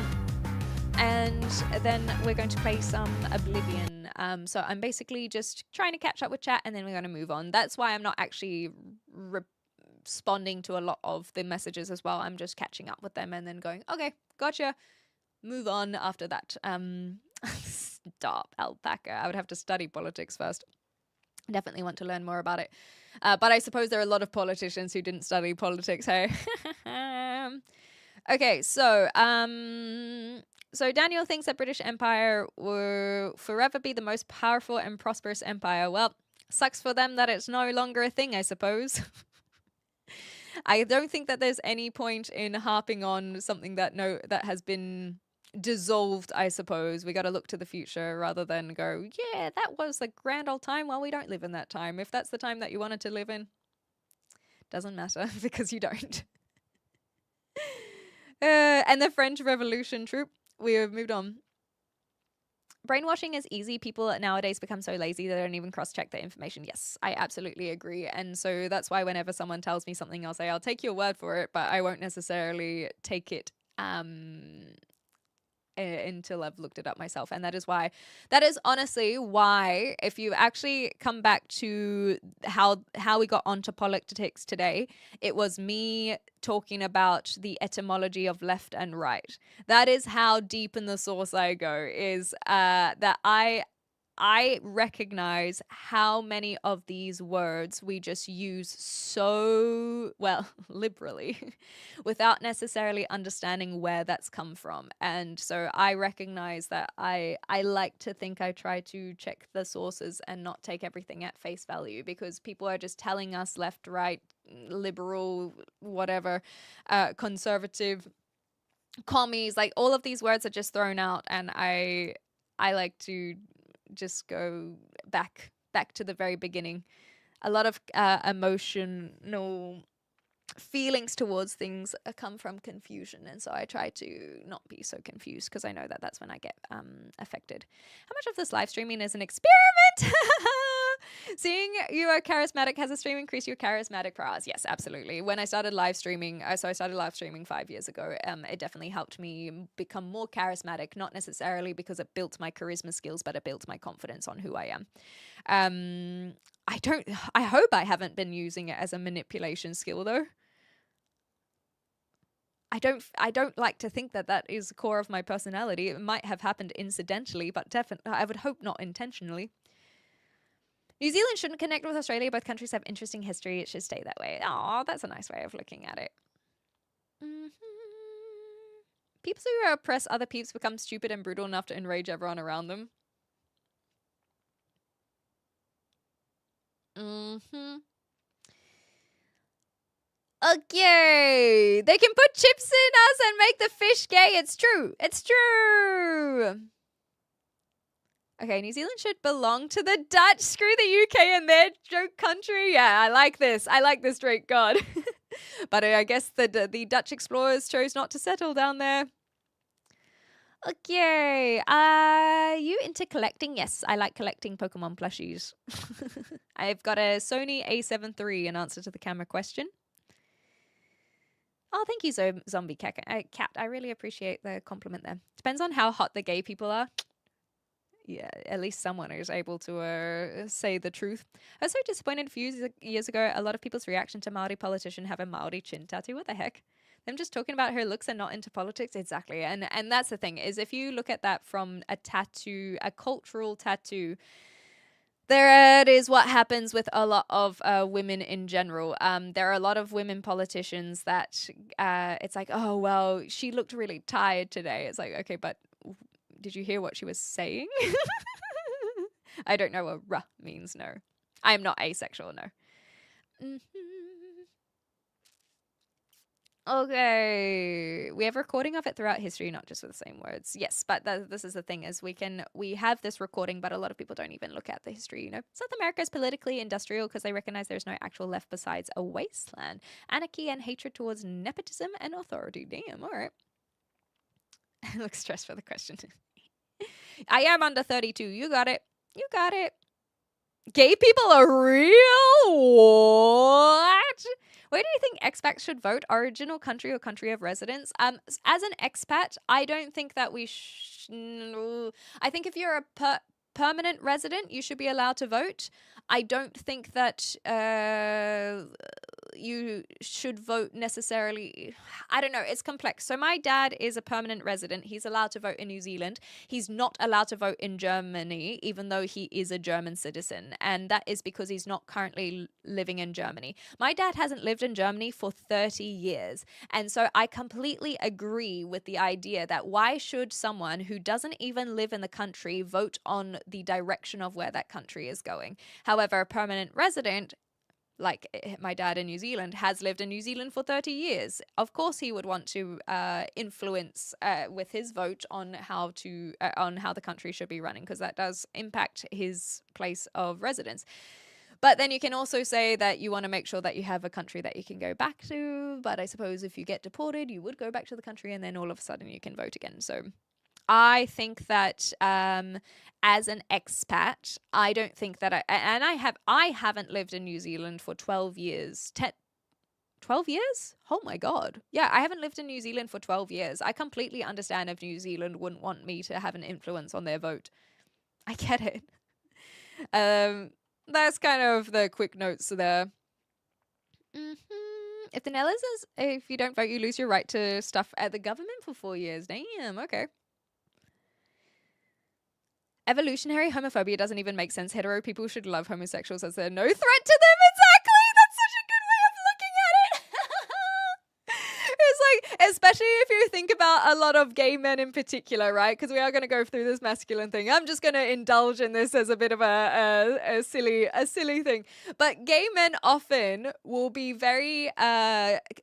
then we're going to play some Oblivion. So I'm basically just trying to catch up with chat, and then we're going to move on. That's why I'm not actually responding to a lot of the messages as well. I'm just catching up with them and then going, okay, gotcha. Move on after that. Stop, alpaca. I would have to study politics first. I definitely want to learn more about it. But I suppose there are a lot of politicians who didn't study politics, hey? Okay, so Daniel thinks that British Empire will forever be the most powerful and prosperous empire. Well, sucks for them that it's no longer a thing, I suppose. I don't think that there's any point in harping on something that has been dissolved, I suppose. We got to look to the future rather than go, yeah, that was a grand old time. Well, we don't live in that time. If that's the time that you wanted to live in, doesn't matter because you don't. And the French Revolution troop. We have moved on. Brainwashing is easy. People nowadays become so lazy they don't even cross-check the information. Yes, I absolutely agree. And so that's why whenever someone tells me something, I'll say, I'll take your word for it, but I won't necessarily take it until I've looked it up myself. And that is honestly why, if you actually come back to how we got onto politics today, it was me talking about the etymology of left and right. That is how deep in the source I go, is that I recognize how many of these words we just use so, well, liberally, without necessarily understanding where that's come from. And so I recognize that I like to think I try to check the sources and not take everything at face value, because people are just telling us left, right, liberal, whatever, conservative, commies, like all of these words are just thrown out, and I like to just go back to the very beginning. A lot of emotional feelings towards things come from confusion, and so I try to not be so confused, because I know that that's when I get affected. How much of this live streaming is an experiment? Seeing you are charismatic, has a stream increased your charismatic prowess? Yes, absolutely. When I started live streaming, I started live streaming 5 years ago. It definitely helped me become more charismatic, not necessarily because it built my charisma skills, but it built my confidence on who I am. I hope I haven't been using it as a manipulation skill though. I don't like to think that that is the core of my personality. It might have happened incidentally, but definitely I would hope not intentionally. New Zealand shouldn't connect with Australia. Both countries have interesting history. It should stay that way. Oh, that's a nice way of looking at it. Peeps who oppress other peeps become stupid and brutal enough to enrage everyone around them. Okay. They can put chips in us and make the fish gay. It's true. It's true. Okay, New Zealand should belong to the Dutch. Screw the UK and their joke country. Yeah, I like this. I like this, Drake God. But I guess the Dutch explorers chose not to settle down there. Okay. You into collecting? Yes, I like collecting Pokemon plushies. I've got a Sony A7 III in answer to the camera question. Oh, thank you, Zombie Cat. I really appreciate the compliment there. Depends on how hot the gay people are. Yeah, at least someone is able to say the truth. I was so disappointed a few years ago. A lot of people's reaction to Maori politician have a Maori chin tattoo. What the heck? Them just talking about her looks and not into politics. Exactly. And that's the thing, is if you look at that from a tattoo, a cultural tattoo, there it is what happens with a lot of women in general. There are a lot of women politicians that it's like, oh, well, she looked really tired today. It's like, okay, but did you hear what she was saying? I don't know what "ruh" means, no. I am not asexual, no. Okay, we have recording of it throughout history, not just with the same words. Yes, but this is the thing: is we have this recording, but a lot of people don't even look at the history. You know, South America is politically industrial because they recognize there's no actual left besides a wasteland, anarchy, and hatred towards nepotism and authority. Damn, all right. I look stressed for the question. I am under 32. You got it. You got it. Gay people are real? What? Where do you think expats should vote? Original country or country of residence? As an expat, I don't think that I think if you're a permanent resident, you should be allowed to vote. I don't think that you should vote necessarily. I don't know. It's complex. So my dad is a permanent resident. He's allowed to vote in New Zealand. He's not allowed to vote in Germany, even though he is a German citizen. And that is because he's not currently living in Germany. My dad hasn't lived in Germany for 30 years. And so I completely agree with the idea that why should someone who doesn't even live in the country vote on the direction of where that country is going? However, a permanent resident, like my dad in New Zealand, has lived in New Zealand for 30 years. Of course, he would want to influence with his vote on how the country should be running, because that does impact his place of residence. But then you can also say that you want to make sure that you have a country that you can go back to. But I suppose if you get deported, you would go back to the country and then all of a sudden you can vote again. So I think that as an expat, I don't think that I haven't lived in New Zealand for 12 years. 12 years? Oh my God. Yeah, I haven't lived in New Zealand for 12 years. I completely understand if New Zealand wouldn't want me to have an influence on their vote. I get it. That's kind of the quick notes there. If the Nellis is, if you don't vote, you lose your right to stuff at the government for 4 years. Damn, okay. Evolutionary homophobia doesn't even make sense. Hetero people should love homosexuals as they're no threat to them. Exactly! That's such a good way of looking at it. It's like, especially if you think about a lot of gay men in particular, right? Because we are going to go through this masculine thing. I'm just going to indulge in this as a bit of a silly thing. But gay men often will be very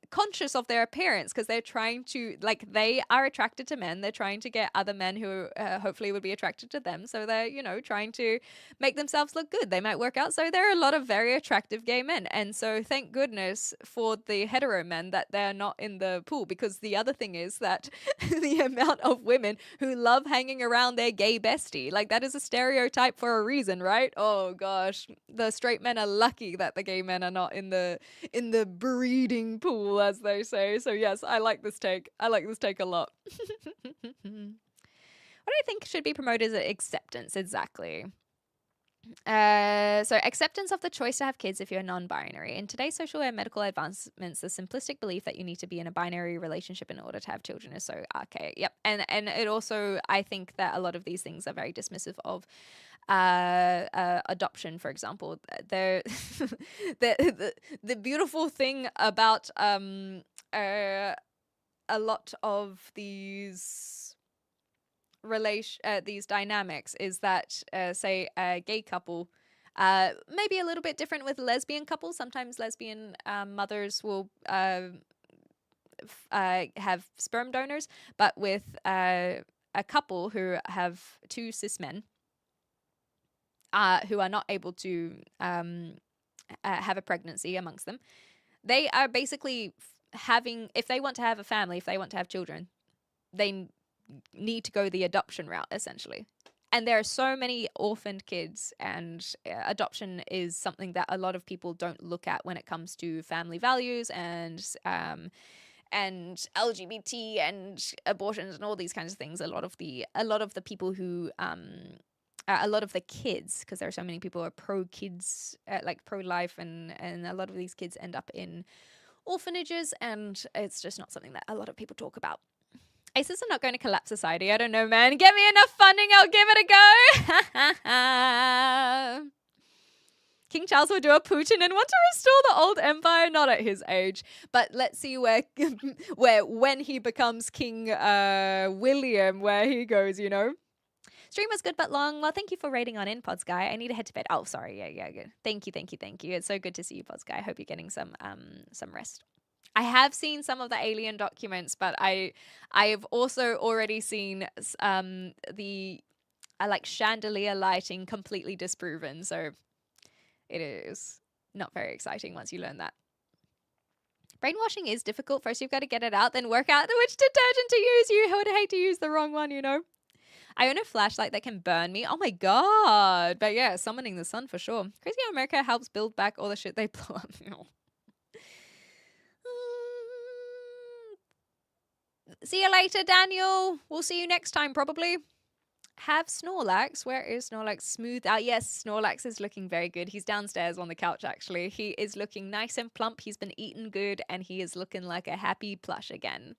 conscious of their appearance because they're trying to, like, they are attracted to men. They're trying to get other men who hopefully would be attracted to them. So they're, trying to make themselves look good. They might work out. So there are a lot of very attractive gay men. And so thank goodness for the hetero men that they're not in the pool, because the other thing is that the amount of women who love hanging around their gay bestie, like, that is a stereotype for a reason, right? Oh gosh, the straight men are lucky that the gay men are not in the breeding pool, as they say. So yes, I like this take. I like this take a lot. What do I think should be promoted is acceptance. Exactly. So acceptance of the choice to have kids if you're non-binary. In today's social and medical advancements, the simplistic belief that you need to be in a binary relationship in order to have children is so archaic. Yep. And it also, I think that a lot of these things are very dismissive of adoption, for example. The beautiful thing about a lot of these these dynamics is that say a gay couple, maybe a little bit different with lesbian couples. Sometimes lesbian mothers will have sperm donors, but with a couple who have two cis men who are not able to have a pregnancy amongst them, they are basically having, if they want to have a family, if they want to have children, they need to go the adoption route, essentially. And there are so many orphaned kids, and adoption is something that a lot of people don't look at when it comes to family values and LGBT and abortions and all these kinds of things. A lot of the people who a lot of the kids, because there are so many people who are pro kids, like pro life, and a lot of these kids end up in orphanages, and it's just not something that a lot of people talk about. ISIS are not going to collapse society. I don't know, man. Get me enough funding, I'll give it a go. King Charles will do a Putin and want to restore the old empire, not at his age. But let's see where when he becomes King William, where he goes, Stream was good but long. Well, thank you for rating on in, Pods Guy. I need to head to bed. Oh, sorry. Yeah, good. Thank you. It's so good to see you, Pods Guy. I hope you're getting some rest. I have seen some of the alien documents, but I've also already seen the like chandelier lighting completely disproven. So it is not very exciting once you learn that. Brainwashing is difficult. First, you've got to get it out, then work out which detergent to use. You would hate to use the wrong one, you know. I own a flashlight that can burn me. Oh my god. But yeah, summoning the sun for sure. Crazy how America helps build back all the shit they blew up. See you later, Daniel. We'll see you next time, probably. Have Snorlax. Where is Snorlax? Smooth out. Yes, Snorlax is looking very good. He's downstairs on the couch, actually. He is looking nice and plump. He's been eating good, and he is looking like a happy plush again.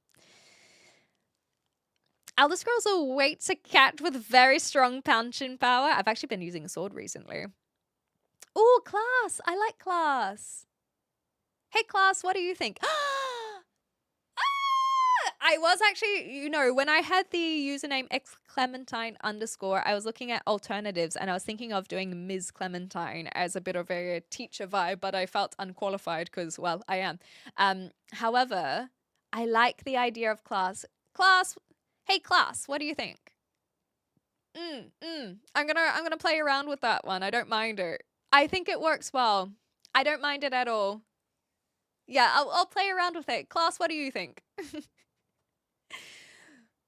Elder Scrolls awaits a cat with very strong punching power. I've actually been using a sword recently. Oh, Class. I like Class. Hey, Class, what do you think? I was actually, you know, when I had the username xclementine_, I was looking at alternatives and I was thinking of doing Ms. Clementine as a bit of a teacher vibe, but I felt unqualified because, well, I am. However, I like the idea of Class. Class, hey Class, what do you think? I'm gonna play around with that one. I don't mind it. I think it works well. I don't mind it at all. Yeah, I'll play around with it. Class, what do you think?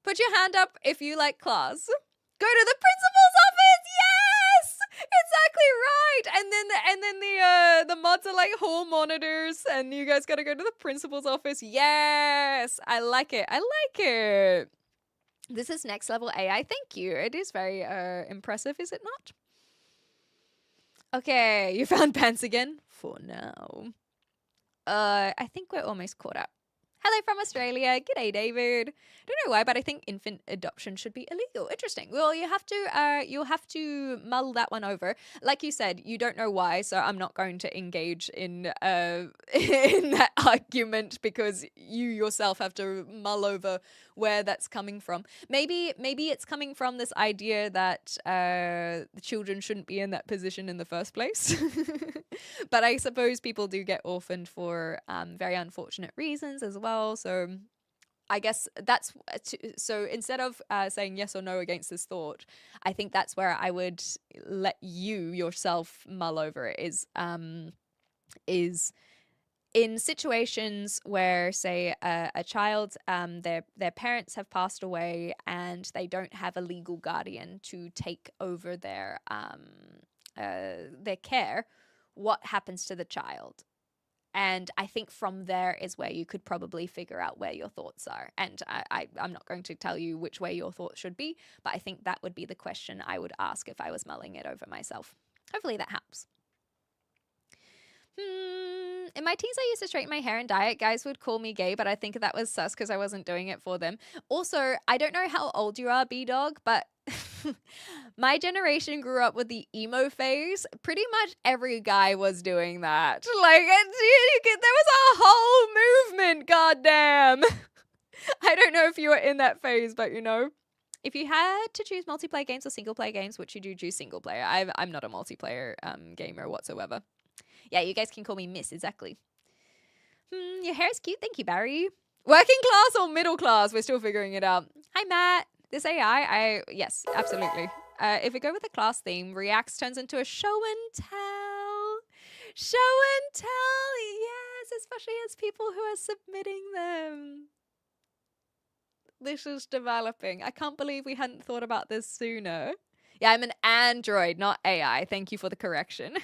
Put your hand up if you like Class. Go to the principal's office. Yes, exactly right. And then the mods are like hall monitors, and you guys gotta go to the principal's office. Yes, I like it. I like it. This is next level AI. Thank you. It is very impressive, is it not? Okay, you found pants again for now. I think we're almost caught up. Hello from Australia. G'day, David. Don't know why, but I think infant adoption should be illegal. Interesting. Well, you'll have to mull that one over. Like you said, you don't know why, so I'm not going to engage in in that argument because you yourself have to mull over where that's coming from. Maybe it's coming from this idea that the children shouldn't be in that position in the first place. But I suppose people do get orphaned for very unfortunate reasons as well. So I guess that's so instead of saying yes or no against this thought, I think that's where I would let you yourself mull over it is in situations where, say, a child, their parents have passed away and they don't have a legal guardian to take over their care, what happens to the child? And I think from there is where you could probably figure out where your thoughts are. And I'm not going to tell you which way your thoughts should be, but I think that would be the question I would ask if I was mulling it over myself. Hopefully that helps. In my teens, I used to straighten my hair and dye it. Guys would call me gay, but I think that was sus because I wasn't doing it for them. Also, I don't know how old you are, B-Dog, but my generation grew up with the emo phase. Pretty much every guy was doing that. Like, there was a whole movement, goddamn. I don't know if you were in that phase, but you know. If you had to choose multiplayer games or single-player games, which you do choose single-player. I'm not a multiplayer gamer whatsoever. Yeah, you guys can call me Miss, exactly. Your hair is cute. Thank you, Barry. Working class or middle class? We're still figuring it out. Hi, Matt. This AI, yes, absolutely. If we go with the class theme, Reacts turns into a show and tell. Show and tell, yes, especially as people who are submitting them. This is developing. I can't believe we hadn't thought about this sooner. Yeah, I'm an android, not AI. Thank you for the correction.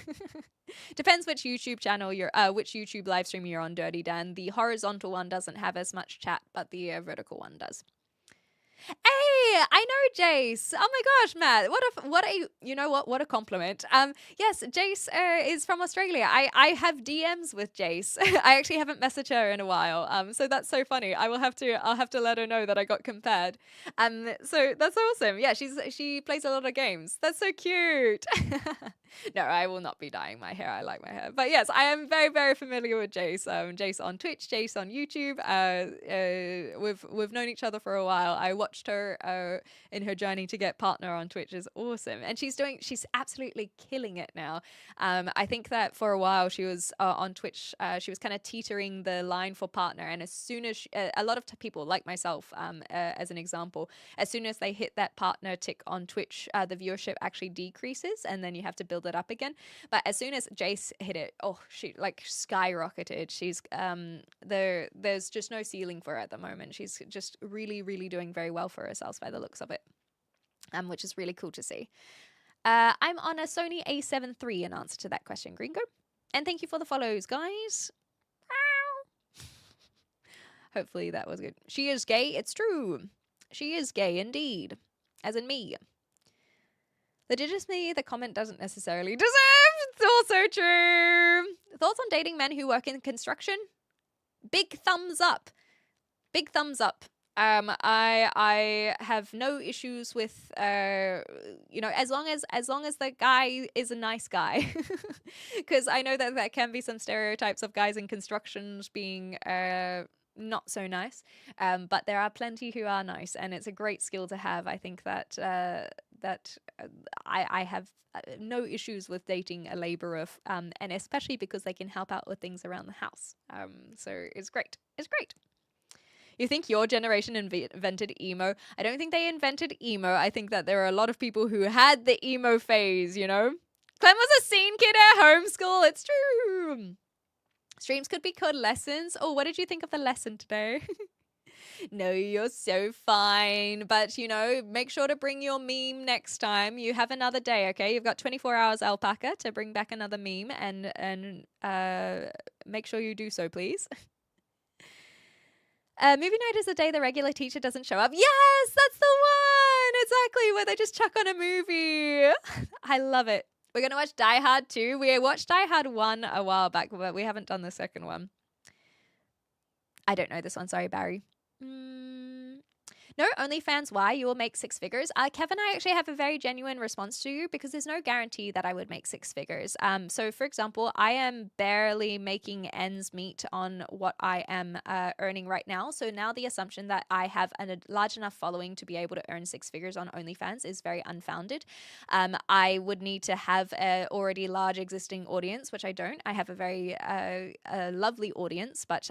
Depends which YouTube channel which YouTube live stream you're on, Dirty Dan. The horizontal one doesn't have as much chat, but the vertical one does. Hey, I know Jace. Oh my gosh, Matt. What a compliment. Yes, Jace is from Australia. I have DMs with Jace. I actually haven't messaged her in a while. So that's so funny. I'll have to let her know that I got compared. So that's awesome. Yeah, she plays a lot of games. That's so cute. No, I will not be dyeing my hair. I like my hair. But yes, I am very, very familiar with Jace. Jace on Twitch, Jace on YouTube. We've known each other for a while. I watched her in her journey to get partner on Twitch. Is awesome, and she's absolutely killing it now. I think that for a while she was on Twitch. She was kind of teetering the line for partner, and as soon as a lot of people like myself, as an example, as soon as they hit that partner tick on Twitch, the viewership actually decreases, and then you have to build it up again. But as soon as Jace hit it, oh, she like skyrocketed. She's there's just no ceiling for her at the moment. She's just really, really doing very well for herself by the looks of it, which is really cool to see. I'm on a Sony A7 III in answer to that question, Gringo. And thank you for the follows, guys. Hopefully that was good. She is gay. It's true. She is gay indeed. As in me. Legitimacy, the comment doesn't necessarily deserve. It's also true. Thoughts on dating men who work in construction? Big thumbs up. Big thumbs up. I have no issues with as long as the guy is a nice guy, because I know that can be some stereotypes of guys in constructions being not so nice, but there are plenty who are nice, and it's a great skill to have. I think that I have no issues with dating a laborer, and especially because they can help out with things around the house. So it's great. It's great. You think your generation invented emo? I don't think they invented emo. I think that there are a lot of people who had the emo phase, you know? Clem was a scene kid at homeschool. It's true. Streams could be called lessons. Oh, what did you think of the lesson today? No, you're so fine. But, make sure to bring your meme next time. You have another day, okay? You've got 24 hours, Alpaca, to bring back another meme. And make sure you do so, please. Movie night is the day the regular teacher doesn't show up. Yes, that's the one! Exactly, where they just chuck on a movie. I love it. We're going to watch Die Hard 2. We watched Die Hard 1 a while back, but we haven't done the second one. I don't know this one. Sorry, Barry. No, OnlyFans, why? You will make six figures. Kevin, I actually have a very genuine response to you because there's no guarantee that I would make six figures. So, for example, I am barely making ends meet on what I am earning right now. So now the assumption that I have a large enough following to be able to earn six figures on OnlyFans is very unfounded. I would need to have a already large existing audience, which I don't. I have a very lovely audience, but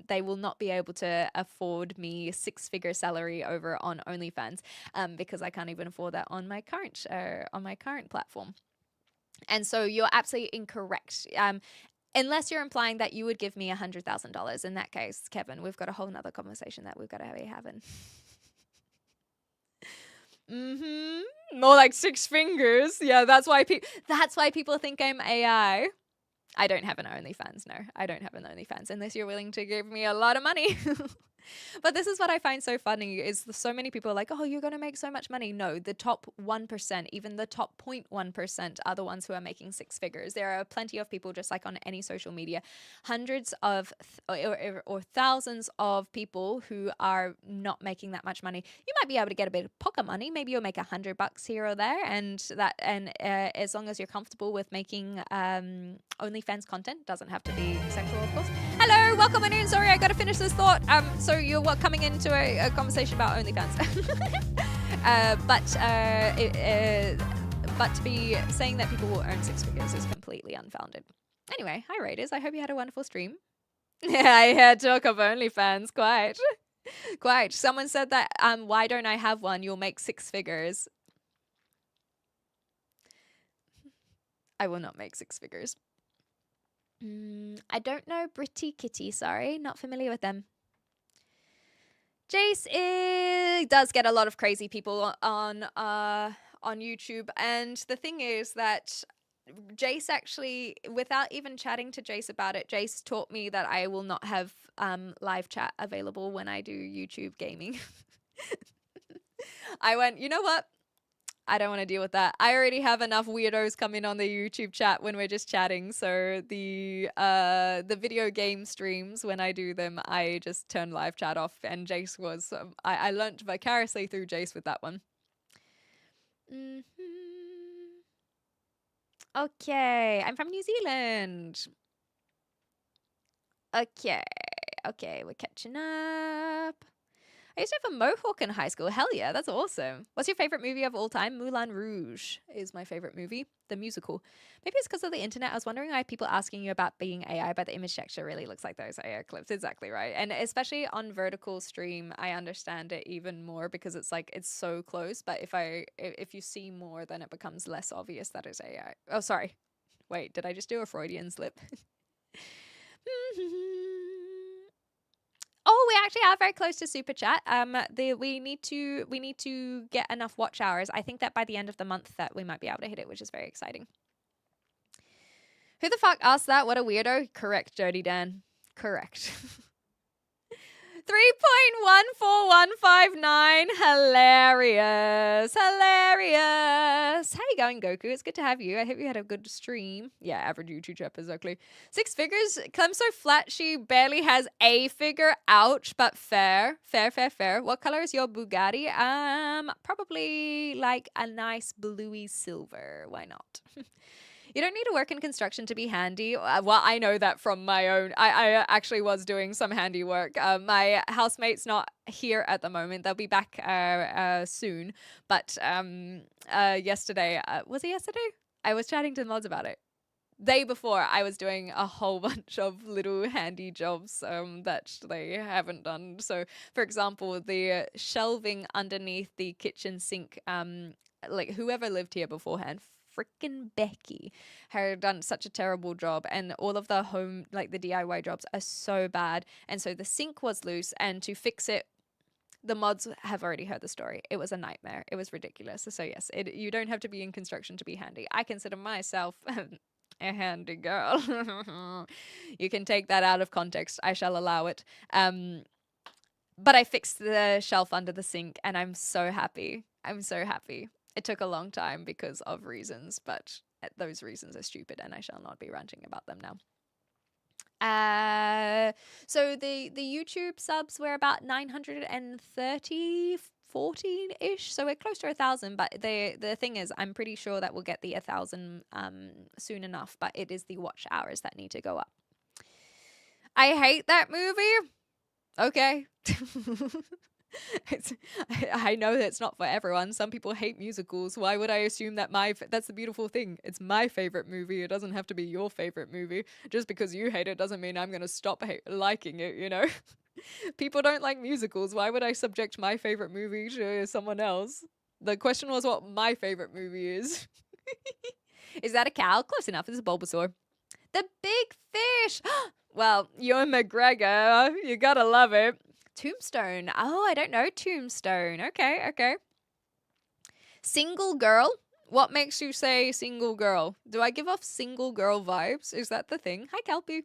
they will not be able to afford me six-figure salary over on OnlyFans, because I can't even afford that on my current platform. And so you're absolutely incorrect. Unless you're implying that you would give me $100,000. In that case, Kevin, we've got a whole nother conversation that we've got to be having. More like six fingers. Yeah, that's why people think I'm AI. I don't have an OnlyFans. No, I don't have an OnlyFans unless you're willing to give me a lot of money. But this is what I find so funny is so many people are like, oh, you're going to make so much money. No, the top 1%, even the top 0.1% are the ones who are making six figures. There are plenty of people, just like on any social media, hundreds of or thousands of people who are not making that much money. You might be able to get a bit of pocket money. Maybe you'll make $100 here or there. And as long as you're comfortable with making OnlyFans content, doesn't have to be sexual, of course. Hello, welcome on in. Sorry, I got to finish this thought. So you're coming into a conversation about OnlyFans. But to be saying that people will earn six figures is completely unfounded. Anyway, hi Raiders. I hope you had a wonderful stream. Yeah, I heard talk of OnlyFans. Quite. Someone said that, why don't I have one? You'll make six figures. I will not make six figures. I don't know Britty Kitty. Sorry, not familiar with them. Jace does get a lot of crazy people on YouTube, and the thing is that Jace actually, without even chatting to Jace about it, Jace taught me that I will not have live chat available when I do YouTube gaming. I went, you know what? I don't want to deal with that. I already have enough weirdos coming on the YouTube chat when we're just chatting. So the video game streams, when I do them, I just turn live chat off. And Jace was, I learnt vicariously through Jace with that one. Okay, I'm from New Zealand. Okay, we're catching up. I used to have a mohawk in high school. Hell yeah, that's awesome. What's your favorite movie of all time? Moulin Rouge is my favorite movie, the musical. Maybe it's because of the internet. I was wondering why people asking you about being AI, but the image texture really looks like those AI clips. Exactly right. And especially on vertical stream, I understand it even more because it's like it's so close. But if you see more, then it becomes less obvious that it's AI. Oh, sorry. Wait, did I just do a Freudian slip? Oh, we actually are very close to super chat. We need to get enough watch hours. I think that by the end of the month that we might be able to hit it, which is very exciting. Who the fuck asked that? What a weirdo. Correct, Dirty Dan. Correct. 3.14159. Hilarious. Hilarious. How you going, Goku? It's good to have you. I hope you had a good stream. Yeah, average YouTube chap, exactly. 6 figures. Clem's so flat she barely has a figure. Ouch, but fair. Fair. What color is your Bugatti? Probably like a nice bluey silver. Why not? You don't need to work in construction to be handy. Well, I know that from my own. I actually was doing some handiwork. My housemate's not here at the moment. They'll be back soon. But yesterday, was it yesterday? I was chatting to the mods about it. Day before, I was doing a whole bunch of little handy jobs that they haven't done. So, for example, the shelving underneath the kitchen sink, like whoever lived here beforehand, freaking Becky, had done such a terrible job, and all of the home, like the DIY jobs, are so bad. And so the sink was loose, and to fix it, the mods have already heard the story. It was a nightmare. It was ridiculous. So yes, you don't have to be in construction to be handy. I consider myself a handy girl. You can take that out of context. I shall allow it. But I fixed the shelf under the sink, and I'm so happy. I'm so happy. It took a long time because of reasons, but those reasons are stupid, and I shall not be ranting about them now. So the YouTube subs were about 930, 14-ish, so we're close to 1,000. But the thing is, I'm pretty sure that we'll get the 1,000 soon enough. But it is the watch hours that need to go up. I hate that movie. Okay. I know that it's not for everyone. Some people hate musicals. Why would I assume that that's the beautiful thing? It's my favorite movie. It doesn't have to be your favorite movie. Just because you hate it doesn't mean I'm going to stop liking it, you know? People don't like musicals. Why would I subject my favorite movie to someone else? The question was what my favorite movie is. Is that a cow? Close enough. It's a Bulbasaur. The big fish. Well, Ewan McGregor. You gotta love it. Tombstone. Oh, I don't know Tombstone. Okay. Single girl. What makes you say single girl? Do I give off single girl vibes? Is that the thing? Hi, Kelpie.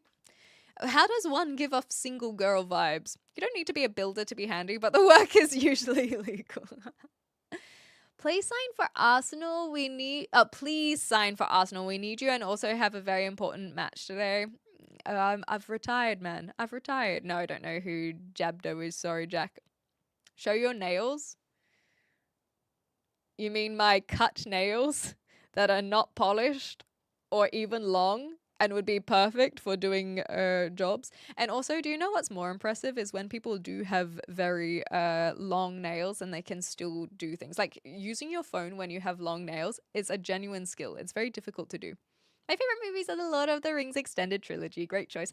How does one give off single girl vibes? You don't need to be a builder to be handy, but the work is usually illegal. Please sign for Arsenal. Please sign for Arsenal. We need you, and also have a very important match today. I've retired, man. I've retired. No, I don't know who Jabdo is. Sorry, Jack. Show your nails? You mean my cut nails that are not polished or even long and would be perfect for doing jobs? And also, do you know what's more impressive is when people do have very long nails and they can still do things. Like using your phone when you have long nails is a genuine skill. It's very difficult to do. My favorite movies are the Lord of the Rings extended trilogy. Great choice.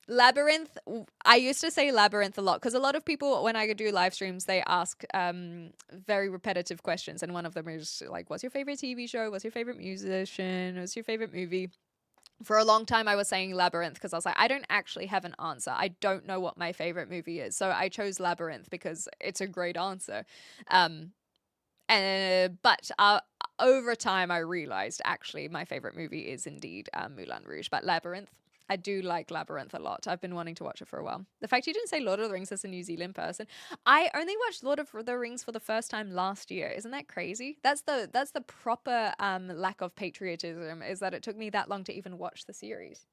Labyrinth. I used to say Labyrinth a lot because a lot of people, when I do live streams, they ask very repetitive questions. And one of them is like, what's your favorite TV show? What's your favorite musician? What's your favorite movie? For a long time, I was saying Labyrinth because I was like, I don't actually have an answer. I don't know what my favorite movie is. So I chose Labyrinth because it's a great answer. But over time, I realized actually my favorite movie is indeed Moulin Rouge. But Labyrinth, I do like Labyrinth a lot. I've been wanting to watch it for a while. The fact you didn't say Lord of the Rings as a New Zealand person, I only watched Lord of the Rings for the first time last year. Isn't that crazy? That's the proper lack of patriotism, is that it took me that long to even watch the series.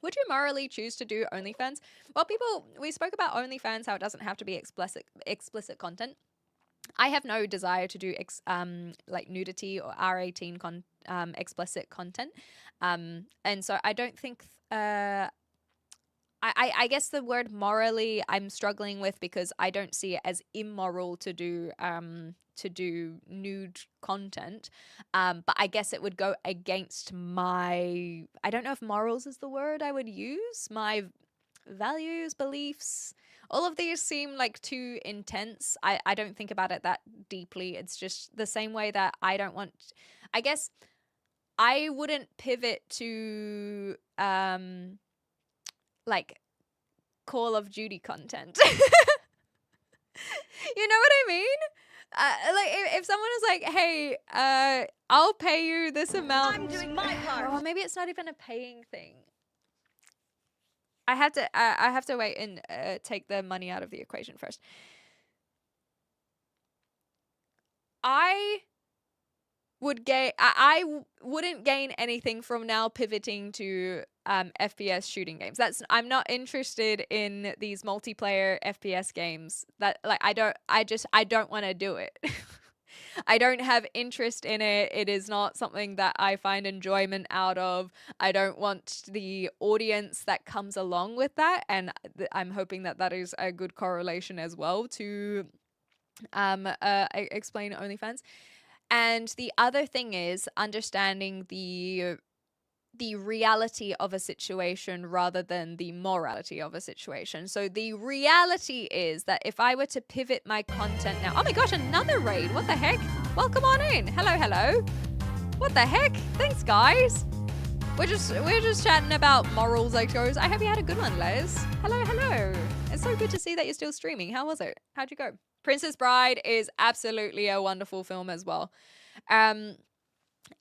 Would you morally choose to do OnlyFans? Well, we spoke about OnlyFans, how it doesn't have to be explicit content. I have no desire to do like nudity or R18 explicit content, and so I don't think. I guess the word morally I'm struggling with because I don't see it as immoral to do nude content, but I guess it would go against my, I don't know if morals is the word I would use, my values, beliefs. All of these seem like too intense. I don't think about it that deeply. It's just the same way that I don't want, I guess I wouldn't pivot to like Call of Duty content. You know what I mean? Like if someone is like, "Hey, I'll pay you this amount." I'm doing my part. Or maybe it's not even a paying thing. I have to wait and take the money out of the equation first. I wouldn't gain anything from now pivoting to FPS shooting games. I'm not interested in these multiplayer FPS games. That like I don't want to do it. I don't have interest in it. It is not something that I find enjoyment out of. I don't want the audience that comes along with that, and I'm hoping that that is a good correlation as well to explain OnlyFans. And the other thing is understanding the reality of a situation rather than the morality of a situation. So the reality is that if I were to pivot my content now, oh my gosh, another raid. What the heck? Welcome on in. Hello. What the heck? Thanks, guys. We're just chatting about morals, I suppose. I hope you had a good one, Les. Hello. It's so good to see that you're still streaming. How was it? How'd you go? Princess Bride is absolutely a wonderful film as well.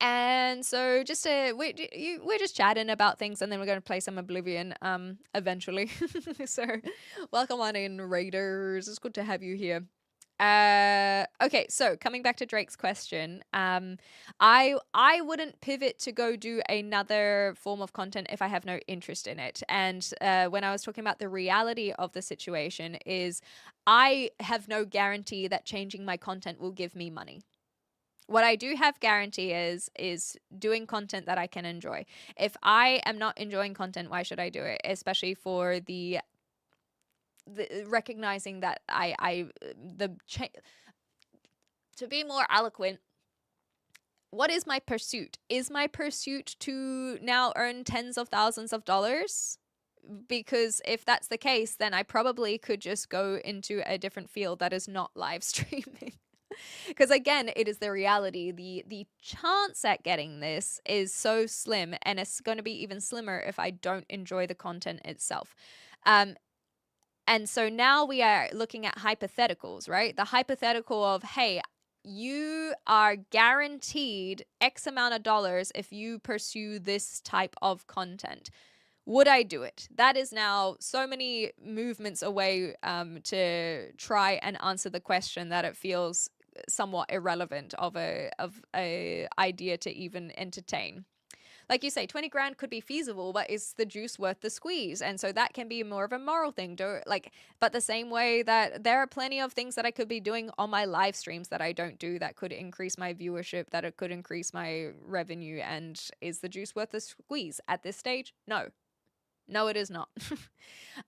And so just we're just chatting about things, and then we're going to play some Oblivion eventually. So welcome on in, Raiders. It's good to have you here. Okay, so coming back to Drake's question, I wouldn't pivot to go do another form of content if I have no interest in it. And when I was talking about the reality of the situation is I have no guarantee that changing my content will give me money. What I do have guarantee is doing content that I can enjoy. If I am not enjoying content, why should I do it? Especially for the recognizing that to be more eloquent, what is my pursuit? Is my pursuit to now earn tens of thousands of dollars? Because if that's the case, then I probably could just go into a different field that is not live streaming. Because again, it is the reality. The chance at getting this is so slim, and it's going to be even slimmer if I don't enjoy the content itself. And so now we are looking at hypotheticals, right? The hypothetical of, hey, you are guaranteed X amount of dollars if you pursue this type of content. Would I do it? That is now so many movements away to try and answer the question that it feels somewhat irrelevant of a idea to even entertain. Like you say, 20 grand could be feasible, but is the juice worth the squeeze? And so that can be more of a moral thing. But the same way that there are plenty of things that I could be doing on my live streams that I don't do that could increase my viewership, that it could increase my revenue. And is the juice worth the squeeze? At this stage, no. No, it is not.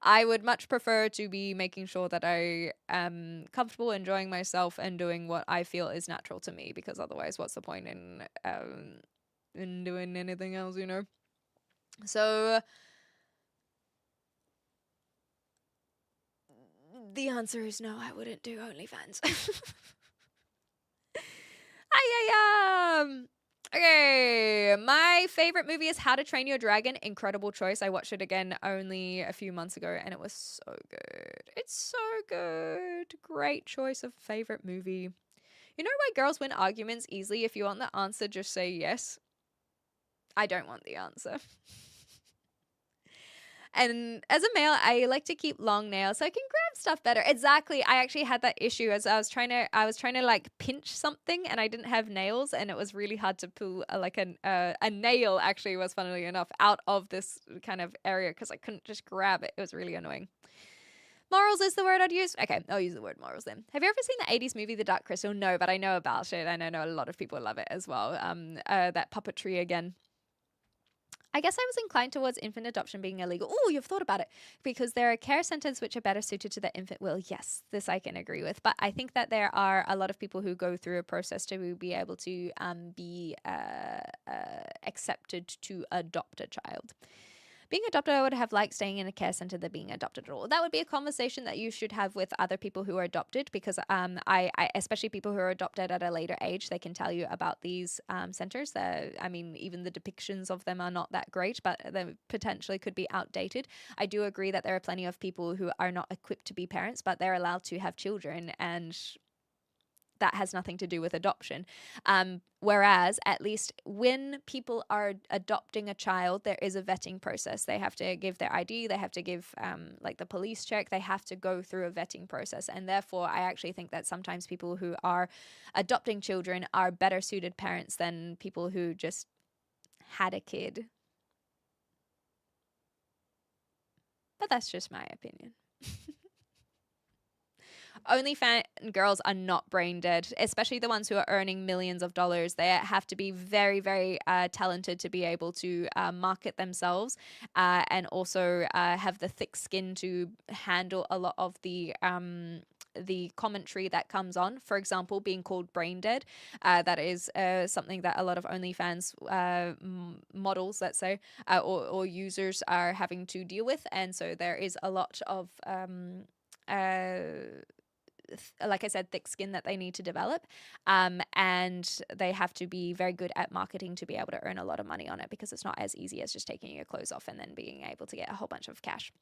I would much prefer to be making sure that I am comfortable enjoying myself and doing what I feel is natural to me, because otherwise, what's the point in doing anything else, you know? So the answer is no, I wouldn't do OnlyFans. Okay, my favorite movie is How to Train Your Dragon. Incredible choice. I watched it again only a few months ago, and it was so good. It's so good. Great choice of favorite movie. You know why girls win arguments easily? If you want the answer, just say yes. I don't want the answer. And as a male, I like to keep long nails so I can grab stuff better. Exactly. I actually had that issue as I was trying to like pinch something, and I didn't have nails, and it was really hard to pull a nail, actually, was funnily enough, out of this kind of area because I couldn't just grab it. It was really annoying. Morals is the word I'd use. Okay, I'll use the word morals then. Have you ever seen the 80s movie The Dark Crystal? No, but I know about it, and I know a lot of people love it as well. That puppetry again. I guess I was inclined towards infant adoption being illegal. Oh, you've thought about it. Because there are care centers which are better suited to the infant will. Yes, this I can agree with. But I think that there are a lot of people who go through a process to be able to be accepted to adopt a child. Being adopted, I would have liked staying in a care center than being adopted at all. That would be a conversation that you should have with other people who are adopted, because I especially people who are adopted at a later age, they can tell you about these centers. I mean, even the depictions of them are not that great, but they potentially could be outdated. I do agree that there are plenty of people who are not equipped to be parents, but they're allowed to have children, and that has nothing to do with adoption. Whereas, at least when people are adopting a child, there is a vetting process. They have to give their ID, they have to give like the police check, they have to go through a vetting process. And therefore, I actually think that sometimes people who are adopting children are better suited parents than people who just had a kid. But that's just my opinion. OnlyFans girls are not brain dead, especially the ones who are earning millions of dollars. They have to be very, very talented to be able to market themselves and also have the thick skin to handle a lot of the commentary that comes on. For example, being called brain dead. That is something that a lot of OnlyFans models, let's say, or users are having to deal with. And so there is a lot of like I said, thick skin that they need to develop, and they have to be very good at marketing to be able to earn a lot of money on it, because it's not as easy as just taking your clothes off and then being able to get a whole bunch of cash.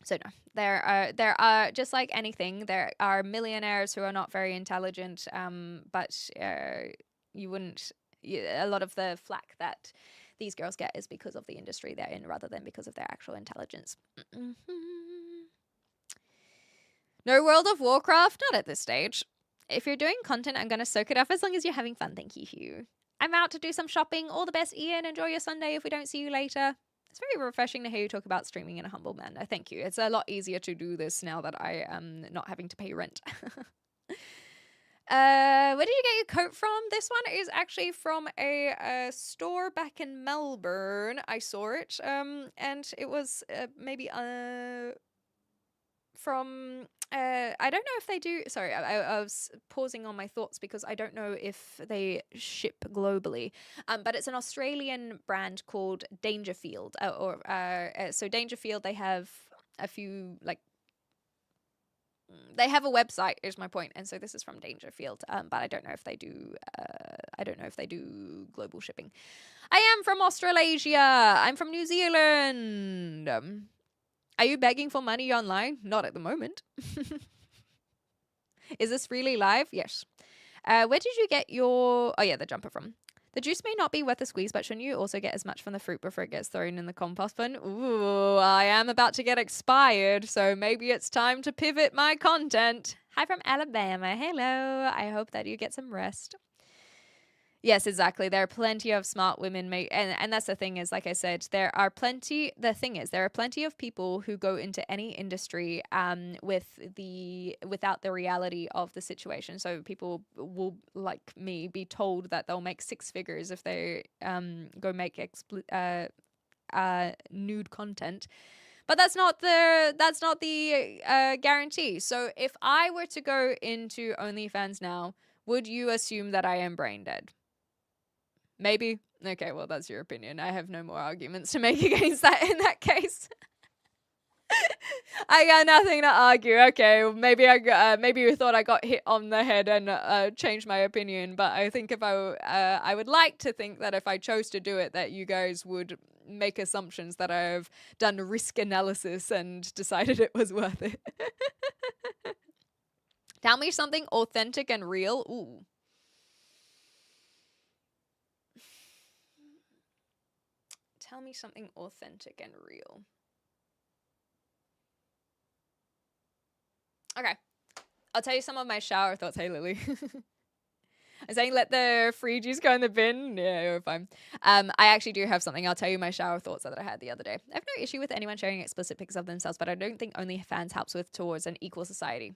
So no, there are just like anything, there are millionaires who are not very intelligent, but you wouldn't. A lot of the flack that these girls get is because of the industry they're in, rather than because of their actual intelligence. No World of Warcraft, not at this stage. If you're doing content, I'm going to soak it up as long as you're having fun. Thank you, Hugh. I'm out to do some shopping. All the best, Ian. Enjoy your Sunday if we don't see you later. It's very refreshing to hear you talk about streaming in a humble manner. Thank you. It's a lot easier to do this now that I am not having to pay rent. Where did you get your coat from? This one is actually from a store back in Melbourne. I saw it, and it was maybe from I don't know if they do. Sorry, I was pausing on my thoughts because I don't know if they ship globally. But it's an Australian brand called Dangerfield. So Dangerfield, they have a few they have a website, is my point, and so this is from Dangerfield. But I don't know if they do. I don't know if they do global shipping. I am from Australasia. I'm from New Zealand. Are you begging for money online? Not at the moment. Is this really live? Yes. Where did you get your... Oh, yeah, the jumper from. The juice may not be worth a squeeze, but shouldn't you also get as much from the fruit before it gets thrown in the compost bin? Ooh, I am about to get expired, so maybe it's time to pivot my content. Hi from Alabama. Hello. I hope that you get some rest. Yes, exactly. There are plenty of smart women, and that's the thing is, like I said, there are plenty of people who go into any industry without the reality of the situation. So people will, like me, be told that they'll make six figures if they go make nude content. But that's not the guarantee. So if I were to go into OnlyFans now, would you assume that I am brain dead? Maybe. Okay, well, that's your opinion. I have no more arguments to make against that in that case. I got nothing to argue. Okay, maybe maybe you thought I got hit on the head and changed my opinion, but I think if I would like to think that if I chose to do it, that you guys would make assumptions that I've done risk analysis and decided it was worth it. Tell me something authentic and real. Ooh. Tell me something authentic and real. Okay. I'll tell you some of my shower thoughts. Hey, Lily. I'm saying let the free juice go in the bin. Yeah, you're fine. I actually do have something. I'll tell you my shower thoughts that I had the other day. I have no issue with anyone sharing explicit pics of themselves, but I don't think OnlyFans helps with towards an equal society.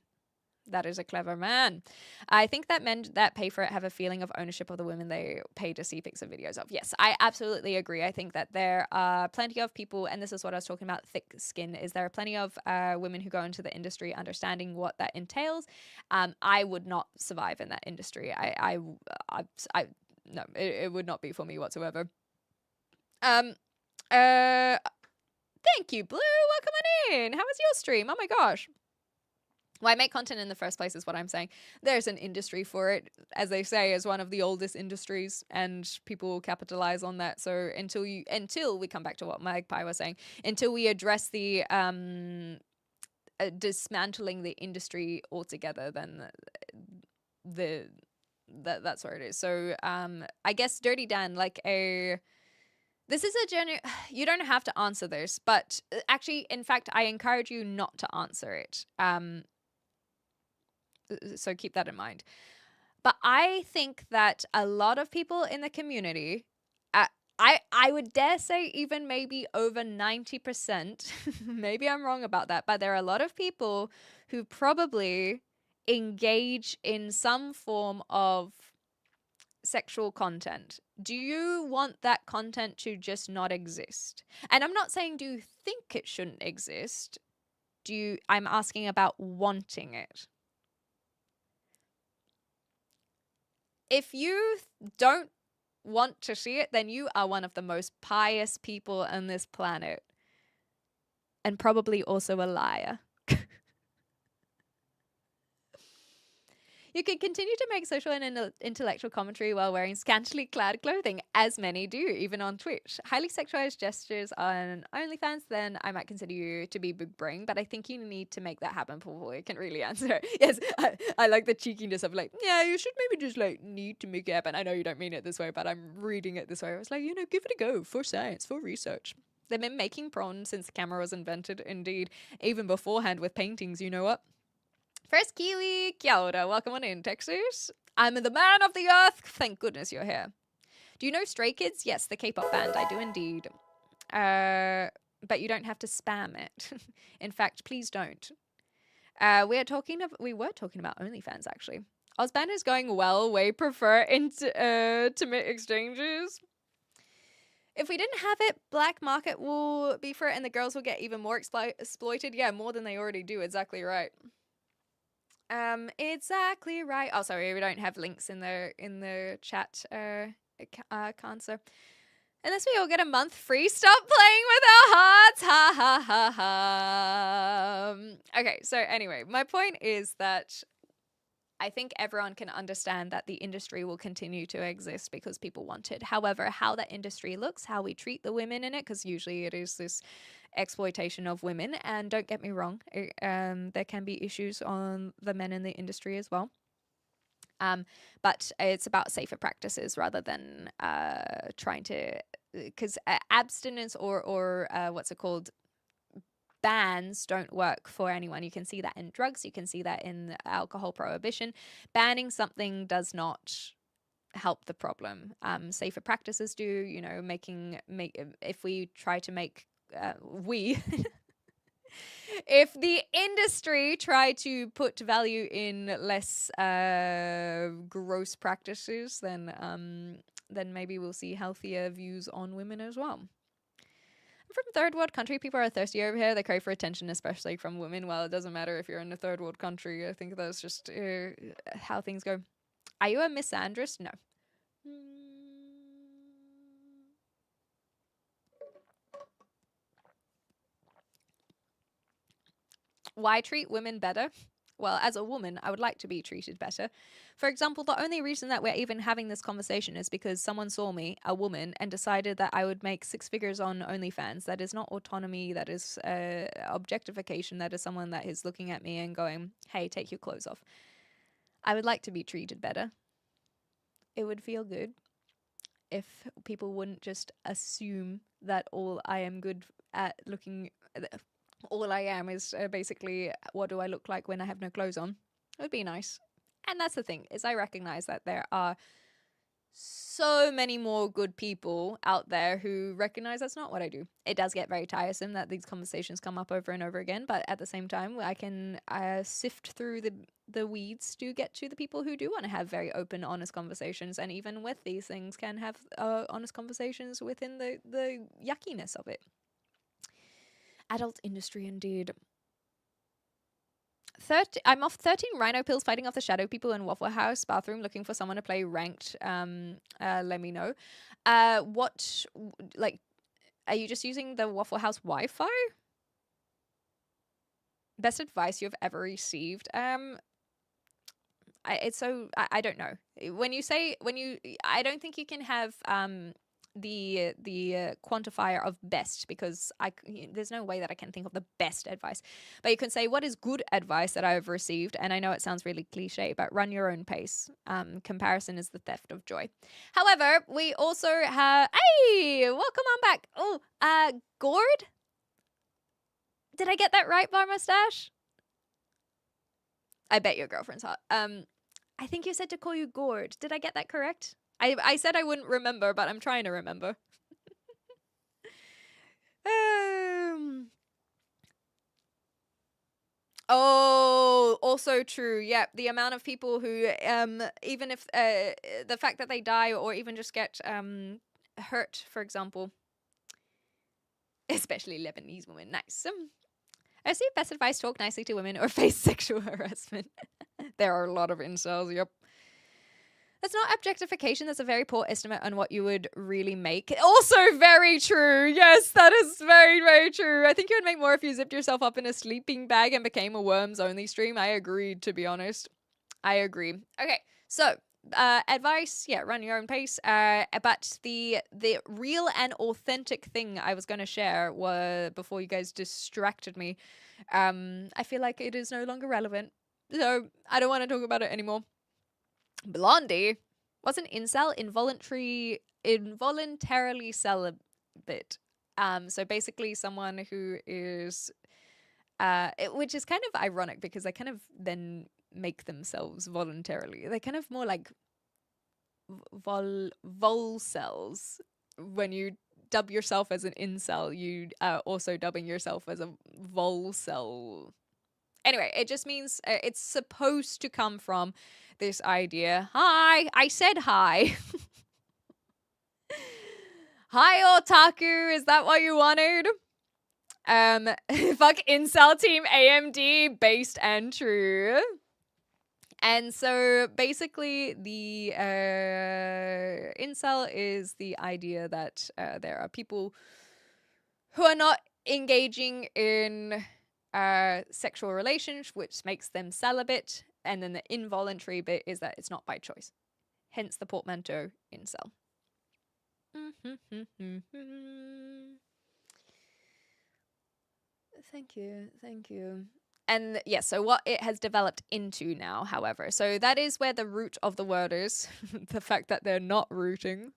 That is a clever man. I think that men that pay for it have a feeling of ownership of the women they pay to see pics and videos of. Yes, I absolutely agree. I think that there are plenty of people, and this is what I was talking about, thick skin, is there are plenty of women who go into the industry understanding what that entails. I would not survive in that industry. No, it would not be for me whatsoever. Thank you, Blue. Welcome on in. How was your stream? Oh my gosh. Why make content in the first place is what I'm saying. There's an industry for it, as they say, as one of the oldest industries, and people will capitalize on that. So until we come back to what Magpie was saying, until we address the dismantling the industry altogether, then that's where it is. So I guess Dirty Dan, this is you don't have to answer this, but actually, in fact, I encourage you not to answer it. So keep that in mind. But I think that a lot of people in the community, I would dare say even maybe over 90%, maybe I'm wrong about that, but there are a lot of people who probably engage in some form of sexual content. Do you want that content to just not exist? And I'm not saying do you think it shouldn't exist. I'm asking about wanting it. If you don't want to see it, then you are one of the most pious people on this planet. And probably also a liar. You can continue to make social and intellectual commentary while wearing scantily clad clothing, as many do, even on Twitch. Highly sexualized gestures on OnlyFans, then I might consider you to be big brain, but I think you need to make that happen before we can really answer. Yes, I like the cheekiness of yeah, you should maybe just need to make it happen. I know you don't mean it this way, but I'm reading it this way. I was give it a go for science, for research. They've been making porn since the camera was invented, indeed, even beforehand with paintings, you know what? First, Kiwi, kia ora. Welcome on in, Texas. I'm the man of the earth. Thank goodness you're here. Do you know Stray Kids? Yes, the K-pop band. I do indeed. But you don't have to spam it. In fact, please don't. We were talking about OnlyFans, actually. Ozband is going well. Way prefer intimate exchanges. If we didn't have it, black market will be for it, and the girls will get even more exploited. Yeah, more than they already do. Exactly right. Exactly right. Oh, sorry, we don't have links in the chat. Can't so. Unless we all get a month free, stop playing with our hearts. Ha ha ha ha. Okay, so anyway, my point is that I think everyone can understand that the industry will continue to exist because people want it. However, how that industry looks, how we treat the women in it, because usually it is this exploitation of women. And don't get me wrong, there can be issues on the men in the industry as well. But it's about safer practices rather than trying to, because abstinence or what's it called? Bans don't work for anyone. You can see that in drugs. You can see that in alcohol prohibition. Banning something does not help the problem. Safer practices do. You know, if we try to make if the industry try to put value in less gross practices, then maybe we'll see healthier views on women as well. From third world country, people are thirsty over here. They crave for attention, especially from women. Well, it doesn't matter if you're in a third world country. I think that's just how things go. Are you a misandrist? No. Why treat women better? Well, as a woman, I would like to be treated better. For example, the only reason that we're even having this conversation is because someone saw me, a woman, and decided that I would make 6 figures on OnlyFans. That is not autonomy. That is objectification. That is someone that is looking at me and going, hey, take your clothes off. I would like to be treated better. It would feel good if people wouldn't just assume that all I am good at looking... all I am is basically what do I look like when I have no clothes on. It would be nice. And that's the thing, is I recognize that there are so many more good people out there who recognize that's not what I do. It does get very tiresome that these conversations come up over and over again, but at the same time, I can sift through the weeds to get to the people who do want to have very open, honest conversations, and even with these things can have honest conversations within the yuckiness of it. Adult industry, indeed. I'm off 13 rhino pills fighting off the shadow people in Waffle House bathroom looking for someone to play ranked. Let me know. What, like, are you just using the Waffle House Wi-Fi? Best advice you've ever received? I don't know. I don't think you can have the quantifier of best, because there's no way that I can think of the best advice, but you can say what is good advice that I've received. And I know it sounds really cliche, but run your own pace. Comparison is the theft of joy. However, we also have, hey, welcome on back. Oh, Gord, did I get that right, Bar Mustache? I bet your girlfriend's hot. I think you said to call you Gord. Did I get that correct? I said I wouldn't remember, but I'm trying to remember. Oh, also true. Yeah, the amount of people who, even if the fact that they die or even just get hurt, for example, especially Lebanese women. Nice. I see best advice: talk nicely to women or face sexual harassment. There are a lot of incels. Yep. That's not objectification. That's a very poor estimate on what you would really make. Also very true. Yes, that is very, very true. I think you would make more if you zipped yourself up in a sleeping bag and became a worms only stream. I agreed, to be honest. I agree. Okay, so advice, yeah, run your own pace. But the real and authentic thing I was going to share was, before you guys distracted me, I feel like it is no longer relevant. So I don't want to talk about it anymore. Blondie was an incel, involuntarily celibate. So basically someone who is, which is kind of ironic because they kind of then make themselves voluntarily. They're kind of more like volcels. When you dub yourself as an incel, you are also dubbing yourself as a volcel. Anyway, it just means it's supposed to come from this idea. Hi, I said hi. Hi, otaku. Is that what you wanted? Fuck incel team AMD, based and true. And so basically the incel is the idea that there are people who are not engaging in sexual relations, which makes them celibate, and then the involuntary bit is that it's not by choice. Hence the portmanteau incel. Thank you. And yeah, so what it has developed into now, however, so that is where the root of the word is. The fact that they're not rooting.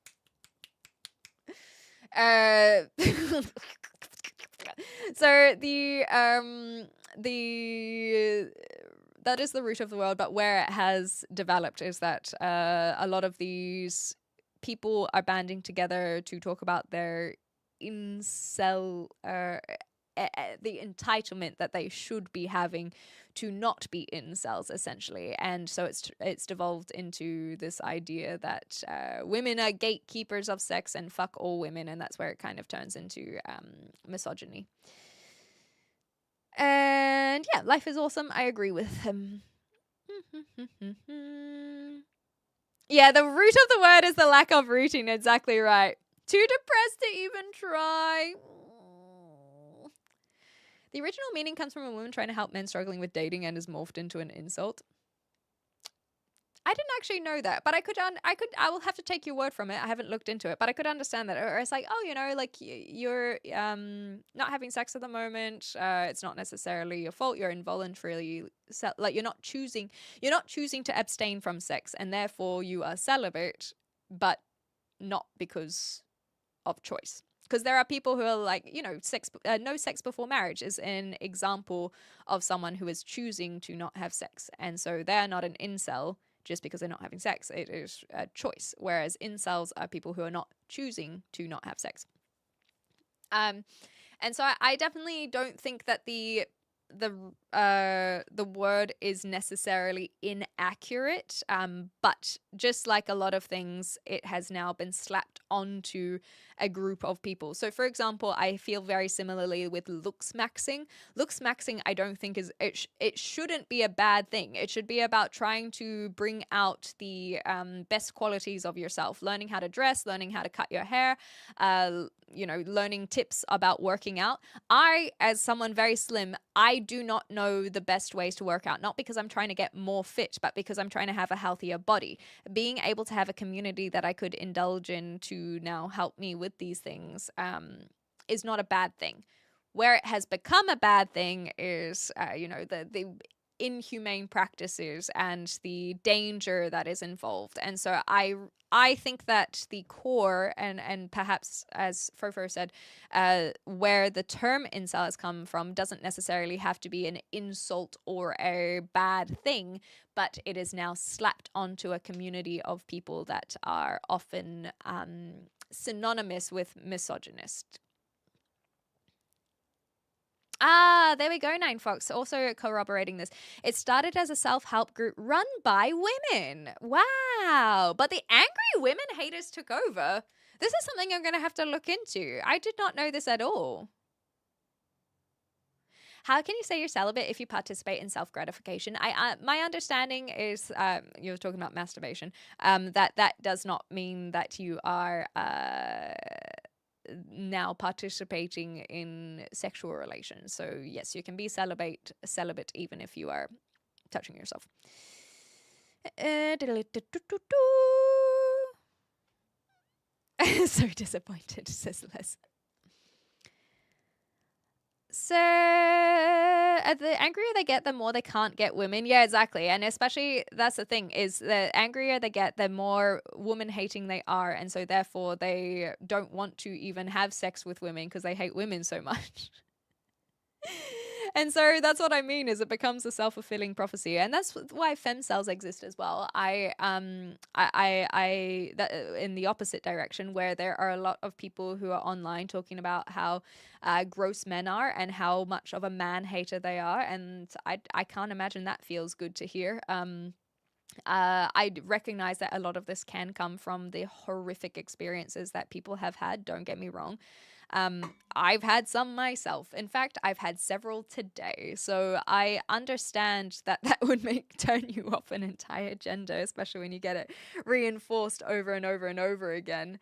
So that is the root of the word, but where it has developed is that a lot of these people are banding together to talk about their incel, the entitlement that they should be having to not be incels, essentially. And so it's devolved into this idea that women are gatekeepers of sex and fuck all women, and that's where it kind of turns into misogyny. And yeah, life is awesome. I agree with him. Yeah, the root of the word is the lack of rooting. Exactly right. Too depressed to even try. The original meaning comes from a woman trying to help men struggling with dating and is morphed into an insult. I didn't actually know that, but I will have to take your word from it. I haven't looked into it, but I could understand that. Or it's like, oh, you know, like you're not having sex at the moment. It's not necessarily your fault. You're involuntarily, like you're not choosing to abstain from sex, and therefore you are celibate, but not because of choice. Because there are people who are like, no sex before marriage is an example of someone who is choosing to not have sex. And so they're not an incel just because they're not having sex. It is a choice. Whereas incels are people who are not choosing to not have sex. And so I definitely don't think that the word is necessarily inaccurate, but just like a lot of things, it has now been slapped onto a group of people. So for example, I feel very similarly with looks maxing. Looks maxing, I don't think it shouldn't be a bad thing. It should be about trying to bring out the best qualities of yourself, learning how to dress, learning how to cut your hair, learning tips about working out. I, as someone very slim, I do not know the best ways to work out, not because I'm trying to get more fit, but because I'm trying to have a healthier body. Being able to have a community that I could indulge in to now help me with these things is not a bad thing. Where it has become a bad thing is, the inhumane practices and the danger that is involved. And so I think that the core and perhaps, as Fofo said, where the term incel has come from doesn't necessarily have to be an insult or a bad thing, but it is now slapped onto a community of people that are often synonymous with misogynist. There we go, Nine Fox. Also corroborating this. It started as a self-help group run by women. Wow. But the angry women haters took over. This is something I'm going to have to look into. I did not know this at all. How can you say you're celibate if you participate in self-gratification? My understanding is, you were talking about masturbation, that does not mean that you are now participating in sexual relations. So yes, you can be celibate even if you are touching yourself. So disappointed, says Les. So the angrier they get, the more they can't get women. Yeah, exactly. And especially, that's the thing, is the angrier they get, the more woman hating they are. And so therefore they don't want to even have sex with women because they hate women so much. And so that's what I mean, is it becomes a self-fulfilling prophecy. And that's why femcells exist as well. In the opposite direction, where there are a lot of people who are online talking about how gross men are and how much of a man hater they are. And I can't imagine that feels good to hear. I recognize that a lot of this can come from the horrific experiences that people have had. Don't get me wrong. I've had some myself. In fact, I've had several today. So I understand that would turn you off an entire gender, especially when you get it reinforced over and over and over again.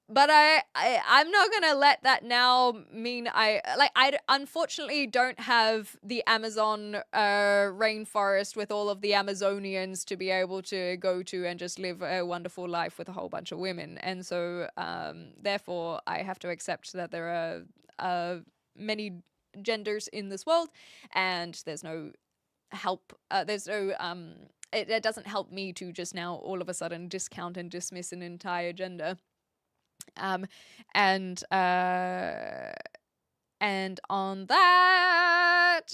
But I'm not going to let that now mean I unfortunately don't have the Amazon rainforest with all of the Amazonians to be able to go to and just live a wonderful life with a whole bunch of women. And so therefore I have to accept that there are many genders in this world, and there's no help. It doesn't help me to just now all of a sudden discount and dismiss an entire gender. And on that,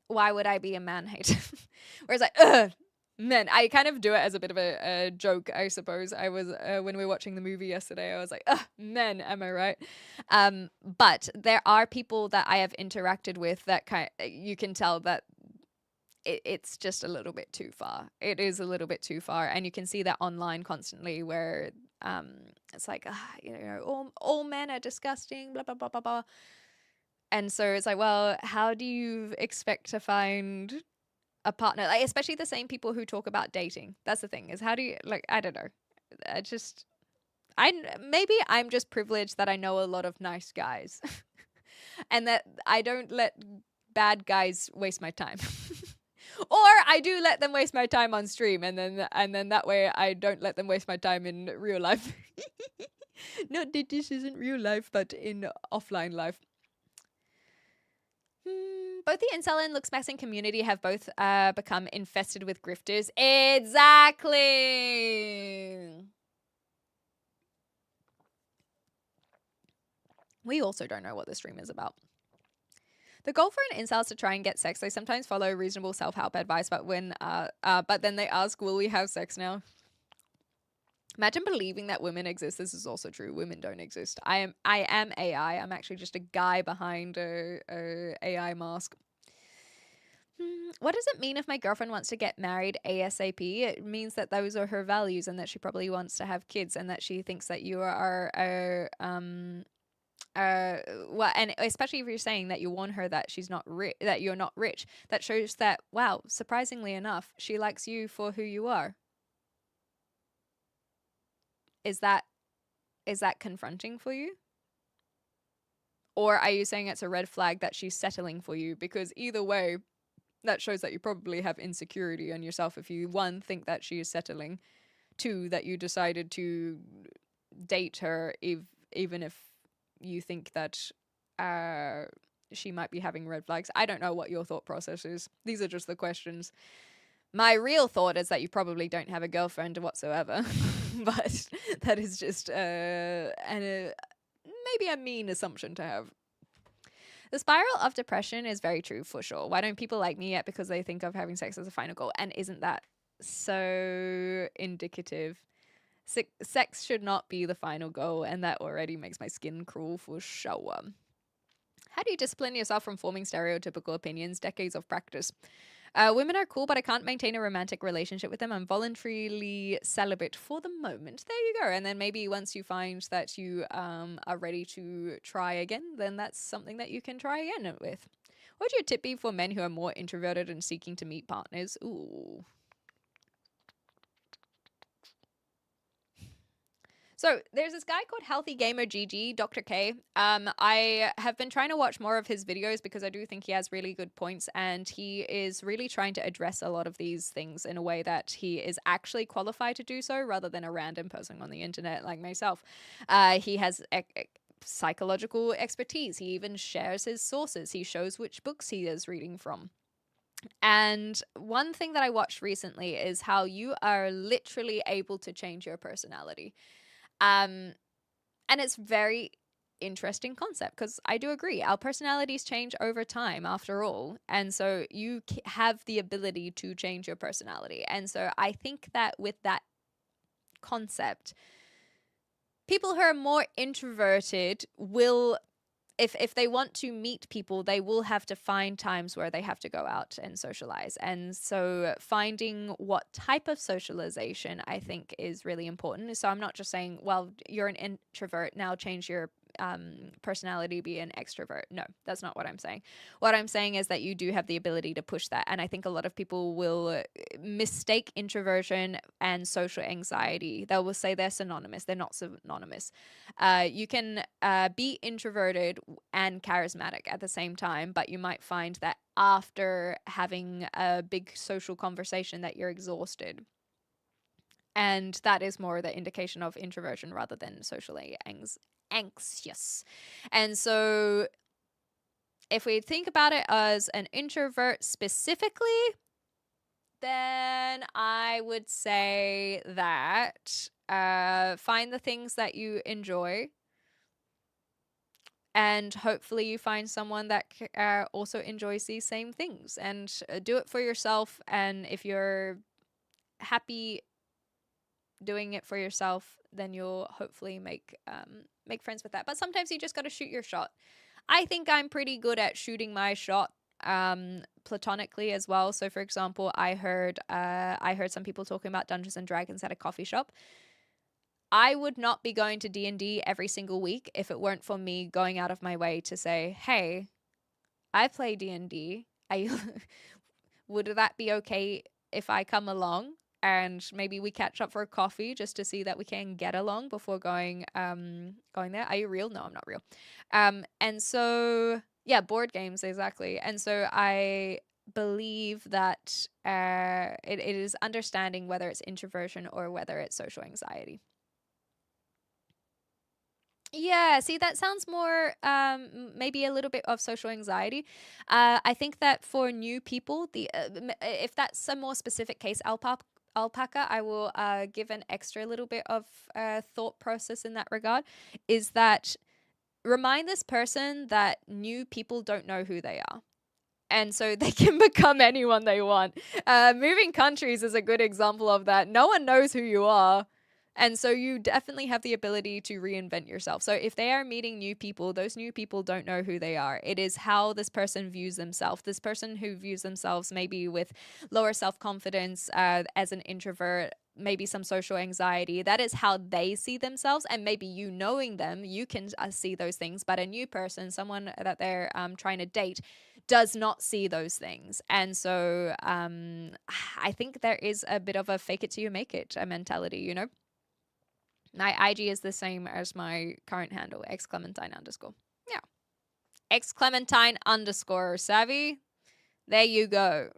why would I be a man hater? Whereas men, I kind of do it as a bit of a joke, I suppose. I was, when we were watching the movie yesterday, I was like, men, am I right? But there are people that I have interacted with that you can tell that it's just a little bit too far. It is a little bit too far. And you can see that online constantly, where it's like, all men are disgusting, blah, blah, blah, blah, blah. And so it's like, well, how do you expect to find a partner? Like, especially the same people who talk about dating. That's the thing, is how do you, I don't know. Maybe I'm just privileged that I know a lot of nice guys and that I don't let bad guys waste my time. Or I do let them waste my time on stream, and then that way I don't let them waste my time in real life. Not that this isn't real life, but in offline life. Both the incel and looksmaxing community have both become infested with grifters. Exactly. We also don't know what the stream is about. The goal for an incel is to try and get sex. They sometimes follow reasonable self-help advice, but but then they ask, "Will we have sex now?" Imagine believing that women exist. This is also true. Women don't exist. I am AI. I'm actually just a guy behind a AI mask. What does it mean if my girlfriend wants to get married ASAP? It means that those are her values and that she probably wants to have kids and that she thinks that you are well, and especially if you're saying that you warn her that she's not that you're not rich, that shows that, wow, surprisingly enough, she likes you for who you are. Is that confronting for you? Or are you saying it's a red flag that she's settling for you? Because either way, that shows that you probably have insecurity on yourself if you, one, think that she is settling, two, that you decided to date her even if you think that she might be having red flags. I don't know what your thought process is. These are just the questions. My real thought is that you probably don't have a girlfriend whatsoever, but that is just maybe a mean assumption to have. The spiral of depression is very true for sure. Why don't people like me yet? Because they think of having sex as a final goal. And isn't that so indicative? Sex should not be the final goal, and that already makes my skin crawl for sure. How do you discipline yourself from forming stereotypical opinions? Decades of practice. Women are cool, but I can't maintain a romantic relationship with them. I'm voluntarily celibate for the moment. There you go. And then maybe once you find that you are ready to try again, then that's something that you can try again with. What would your tip be for men who are more introverted and seeking to meet partners? Ooh. So there's this guy called Healthy Gamer GG, Dr. K. I have been trying to watch more of his videos because I do think he has really good points, and he is really trying to address a lot of these things in a way that he is actually qualified to do so rather than a random person on the internet like myself. He has psychological expertise. He even shares his sources. He shows which books he is reading from. And one thing that I watched recently is how you are literally able to change your personality. And it's very interesting concept because I do agree our personalities change over time after all, and so you have the ability to change your personality. And so I think that with that concept, people who are more introverted will, if they want to meet people, they will have to find times where they have to go out and socialize. And so finding what type of socialization I think is really important. So I'm not just saying, well, you're an introvert, now change your personality, be an extrovert. No, that's not what I'm saying. What I'm saying is that you do have the ability to push that. And I think a lot of people will mistake introversion and social anxiety. They will say they're synonymous. They're not synonymous. You can be introverted and charismatic at the same time, but you might find that after having a big social conversation that you're exhausted. And that is more the indication of introversion rather than socially anxious. And so if we think about it as an introvert specifically, then I would say that find the things that you enjoy, and hopefully you find someone that also enjoys these same things, and do it for yourself. And if you're happy doing it for yourself, then you'll hopefully make friends with that. But sometimes you just got to shoot your shot. I think I'm pretty good at shooting my shot platonically as well. So for example, I heard some people talking about Dungeons and Dragons at a coffee shop. I would not be going to D&D every single week if it weren't for me going out of my way to say, hey, I play D&D. Would that be okay if I come along? And maybe we catch up for a coffee just to see that we can get along before going there. Are you real? No, I'm not real. And so, yeah, board games, exactly. And so I believe that it is understanding whether it's introversion or whether it's social anxiety. Yeah, see, that sounds more maybe a little bit of social anxiety. I think that for new people, if that's a more specific case, alpaca, I will give an extra little bit of thought process in that regard, is that remind this person that new people don't know who they are. And so they can become anyone they want. Moving countries is a good example of that. No one knows who you are. And so you definitely have the ability to reinvent yourself. So if they are meeting new people, those new people don't know who they are. It is how this person views themselves. This person who views themselves maybe with lower self-confidence, as an introvert, maybe some social anxiety, that is how they see themselves. And maybe you knowing them, you can see those things. But a new person, someone that they're trying to date, does not see those things. And so I think there is a bit of a fake it till you make it mentality, you know? My IG is the same as my current handle, xclementine_. Yeah. xclementine_, savvy? There you go.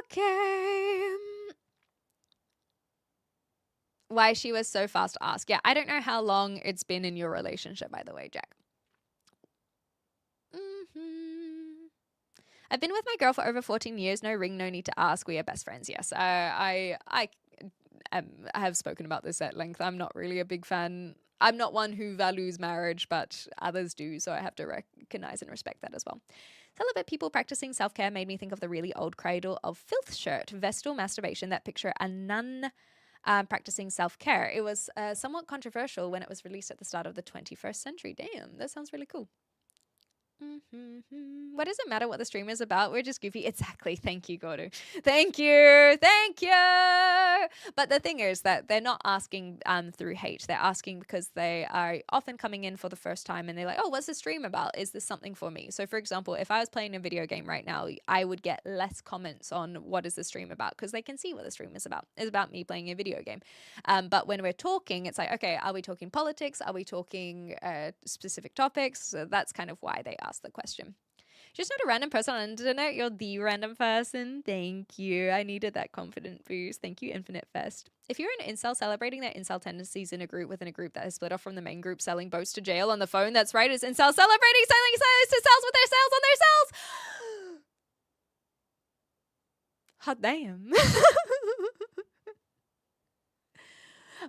Okay. Why she was so fast to ask. Yeah, I don't know how long it's been in your relationship, by the way, Jack. I've been with my girl for over 14 years. No ring, no need to ask. We are best friends. Yes, I have spoken about this at length. I'm not really a big fan. I'm not one who values marriage, but others do. So I have to recognize and respect that as well. Celibate people practicing self-care made me think of the really old Cradle of Filth shirt, Vestal masturbation, that picture a nun practicing self-care. It was somewhat controversial when it was released at the start of the 21st century. Damn, that sounds really cool. What does it matter what the stream is about? We're just goofy. Exactly. Thank you, Godu. Thank you. Thank you. But the thing is that they're not asking through hate. They're asking because they are often coming in for the first time and they're like, oh, what's the stream about? Is this something for me? So for example, if I was playing a video game right now, I would get less comments on what is the stream about because they can see what the stream is about. It's about me playing a video game. But when we're talking, it's like, okay, are we talking politics? Are we talking specific topics? So that's kind of why they ask the question. Just not a random person on the internet, you're the random person. Thank you. I needed that confident boost. Thank you, Infinite Fest. If you're an incel celebrating their incel tendencies in a group within a group that has split off from the main group selling boats to jail on the phone, that's right, it's incel celebrating selling sales to sales with their sales on their sales. Hot damn.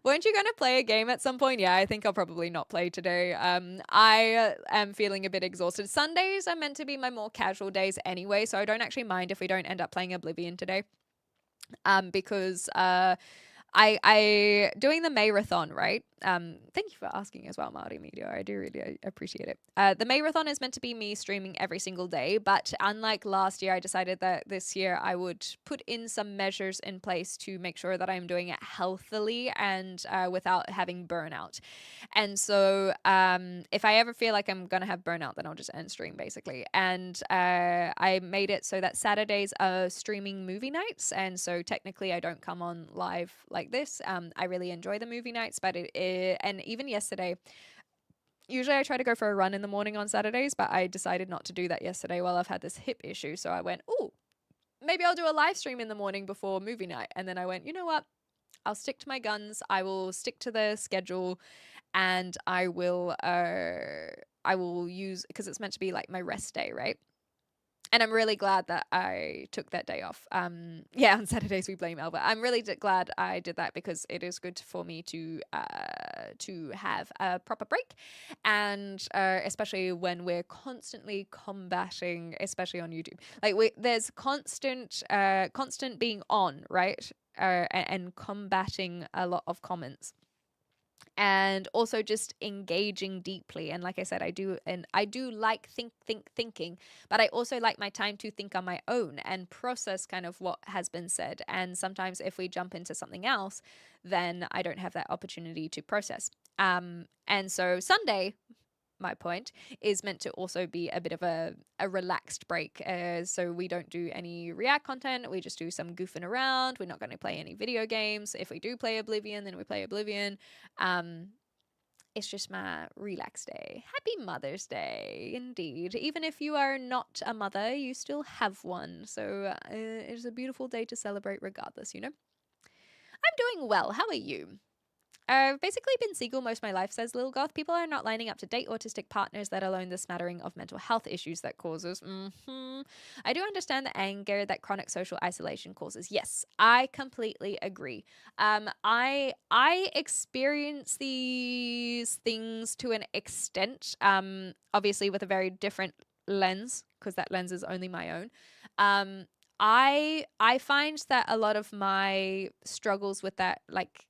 Weren't you going to play a game at some point? Yeah, I think I'll probably not play today. I am feeling a bit exhausted. Sundays are meant to be my more casual days anyway, so I don't actually mind if we don't end up playing Oblivion today. Because I doing the MAYrathon, right? Thank you for asking as well, Maori Media. I do really appreciate it. The MAYrathon is meant to be me streaming every single day, but unlike last year, I decided that this year I would put in some measures in place to make sure that I'm doing it healthily and without having burnout. And so if I ever feel like I'm gonna have burnout, then I'll just end stream basically. And I made it so that Saturdays are streaming movie nights, and so technically I don't come on live like this. I really enjoy the movie nights, but and even yesterday, usually I try to go for a run in the morning on Saturdays, but I decided not to do that yesterday while I've had this hip issue. So I went, oh, maybe I'll do a live stream in the morning before movie night. And then I went, you know what? I'll stick to my guns. I will stick to the schedule, and I will use, because it's meant to be like my rest day, right? And I'm really glad that I took that day off. Yeah, on Saturdays we blame Elba. I'm really glad I did that because it is good for me to have a proper break, and especially when we're constantly combating, especially on YouTube. Like there's constant being on, right? And combating a lot of comments. And also just engaging deeply. And like I said, I do like thinking, but I also like my time to think on my own and process kind of what has been said. And sometimes if we jump into something else, then I don't have that opportunity to process. And so Sunday, my point, is meant to also be a bit of a relaxed break. So we don't do any React content. We just do some goofing around. We're not going to play any video games. If we do play Oblivion, then we play Oblivion. It's just my relaxed day. Happy Mother's Day, indeed. Even if you are not a mother, you still have one. So it's a beautiful day to celebrate regardless, you know? I'm doing well. How are you? I've basically been single most of my life, says Lil Goth. People are not lining up to date autistic partners, let alone the smattering of mental health issues that causes. I do understand the anger that chronic social isolation causes. Yes, I completely agree. I experience these things to an extent, obviously with a very different lens, because that lens is only my own. I find that a lot of my struggles with that, like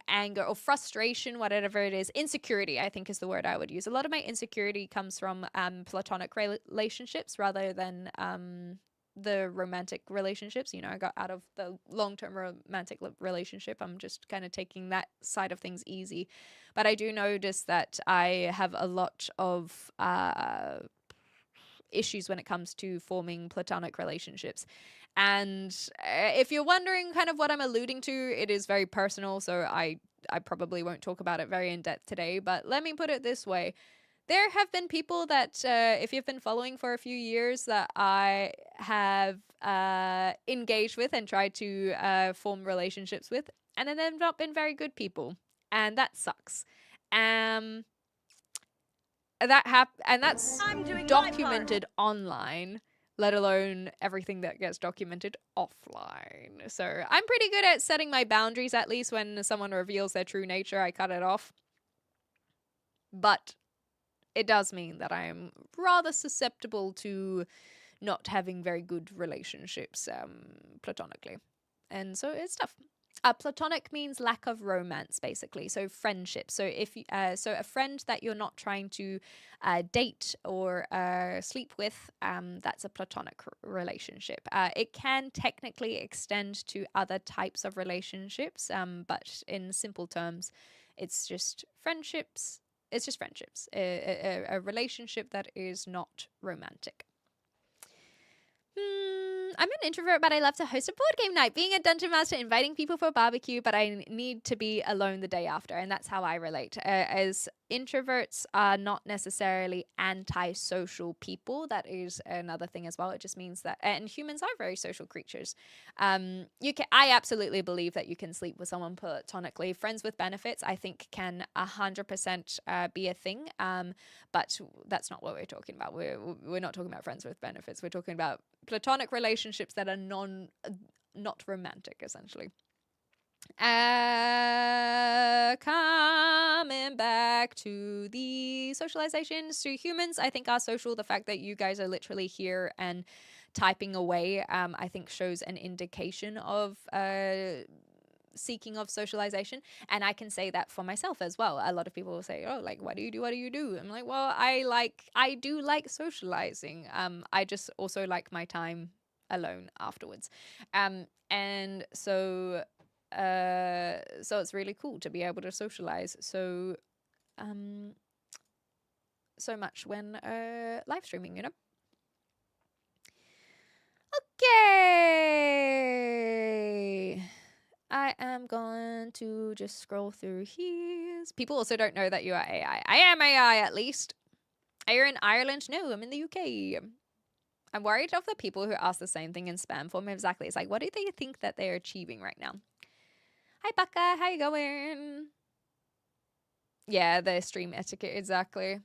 anger or frustration, whatever it is, insecurity, I think is the word I would use. A lot of my insecurity comes from platonic relationships rather than the romantic relationships. You know, I got out of the long-term romantic relationship. I'm just kind of taking that side of things easy, but I do notice that I have a lot of issues when it comes to forming platonic relationships. And if you're wondering kind of what I'm alluding to, it is very personal, so I probably won't talk about it very in depth today, but let me put it this way. There have been people that, if you've been following for a few years, that I have engaged with and tried to form relationships with, and then they've not been very good people, and that sucks. And that's I'm doing my documented online, let alone everything that gets documented offline. So I'm pretty good at setting my boundaries. At least when someone reveals their true nature, I cut it off. But it does mean that I am rather susceptible to not having very good relationships platonically, and so it's tough. Platonic means lack of romance, basically. So friendship. So if so, a friend that you're not trying to date or sleep with, that's a platonic relationship. It can technically extend to other types of relationships, but in simple terms, it's just friendships. It's just friendships. A relationship that is not romantic. I'm an introvert, but I love to host a board game night. Being a dungeon master, inviting people for a barbecue, but I need to be alone the day after, and that's how I relate. As introverts are not necessarily anti-social people. That is another thing as well. It just means that, and humans are very social creatures. I absolutely believe that you can sleep with someone platonically. Friends with benefits, I think, can 100% be a thing. But that's not what we're talking about. We're not talking about friends with benefits. We're talking about platonic relationships that are not romantic, essentially. Coming back to the socialization. So humans, I think, are social. The fact that you guys are literally here and typing away, I think, shows an indication of seeking of socialization. And I can say that for myself as well. A lot of people will say, oh, like, what do you do? I'm like, well, I do like socializing. I just also like my time alone afterwards. And so it's really cool to be able to socialize so much when live streaming, you know. Okay, I am going to just scroll through here. People also don't know that you are AI. I am AI, at least. Are you in Ireland? No, I'm in the UK. I'm worried of the people who ask the same thing in spam form. Exactly. It's like, what do they think that they're achieving right now? Hi, Becca. How you going? Yeah, the stream etiquette, exactly.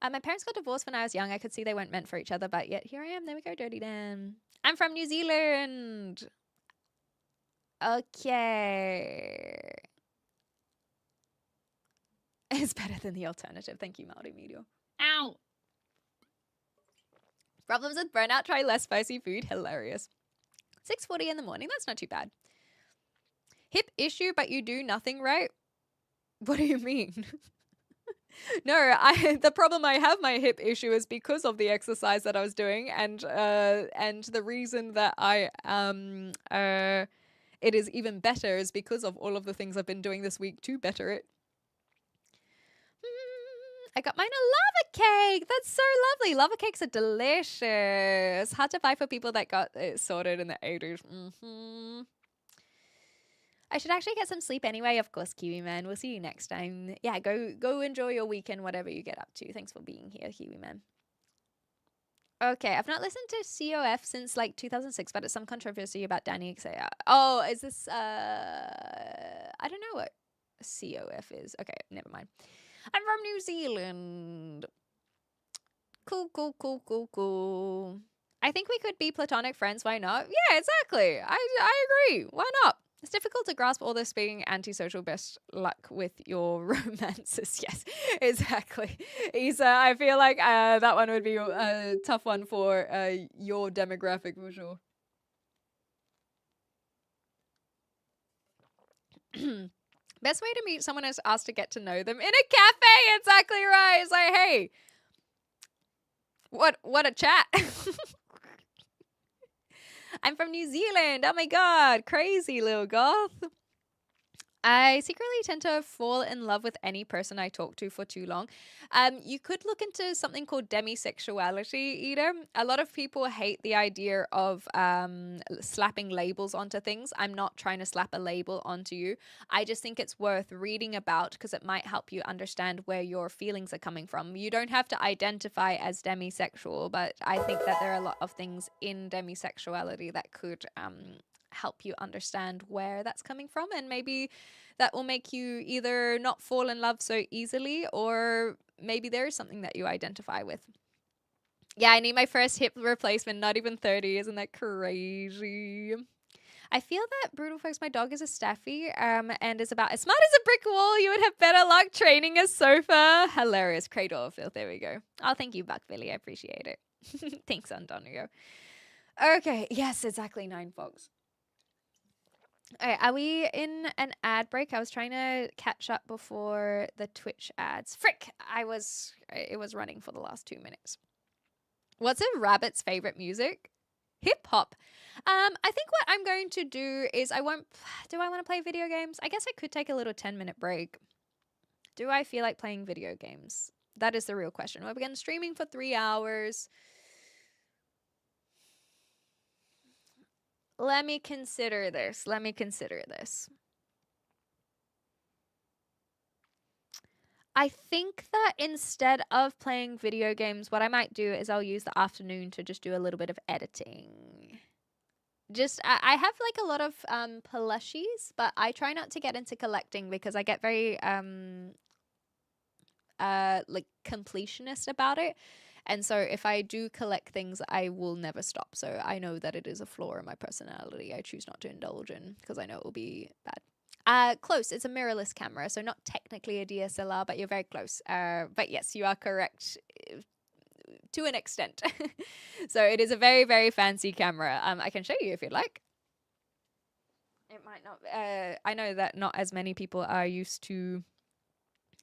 My parents got divorced when I was young. I could see they weren't meant for each other, but yet here I am. There we go, Dirty Dan. I'm from New Zealand. Okay. It's better than the alternative. Thank you, Maori Medio. Ow. Problems with burnout? Try less spicy food. Hilarious. 6:40 in the morning. That's not too bad. Hip issue, but you do nothing right? What do you mean? No, the problem I have my hip issue is because of the exercise that I was doing, and the reason that it is even better is because of all of the things I've been doing this week to better it. I got mine a lava cake. That's so lovely. Lava cakes are delicious. Hard to buy for people that got it sorted in the 80s. I should actually get some sleep anyway. Of course, Kiwi Man. We'll see you next time. Yeah, go enjoy your weekend, whatever you get up to. Thanks for being here, Kiwi Man. Okay, I've not listened to COF since like 2006, but it's some controversy about Danny Xaya. Oh, is this I don't know what COF is. Okay, never mind. I'm from New Zealand. Cool, cool, cool, cool, cool. I think we could be platonic friends. Why not? Yeah, exactly. I agree. Why not? It's difficult to grasp all this being antisocial. Best luck with your romances. Yes, exactly. Isa, I feel like that one would be a tough one for your demographic for sure. Best way to meet someone is ask to get to know them in a cafe. Exactly right. It's like, hey, what a chat. I'm from New Zealand. Oh my god, crazy little goth. I secretly tend to fall in love with any person I talk to for too long. You could look into something called demisexuality, Ida. A lot of people hate the idea of slapping labels onto things. I'm not trying to slap a label onto you. I just think it's worth reading about because it might help you understand where your feelings are coming from. You don't have to identify as demisexual, but I think that there are a lot of things in demisexuality that could help you understand where that's coming from, and maybe that will make you either not fall in love so easily, or maybe there is something that you identify with. Yeah, I need my first hip replacement, not even 30. Isn't that crazy? I feel that Brutal Folks, my dog is a staffy and is about as smart as a brick wall. You would have better luck training a sofa. Hilarious. Cradle of Filth. There we go. Oh, thank you, Buck Billy. I appreciate it. Thanks, Antonio. Okay. Yes, exactly. 9 Fox. All right, are we in an ad break? I was trying to catch up before the Twitch ads. Frick! It was running for the last 2 minutes. What's a rabbit's favorite music? Hip hop. I think what I'm going to do is do I want to play video games? I guess I could take a little 10-minute break. Do I feel like playing video games? That is the real question. We're beginning streaming for 3 hours. Let me consider this. I think that instead of playing video games, what I might do is I'll use the afternoon to just do a little bit of editing. I have like a lot of plushies, but I try not to get into collecting because I get very like completionist about it. And so if I do collect things, I will never stop. So I know that it is a flaw in my personality I choose not to indulge in because I know it will be bad. Close. It's a mirrorless camera, so not technically a DSLR, but you're very close. But yes, you are correct to an extent. So it is a very, very fancy camera. I can show you if you'd like. It might not. I know that not as many people are used to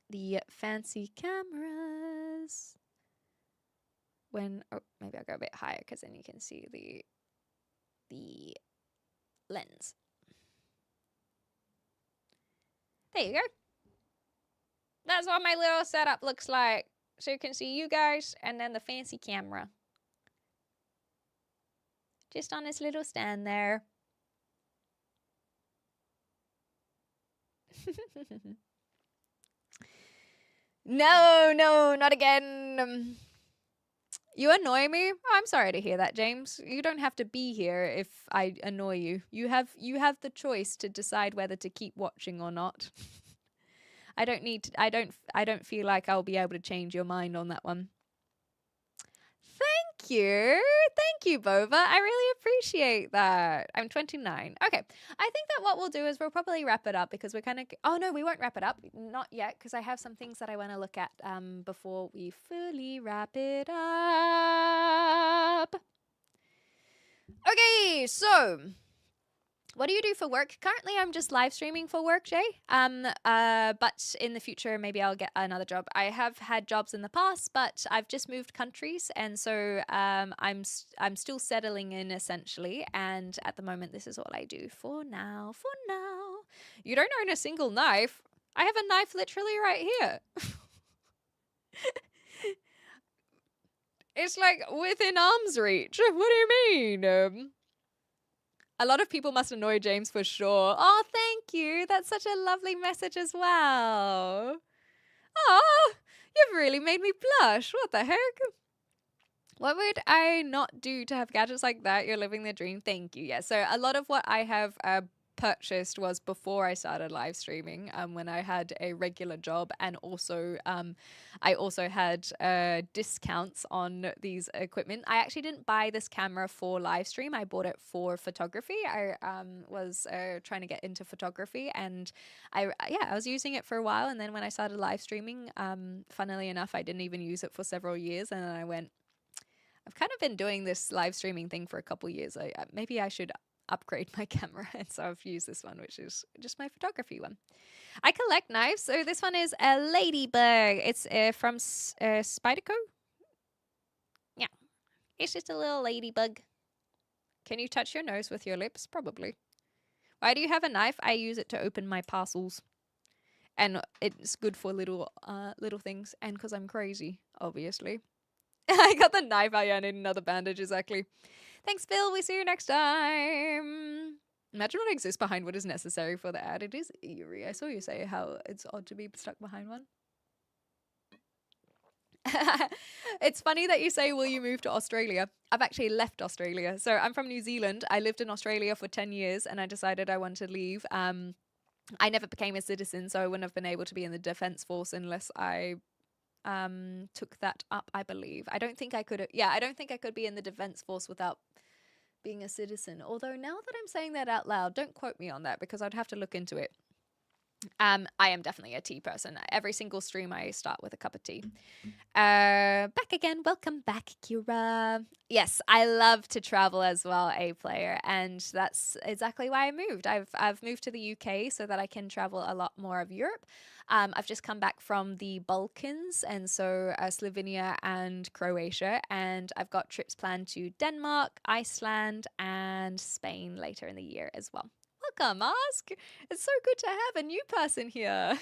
the fancy cameras. Maybe I'll go a bit higher because then you can see the lens. There you go. That's what my little setup looks like. So you can see you guys and then the fancy camera. Just on this little stand there. No, not again. You annoy me? Oh, I'm sorry to hear that, James. You don't have to be here if I annoy you. You have the choice to decide whether to keep watching or not. I don't feel like I'll be able to change your mind on that one. Thank you, Bova. I really appreciate that. I'm 29. Okay, I think that what we'll do is we'll probably wrap it up because we're kind of. Oh no, we won't wrap it up. Not yet, because I have some things that I want to look at before we fully wrap it up. Okay, so. What do you do for work? Currently, I'm just live streaming for work, Jay. But in the future, maybe I'll get another job. I have had jobs in the past, but I've just moved countries, and so I'm still settling in essentially. And at the moment, this is all I do for now. You don't own a single knife. I have a knife literally right here. It's like within arm's reach. What do you mean? A lot of people must annoy James for sure. Oh, thank you. That's such a lovely message as well. Oh, you've really made me blush. What the heck? What would I not do to have gadgets like that? You're living the dream. Thank you. Yeah, so a lot of what I have purchased was before I started live streaming, when I had a regular job, and also I also had discounts on these equipment. I actually didn't buy this camera for live stream. I bought it for photography. I was trying to get into photography, and I was using it for a while, and then when I started live streaming, funnily enough, I didn't even use it for several years, and then I went, I've kind of been doing this live streaming thing for a couple years. Maybe I should upgrade my camera, and so I've used this one, which is just my photography one. I collect knives, so this one is a ladybug. It's from Spyderco. Yeah, it's just a little ladybug. Can you touch your nose with your lips? Probably. Why do you have a knife? I use it to open my parcels, and it's good for little things, and because I'm crazy, obviously. I got the knife. I need another bandage, exactly. Thanks, Phil. We see you next time. Imagine what exists behind what is necessary for the ad. It is eerie. I saw you say how it's odd to be stuck behind one. It's funny that you say, will you move to Australia? I've actually left Australia. So I'm from New Zealand. I lived in Australia for 10 years and I decided I wanted to leave. I never became a citizen, so I wouldn't have been able to be in the Defence Force unless I took that up, I believe. I don't think I could be in the Defence Force without being a citizen. Although now that I'm saying that out loud, don't quote me on that because I'd have to look into it. I am definitely a tea person. Every single stream I start with a cup of tea. Back again. Welcome back, Kira. Yes, I love to travel as well, A player, and that's exactly why I moved. I've moved to the UK so that I can travel a lot more of Europe. I've just come back from the Balkans, and so Slovenia and Croatia, and I've got trips planned to Denmark, Iceland, and Spain later in the year as well. Welcome, Ask. It's so good to have a new person here.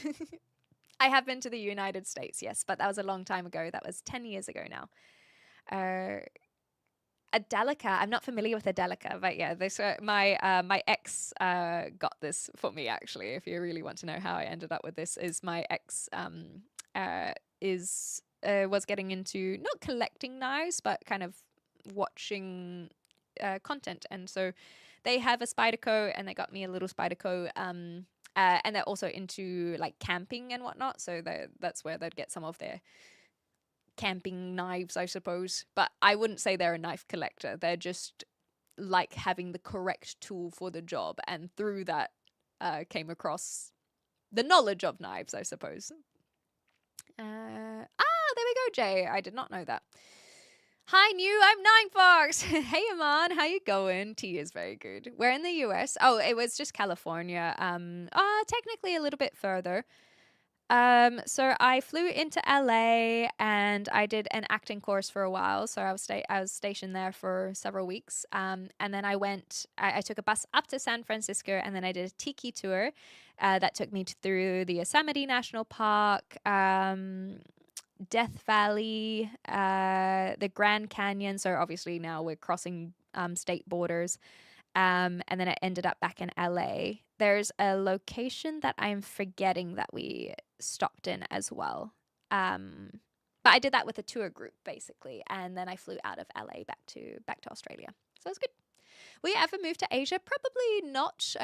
I have been to the United States, yes, but that was a long time ago. That was 10 years ago now. Adelica. I'm not familiar with Adelica, but yeah, this my ex got this for me actually. If you really want to know how I ended up with this, is my ex was getting into not collecting knives, but kind of watching content, and so they have a Spyderco, and they got me a little Spyderco. And they're also into like camping and whatnot, so that's where they'd get some of their camping knives, I suppose. But I wouldn't say they're a knife collector. They're just like having the correct tool for the job, and through that came across the knowledge of knives, I suppose. There we go, Jay. I did not know that. Hi, New. I'm Nine Fox. Hey, Aman. How you going? Tea is very good. We're in the US. Oh, it was just California. Technically a little bit further. So I flew into LA and I did an acting course for a while. So I was stationed there for several weeks. And then I took a bus up to San Francisco, and then I did a tiki tour that took me through the Yosemite National Park, Death Valley, the Grand Canyon. So obviously now we're crossing state borders. And then I ended up back in LA. There's a location that I'm forgetting that we stopped in as well. But I did that with a tour group basically, and then I flew out of LA back to Australia. So it was good. Will you ever move to Asia? Probably not.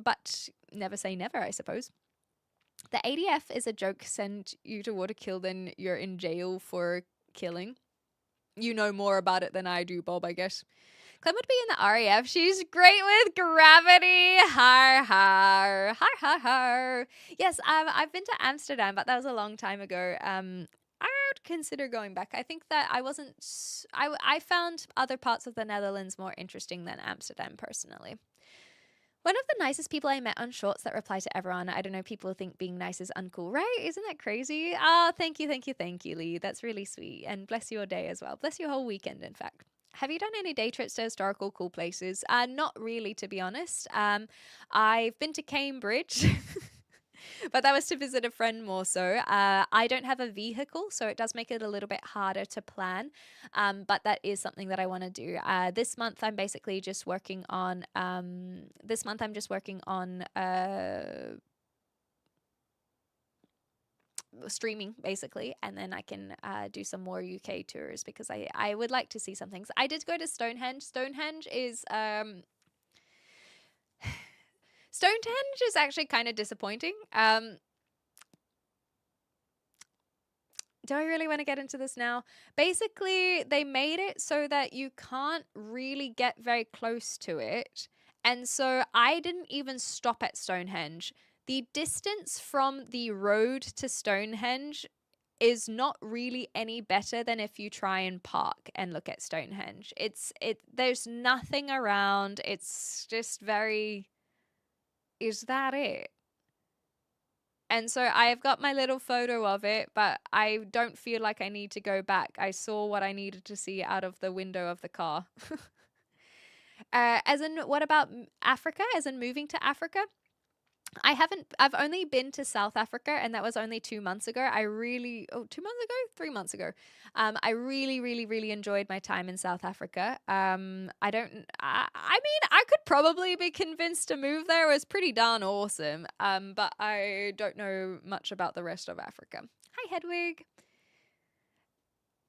But never say never, I suppose. The ADF is a joke. Send you to water kill, then you're in jail for killing. You know more about it than I do, Bob, I guess. Clem would be in the RAF. She's great with gravity. Har har. Har har har. Yes, I've been to Amsterdam, but that was a long time ago. I would consider going back. I think that I found other parts of the Netherlands more interesting than Amsterdam personally. One of the nicest people I met on Shorts that reply to everyone. I don't know, people think being nice is uncool, right? Isn't that crazy? Oh, thank you, Lee. That's really sweet. And bless your day as well. Bless your whole weekend, in fact. Have you done any day trips to historical cool places? Not really, to be honest. I've been to Cambridge, but that was to visit a friend more so. I don't have a vehicle, so it does make it a little bit harder to plan. But that is something that I want to do. This month, I'm basically just working on. Streaming basically, and then I can do some more UK tours because I would like to see some things. I did go to Stonehenge. Stonehenge is Stonehenge is actually kind of disappointing. Do I really want to get into this now? Basically, they made it so that you can't really get very close to it. And so I didn't even stop at Stonehenge. The distance from the road to Stonehenge is not really any better than if you try and park and look at Stonehenge. There's nothing around. It's just very, is that it? And so I've got my little photo of it, but I don't feel like I need to go back. I saw what I needed to see out of the window of the car. As in, what about Africa? As in moving to Africa? I've only been to South Africa, and that was only 2 months ago. 2 months ago? 3 months ago. I really, really, really enjoyed my time in South Africa. I mean, I could probably be convinced to move there. It was pretty darn awesome. But I don't know much about the rest of Africa. Hi, Hedwig.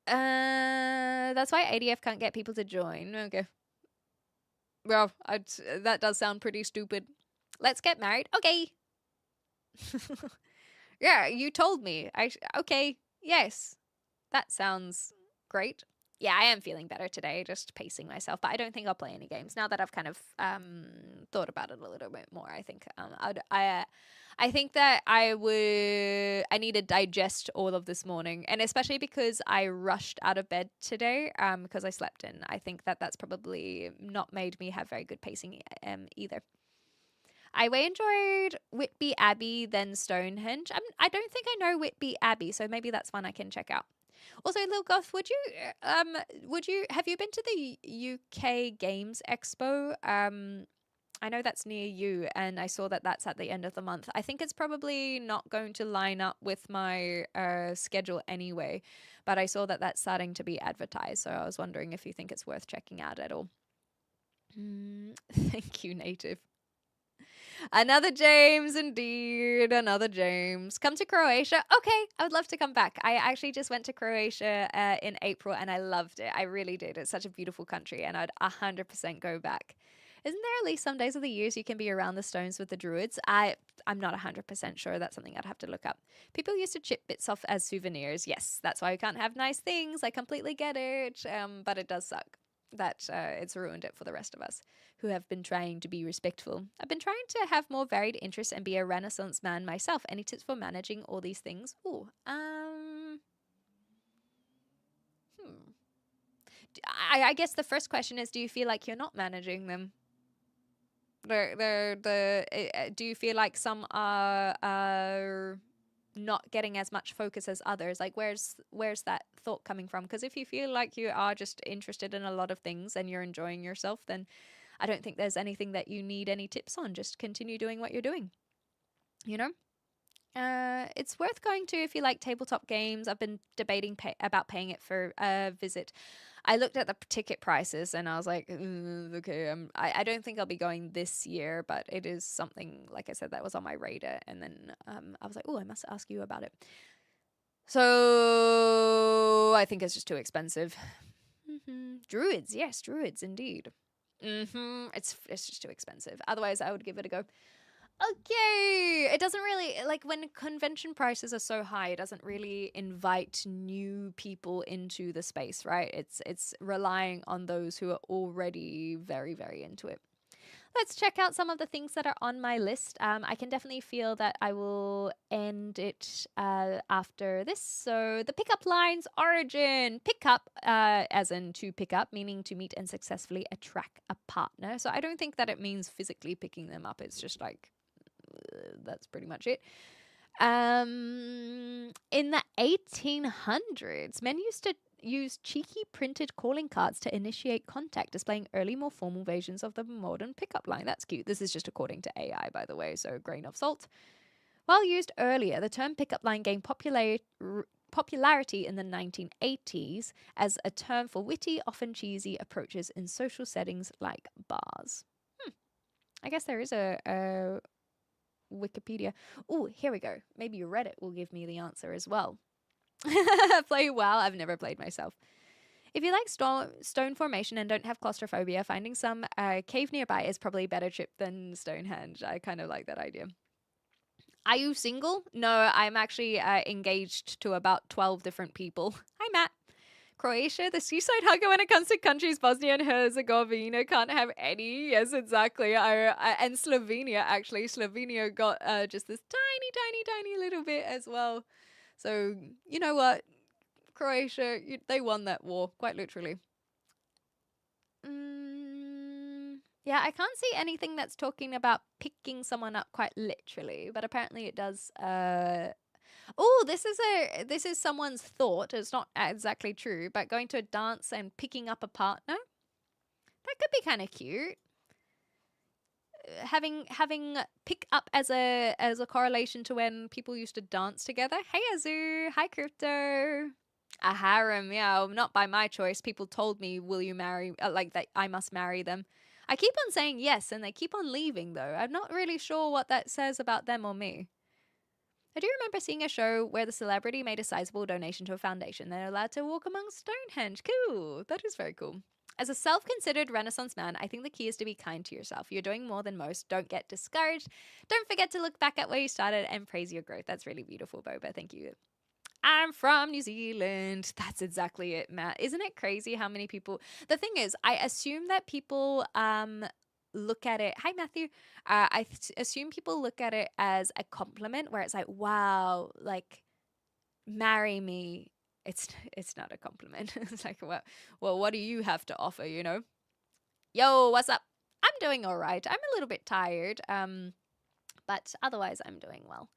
That's why ADF can't get people to join. Okay. Well, that does sound pretty stupid. Let's get married. Okay. Yeah, you told me. Okay. Yes. That sounds great. Yeah, I am feeling better today, just pacing myself, but I don't think I'll play any games now that I've kind of thought about it a little bit more. I think I think that I need to digest all of this morning, and especially because I rushed out of bed today because I slept in. I think that that's probably not made me have very good pacing either. I way enjoyed Whitby Abbey than Stonehenge. I don't think I know Whitby Abbey, so maybe that's one I can check out. Also, Lil Goth, would you have you been to the UK Games Expo? I know that's near you, and I saw that that's at the end of the month. I think it's probably not going to line up with my schedule anyway, but I saw that that's starting to be advertised, so I was wondering if you think it's worth checking out at all. Thank you, Native. Another James, indeed. Another James. Come to Croatia. Okay, I would love to come back. I actually just went to Croatia in April and I loved it. I really did. It's such a beautiful country and I'd 100% go back. Isn't there at least some days of the years you can be around the stones with the druids? I'm not 100% sure. That's something I'd have to look up. People used to chip bits off as souvenirs. Yes, that's why we can't have nice things. I completely get it. But it does suck that it's ruined it for the rest of us who have been trying to be respectful. I've been trying to have more varied interests and be a Renaissance man myself. Any tips for managing all these things? I guess the first question is, do you feel like you're not managing them? Do you feel like some are not getting as much focus as others? Like, where's that thought coming from? Because if you feel like you are just interested in a lot of things and you're enjoying yourself, then I don't think there's anything that you need any tips on. Just continue doing what you're doing, you know? It's worth going to if you like tabletop games. I've been debating about paying it for a visit. I looked at the ticket prices and I was like, okay, I don't think I'll be going this year, but it is something, like I said, that was on my radar. And then I was like, oh, I must ask you about it. So I think it's just too expensive. Druids, yes, druids, indeed. It's just too expensive. Otherwise, I would give it a go. Okay, it doesn't really, like, when convention prices are so high, it doesn't really invite new people into the space, right? It's relying on those who are already very, very into it. Let's check out some of the things that are on my list. I can definitely feel that I will end it after this. So the pickup lines origin. Pick up, as in to pick up, meaning to meet and successfully attract a partner. So I don't think that it means physically picking them up. It's just like, that's pretty much it. In the 1800s, men used to use cheeky printed calling cards to initiate contact, displaying early, more formal versions of the modern pickup line. That's cute. This is just according to AI, by the way, so grain of salt. While used earlier, the term pickup line gained popularity in the 1980s as a term for witty, often cheesy approaches in social settings like bars. I guess there is a Wikipedia. Oh, here we go. Maybe Reddit will give me the answer as well. Play WoW. I've never played myself. If you like stone formation and don't have claustrophobia, finding some cave nearby is probably a better trip than Stonehenge. I kind of like that idea. Are you single? No, I'm actually engaged to about 12 different people. Hi, Matt. Croatia, the seaside hugger when it comes to countries. Bosnia and Herzegovina can't have any. Yes, exactly. And Slovenia, actually. Slovenia got just this tiny little bit as well. So, you know what? Croatia, they won that war, quite literally. Yeah, I can't see anything that's talking about picking someone up quite literally, but apparently it does. Oh, this is someone's thought. It's not exactly true, but going to a dance and picking up a partner, that could be kind of cute. Having pick up as a correlation to when people used to dance together. Hey Azu, hi Crypto. A harem, yeah, not by my choice. People told me, "Will you marry?" Like that, I must marry them. I keep on saying yes, and they keep on leaving. Though I'm not really sure what that says about them or me. I do remember seeing a show where the celebrity made a sizable donation to a foundation. They're allowed to walk among Stonehenge. Cool. That is very cool. As a self-considered Renaissance man, I think the key is to be kind to yourself. You're doing more than most. Don't get discouraged. Don't forget to look back at where you started and praise your growth. That's really beautiful, Boba. Thank you. I'm from New Zealand. That's exactly it, Matt. Isn't it crazy how many people... The thing is, I assume that people look at it... Hi, Matthew. I assume people look at it as a compliment where it's like, wow, like, marry me. It's not a compliment. It's like, well, what do you have to offer, you know? Yo, what's up? I'm doing all right. I'm a little bit tired, but otherwise I'm doing well.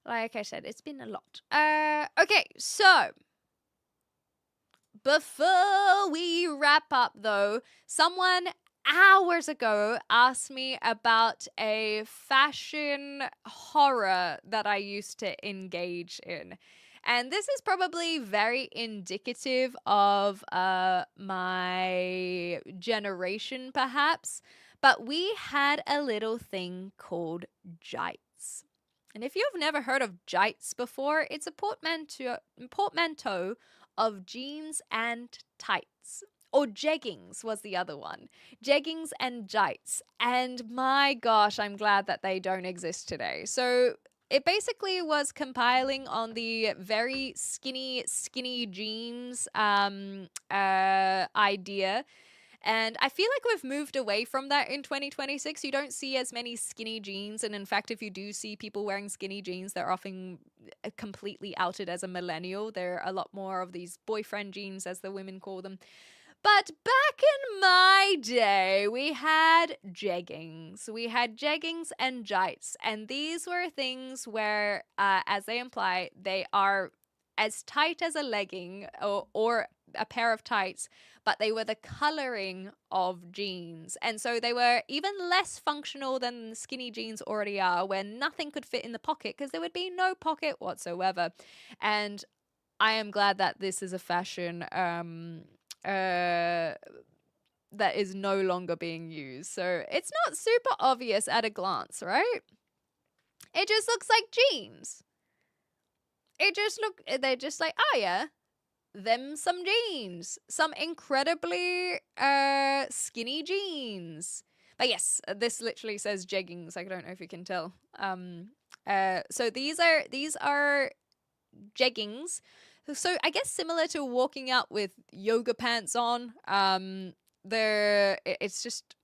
Like I said, it's been a lot. Okay, so before we wrap up, though, someone hours ago asked me about a fashion horror that I used to engage in. And this is probably very indicative of my generation, perhaps. But we had a little thing called jites. And if you've never heard of jites before, it's a portmanteau of jeans and tights. Or jeggings was the other one. Jeggings and jites. And my gosh, I'm glad that they don't exist today. So it basically was compiling on the very skinny jeans idea. And I feel like we've moved away from that in 2026. You don't see as many skinny jeans. And in fact, if you do see people wearing skinny jeans, they're often completely outed as a millennial. There are a lot more of these boyfriend jeans, as the women call them. But back in my day, we had jeggings. We had jeggings and jites. And these were things where, as they imply, they are as tight as a legging or a pair of tights, but they were the coloring of jeans. And so they were even less functional than skinny jeans already are, where nothing could fit in the pocket because there would be no pocket whatsoever. And I am glad that this is a fashion that is no longer being used. So it's not super obvious at a glance, right? It just looks like jeans. They're just like, oh yeah, them some jeans, some incredibly skinny jeans. But yes, this literally says jeggings. I don't know if you can tell. So these are jeggings. So I guess similar to walking out with yoga pants on. It's just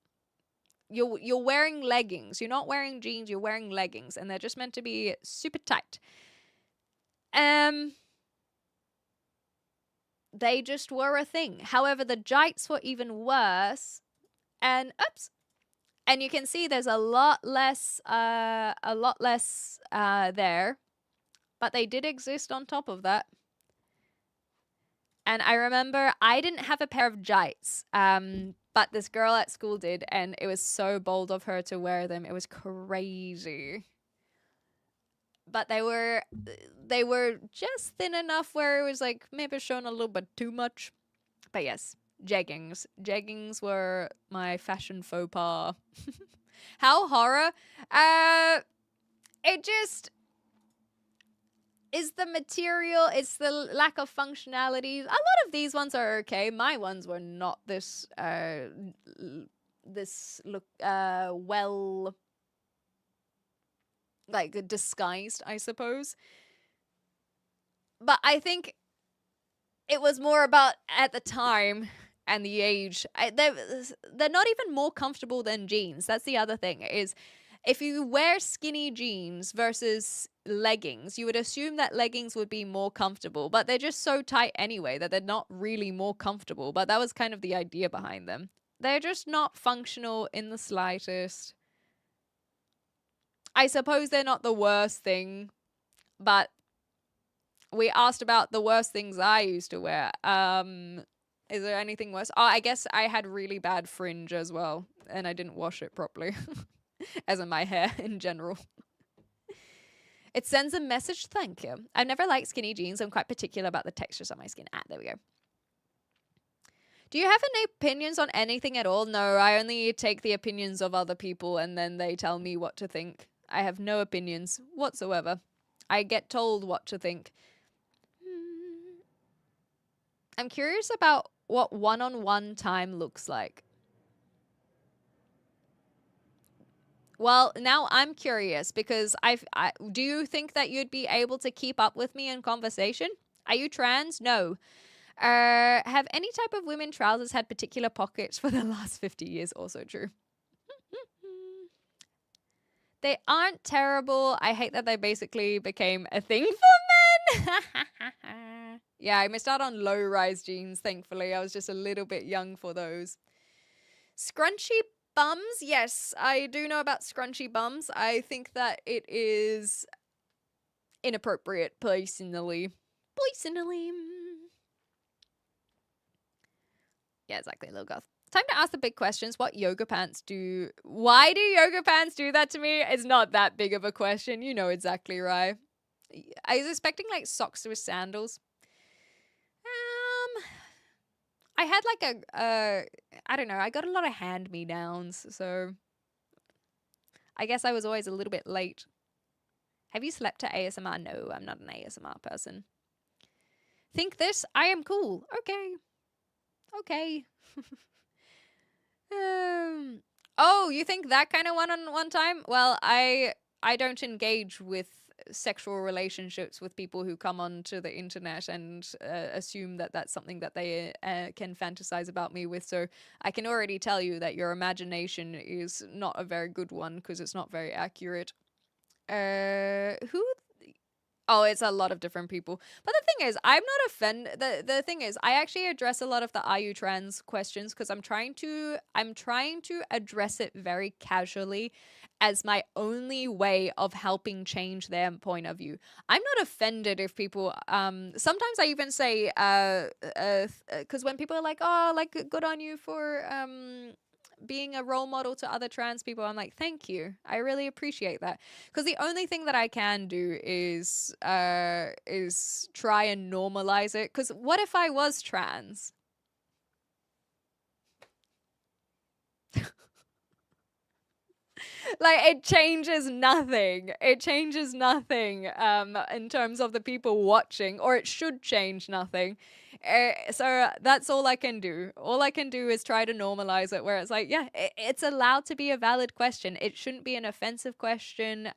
you're wearing leggings. You're not wearing jeans. You're wearing leggings, and they're just meant to be super tight. They just were a thing. However, the jites were even worse. And you can see there's a lot less there, but they did exist on top of that. And I remember I didn't have a pair of jites, but this girl at school did, and it was so bold of her to wear them. It was crazy. But they were just thin enough where it was like maybe showing a little bit too much. But yes, jeggings. Jeggings were my fashion faux pas. How horror? It just... is the material, it's the lack of functionality. A lot of these ones are okay. My ones were not this look well, like, disguised, I suppose. But I think it was more about at the time and the age. They're not even more comfortable than jeans. That's the other thing, is if you wear skinny jeans versus leggings, you would assume that leggings would be more comfortable, but they're just so tight anyway that they're not really more comfortable. But that was kind of the idea behind them. They're just not functional in the slightest. I suppose they're not the worst thing, but we asked about the worst things I used to wear. Is there anything worse? Oh, I guess I had really bad fringe as well, and I didn't wash it properly. As in my hair in general. It sends a message, thank you. I've never liked skinny jeans. I'm quite particular about the textures on my skin. Ah, there we go. Do you have any opinions on anything at all? No, I only take the opinions of other people and then they tell me what to think. I have no opinions whatsoever. I get told what to think. I'm curious about what one-on-one time looks like. Well, now I'm curious because do you think that you'd be able to keep up with me in conversation? Are you trans? No. Have any type of women trousers had particular pockets for the last 50 years? Also true. They aren't terrible. I hate that they basically became a thing for men. Yeah, I missed out on low-rise jeans, thankfully. I was just a little bit young for those. Scrunchy bums? Yes, I do know about scrunchy bums. I think that it is inappropriate, personally. Yeah, exactly, little goth. Time to ask the big questions. What yoga pants do? Why do yoga pants do that to me? It's not that big of a question. You know exactly right. I was expecting like socks with sandals. I had like I don't know, I got a lot of hand-me-downs, so I guess I was always a little bit late. Have you slept to ASMR? No, I'm not an ASMR person. Think this? I am cool. Okay. Okay. Oh, you think that kind of one-on-one time? Well, I don't engage with sexual relationships with people who come onto the internet and assume that that's something that they can fantasize about me with. So I can already tell you that your imagination is not a very good one because it's not very accurate. Who? Oh, it's a lot of different people. But the thing is, I'm not offended. The thing is, I actually address a lot of the "Are you trans?" questions because I'm trying to address it very casually as my only way of helping change their point of view. I'm not offended if people sometimes I even say because when people are like, "Oh, like good on you for being a role model to other trans people," I'm like, thank you, I really appreciate that, because the only thing that I can do is try and normalize it, because what if I was trans? Like, it changes nothing. It changes nothing in terms of the people watching, or it should change nothing. So that's all I can do. All I can do is try to normalize it, where it's like, yeah, it's allowed to be a valid question. It shouldn't be an offensive question,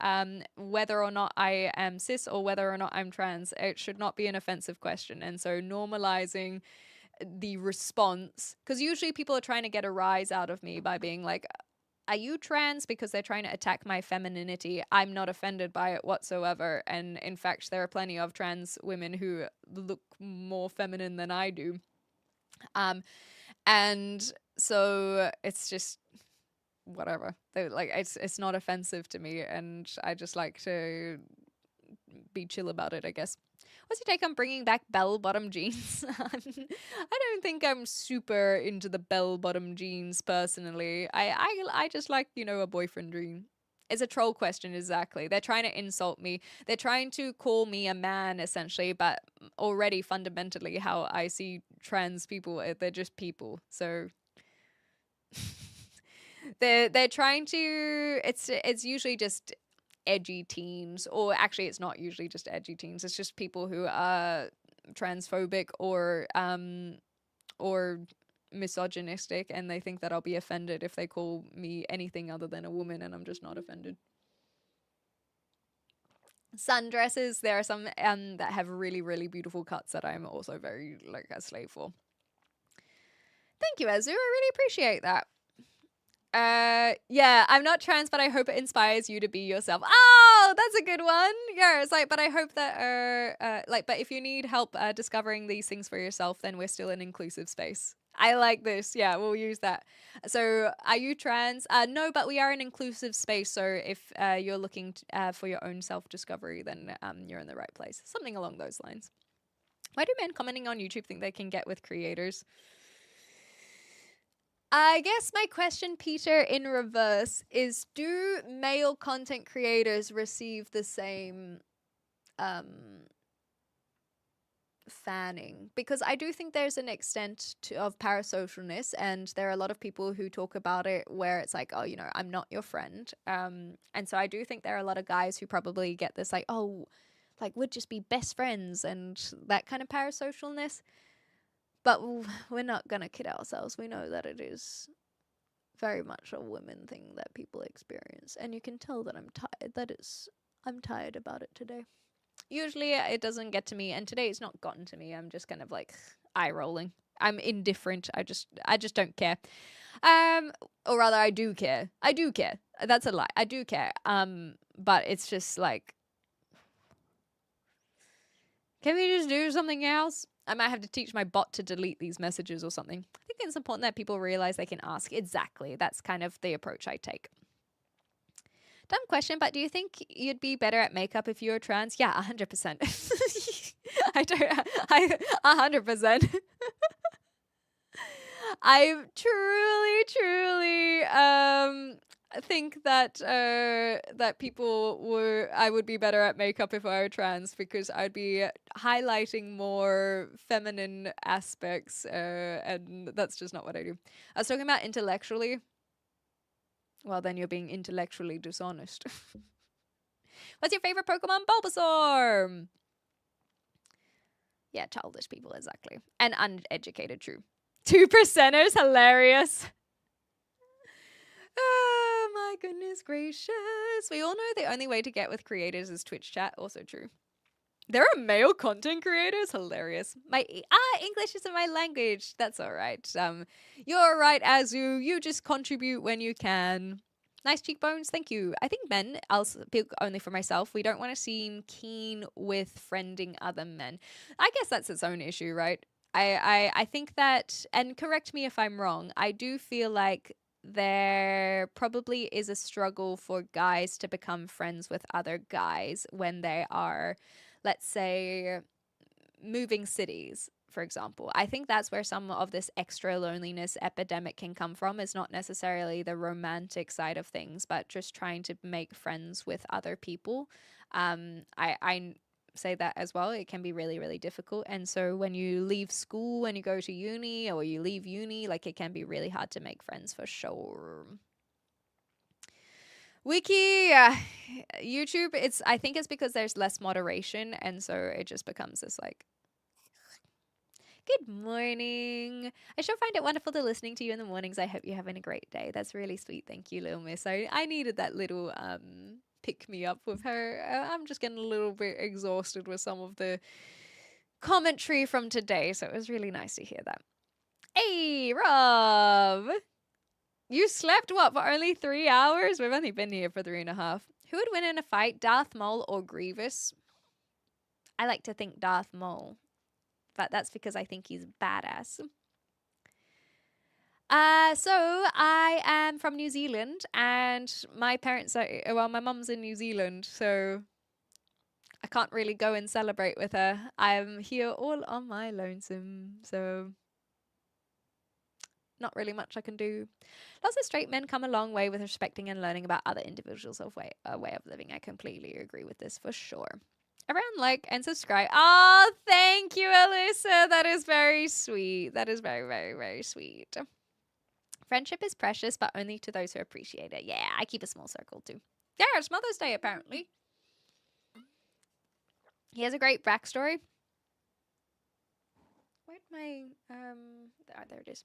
whether or not I am cis or whether or not I'm trans. It should not be an offensive question. And so normalizing the response, because usually people are trying to get a rise out of me by being like, are you trans? Because they're trying to attack my femininity. I'm not offended by it whatsoever. And in fact, there are plenty of trans women who look more feminine than I do. And so it's just whatever. Like, it's not offensive to me, and I just like to be chill about it, I guess. What's your take on bringing back bell-bottom jeans? I don't think I'm super into the bell-bottom jeans personally. I just like, you know, a boyfriend dream. It's a troll question, exactly. They're trying to insult me. They're trying to call me a man, essentially, but already fundamentally how I see trans people, they're just people. So they're trying to, it's usually just edgy teens, or actually it's not usually just edgy teens, it's just people who are transphobic or misogynistic, and they think that I'll be offended if they call me anything other than a woman, and I'm just not offended. Sundresses, there are some that have really, really beautiful cuts that I'm also very like a slave for. Thank you, Azu. I really appreciate that. Yeah, I'm not trans, but I hope it inspires you to be yourself. Oh, that's a good one. Yeah, it's like, but I hope that but if you need help discovering these things for yourself, then we're still an inclusive space. I like this. Yeah, we'll use that. So, are you trans? No, but we are an inclusive space. So, if you're looking for your own self-discovery, then you're in the right place. Something along those lines. Why do men commenting on YouTube think they can get with creators? I guess my question, Peter, in reverse is, do male content creators receive the same fanning? Because I do think there's an extent of parasocialness, and there are a lot of people who talk about it where it's like, oh, you know, I'm not your friend. And so I do think there are a lot of guys who probably get this like, oh, like we'd just be best friends and that kind of parasocialness. But we're not going to kid ourselves. We know that it is very much a women thing that people experience. And you can tell that I'm tired. I'm tired about it today. Usually it doesn't get to me. And today it's not gotten to me. I'm just kind of like eye rolling. I'm indifferent. I just don't care. Or rather, I do care. I do care. That's a lie. I do care. But it's just like, can we just do something else? I might have to teach my bot to delete these messages or something. I think it's important that people realize they can ask. Exactly. That's kind of the approach I take. Dumb question, but do you think you'd be better at makeup if you were trans? Yeah, 100%. I 100%. I truly think that I would be better at makeup if I were trans, because I'd be highlighting more feminine aspects, and that's just not what I do. I was talking about intellectually. Well, then you're being intellectually dishonest. What's your favorite Pokemon? Bulbasaur! Yeah, childish people, exactly. And uneducated, true. 2%ers, hilarious. Oh my goodness gracious. We all know the only way to get with creators is Twitch chat, also true. There are male content creators, hilarious. English isn't my language. That's all right. You're right, Azu. You just contribute when you can. Nice cheekbones, thank you. I think men, I'll speak only for myself, we don't want to seem keen with friending other men. I guess that's its own issue, right? I think that, and correct me if I'm wrong, I do feel like there probably is a struggle for guys to become friends with other guys when they are, let's say, moving cities, for example. I think that's where some of this extra loneliness epidemic can come from. Is not necessarily the romantic side of things, but just trying to make friends with other people. I say that as well. It can be really, really difficult. And so when you leave school and you go to uni, or you leave uni, like, it can be really hard to make friends for sure. Wiki, YouTube, I think it's because there's less moderation, and so it just becomes this like, good morning. I sure find it wonderful to listening to you in the mornings. I hope you're having a great day. That's really sweet. Thank you, little miss. I needed that little pick me up with her. I'm just getting a little bit exhausted with some of the commentary from today, so it was really nice to hear that. Hey, Rob. You slept, what, for only 3 hours? We've only been here for 3.5. Who would win in a fight, Darth Maul or Grievous? I like to think Darth Maul, but that's because I think he's badass. So I am from New Zealand, and my parents are, well, my mum's in New Zealand, so I can't really go and celebrate with her. I'm here all on my lonesome, so not really much I can do. Lots of straight men come a long way with respecting and learning about other individuals' way of living. I completely agree with this for sure. Around, like, and subscribe. Oh, thank you, Alyssa. That is very sweet. That is very, very, very sweet. Friendship is precious, but only to those who appreciate it. Yeah, I keep a small circle too. Yeah, it's Mother's Day apparently. He has a great backstory. Where'd my there it is.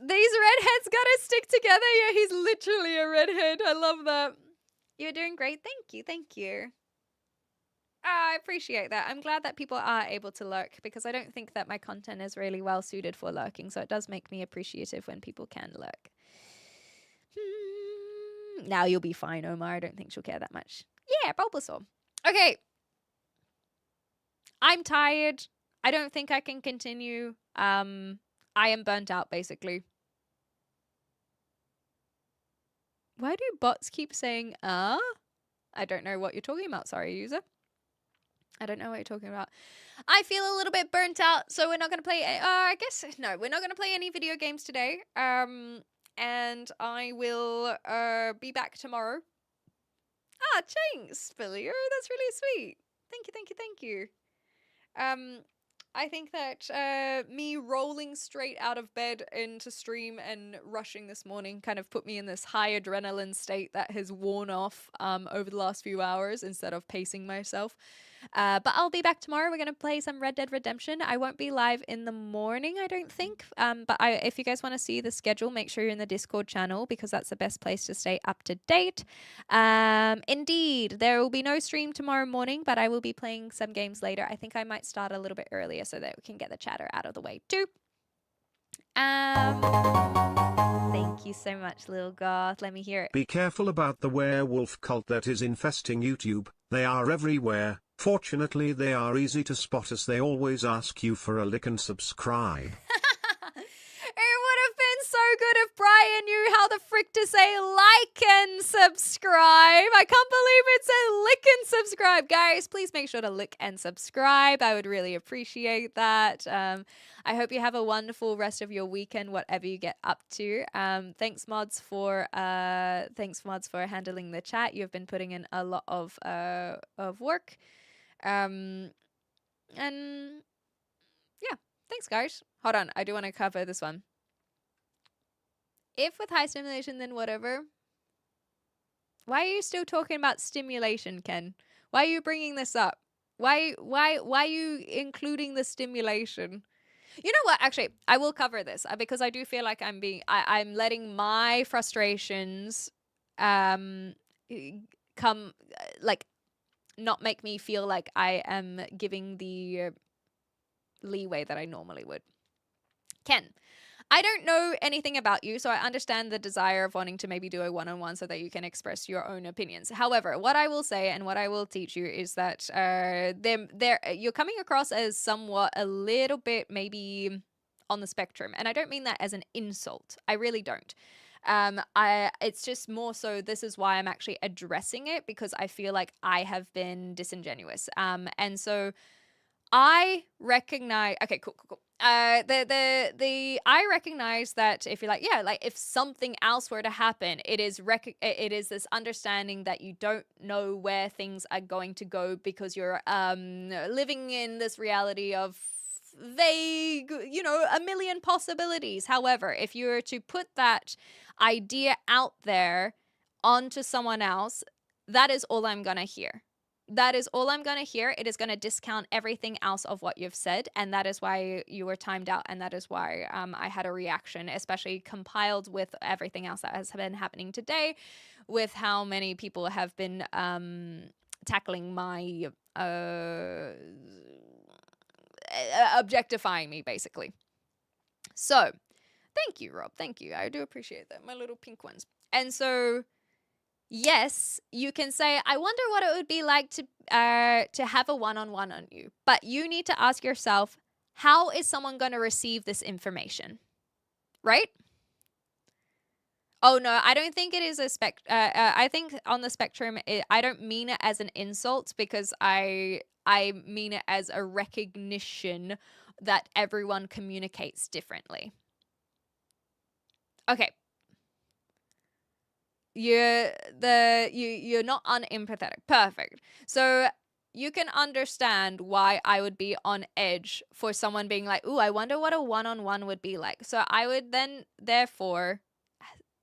These redheads gotta stick together. Yeah, he's literally a redhead. I love that. You're doing great. Thank you. Thank you. I appreciate that. I'm glad that people are able to lurk because I don't think that my content is really well suited for lurking. So it does make me appreciative when people can lurk. Now you'll be fine, Omar. I don't think she'll care that much. Yeah, Bulbasaur. Okay. I'm tired. I don't think I can continue. I am burnt out, basically. Why do bots keep saying, I don't know what you're talking about. Sorry, user. I don't know what you're talking about. I feel a little bit burnt out, so we're not going to play... I guess... No, we're not going to play any video games today. And I will be back tomorrow. Ah, thanks, Spillier. That's really sweet. Thank you, thank you, thank you. I think that me rolling straight out of bed into stream and rushing this morning kind of put me in this high adrenaline state that has worn off over the last few hours instead of pacing myself. But I'll be back tomorrow. We're going to play some Red Dead Redemption. I won't be live in the morning, I don't think. But if you guys want to see the schedule, make sure you're in the Discord channel because that's the best place to stay up to date. Indeed, there will be no stream tomorrow morning, but I will be playing some games later. I think I might start a little bit earlier so that we can get the chatter out of the way too. Thank you so much, Lil Goth. Let me hear it. Be careful about the werewolf cult that is infesting YouTube. They are everywhere. Fortunately, they are easy to spot as they always ask you for a like and subscribe. It would have been so good if Brian knew how the frick to say like and subscribe. I can't believe it said lick and subscribe. Guys, please make sure to lick and subscribe. I would really appreciate that. I hope you have a wonderful rest of your weekend, whatever you get up to. Thanks mods for handling the chat. You've been putting in a lot of work. And yeah, thanks guys. Hold on, I do want to cover this one. If with high stimulation, then whatever. Why are you still talking about stimulation, Ken? Why are you bringing this up? Why are you including the stimulation? You know what? Actually, I will cover this because I do feel like I'm letting my frustrations come like not make me feel like I am giving the leeway that I normally would. Ken, I don't know anything about you, so I understand the desire of wanting to maybe do a one-on-one so that you can express your own opinions. However, what I will say and what I will teach you is that you're coming across as somewhat a little bit maybe on the spectrum. And I don't mean that as an insult. I really don't. It's just more so this is why I'm actually addressing it because I feel like I have been disingenuous. And so I recognize, okay, cool. I recognize that if you're like, yeah, like if something else were to happen, it is this understanding that you don't know where things are going to go because you're living in this reality of vague, a million possibilities. However, if you were to put that idea out there onto someone else, that is all I'm gonna hear. That is all I'm going to hear. It is going to discount everything else of what you've said. And that is why you were timed out. And that is why I had a reaction, especially compiled with everything else that has been happening today, with how many people have been tackling my objectifying me, basically. So thank you, Rob. Thank you. I do appreciate that. My little pink ones. And so... yes, you can say, I wonder what it would be like to have a one-on-one on you. But you need to ask yourself, how is someone going to receive this information? Right? Oh, no, I don't think it is a I think on the spectrum, I don't mean it as an insult because I mean it as a recognition that everyone communicates differently. Okay. You're not unempathetic. Perfect. So you can understand why I would be on edge for someone being like, ooh, I wonder what a one-on-one would be like. So I would then therefore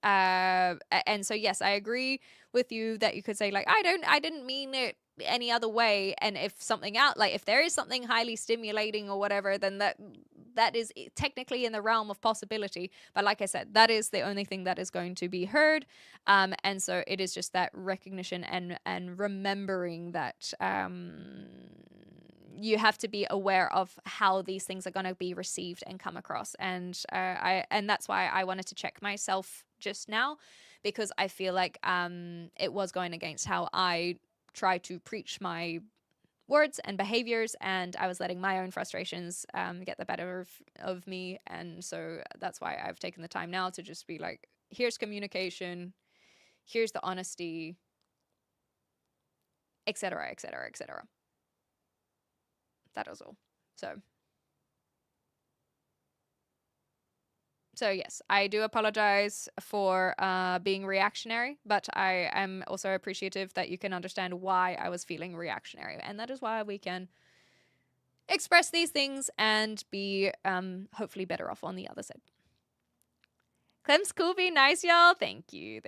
And so yes, I agree with you that you could say like, I didn't mean it any other way. And if something out, like if there is something highly stimulating or whatever, then that is technically in the realm of possibility. But like I said, that is the only thing that is going to be heard. And so it is just that recognition and remembering that you have to be aware of how these things are going to be received and come across. And and that's why I wanted to check myself just now, because I feel like it was going against how I try to preach my words and behaviors, and I was letting my own frustrations get the better of me. And so that's why I've taken the time now to just be like, here's communication, here's the honesty, etc., etc., etc. That is all. So yes, I do apologize for being reactionary, but I am also appreciative that you can understand why I was feeling reactionary. And that is why we can express these things and be hopefully better off on the other side. Clem's cool, be nice, y'all. Thank you.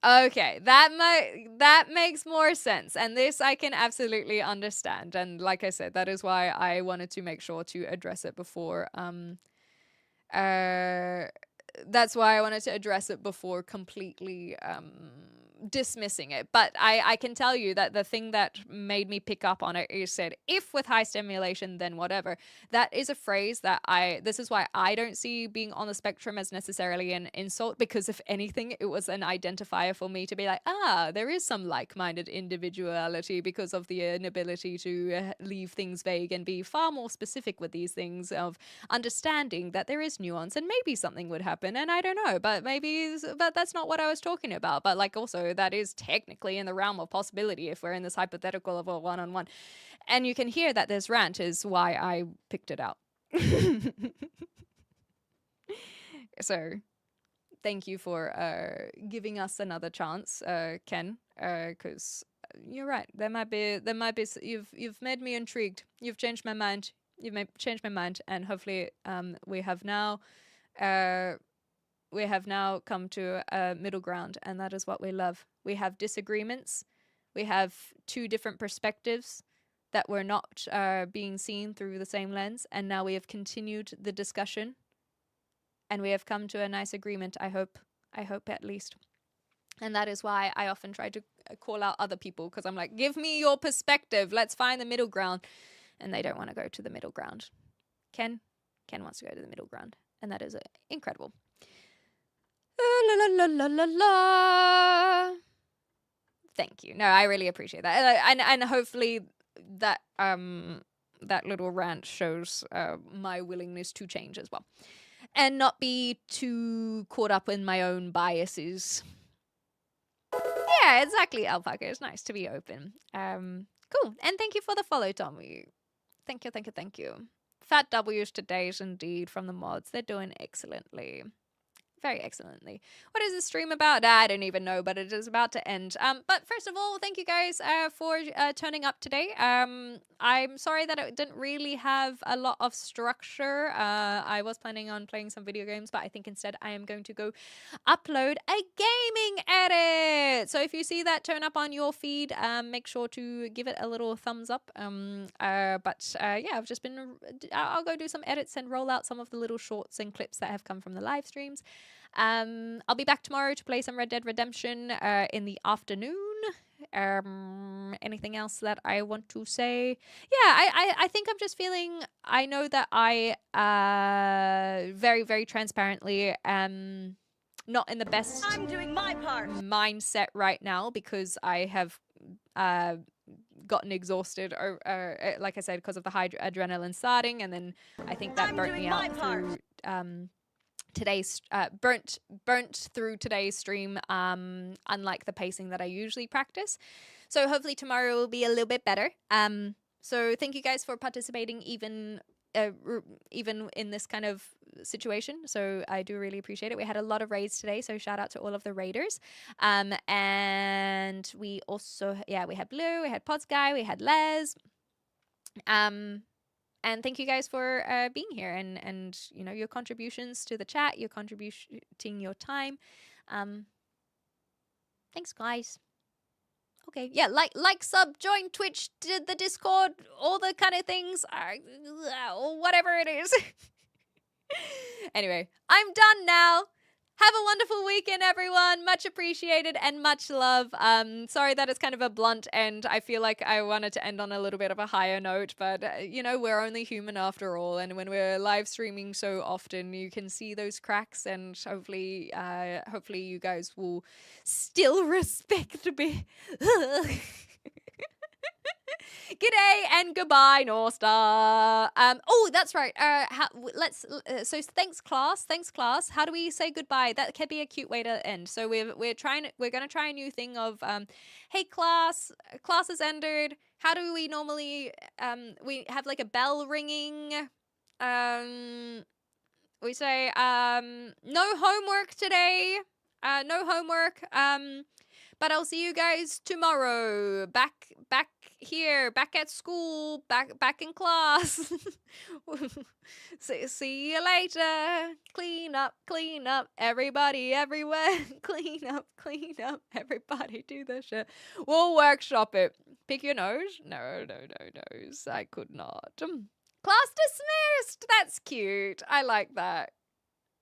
Okay, that makes more sense, and this I can absolutely understand. And like I said, that is why I wanted to make sure to address it before. That's why I wanted to address it before completely dismissing it. But I can tell you that the thing that made me pick up on it is said, if with high stimulation, then whatever. That is a phrase that this is why I don't see being on the spectrum as necessarily an insult, because if anything, it was an identifier for me to be like, there is some like-minded individuality because of the inability to leave things vague and be far more specific with these things, of understanding that there is nuance and maybe something would happen, and I don't know, but that's not what I was talking about. But like also that is technically in the realm of possibility if we're in this hypothetical of a one-on-one. And you can hear that this rant is why I picked it out. So thank you for giving us another chance, Ken, because you're right. There might be you've made me intrigued. You've changed my mind. Changed my mind, and hopefully we have now come to a middle ground, and that is what we love. We have disagreements. We have two different perspectives that were not being seen through the same lens, and now we have continued the discussion, and we have come to a nice agreement, I hope at least. And that is why I often try to call out other people, because I'm like, give me your perspective. Let's find the middle ground. And they don't want to go to the middle ground. Ken wants to go to the middle ground, and that is incredible. La la la la la la. Thank you. No, I really appreciate that, and hopefully that that little rant shows my willingness to change as well, and not be too caught up in my own biases. Yeah, exactly, Alpaca. It's nice to be open. Cool, and thank you for the follow, Tommy. Thank you. Fat W's today's indeed from the mods. They're doing excellently. Very excellently. What is this stream about? I don't even know, but it is about to end. But first of all, thank you guys for turning up today. I'm sorry that it didn't really have a lot of structure. I was planning on playing some video games, but I think instead I am going to go upload a gaming edit. So if you see that turn up on your feed, make sure to give it a little thumbs up. Yeah, I've just been... I'll go do some edits and roll out some of the little shorts and clips that have come from the live streams. I'll be back tomorrow to play some Red Dead Redemption in the afternoon. Anything else that I want to say? Yeah, I think I'm just feeling... I know that I very, very transparently not in the best I'm doing my part. mindset right now, because I have gotten exhausted, like I said, because of the high adrenaline starting, and then I think that burnt me out through today's burnt through today's stream, unlike the pacing that I usually practice. So hopefully tomorrow will be a little bit better. So thank you guys for participating even in this kind of situation. So I do really appreciate it. We had a lot of raids today, so shout out to all of the raiders. And we also, we had Blue, we had Pods Guy, we had Les. And thank you guys for being here and you know your contributions to the chat, your contributing your time. Thanks, guys. Okay, yeah, like, sub, join Twitch, the Discord, all the kind of things, whatever it is. Anyway, I'm done now. Have a wonderful weekend, everyone. Much appreciated and much love. Sorry that it's kind of a blunt end. I feel like I wanted to end on a little bit of a higher note, but you know, we're only human after all. And when we're live streaming so often, you can see those cracks. And hopefully, you guys will still respect me. G'day and goodbye, North Star. Oh, that's right. So thanks, class. Thanks, class. How do we say goodbye? That could be a cute way to end. So we're gonna try a new thing of hey class has ended. How do we normally we have like a bell ringing. We say no homework today. No homework. But I'll see you guys tomorrow. Back here, back at school, back in class. See you later. Clean up, everybody, everywhere. Clean up, everybody. Do the shit. We'll workshop it. Pick your nose. No, nose. I could not. Class dismissed. That's cute. I like that.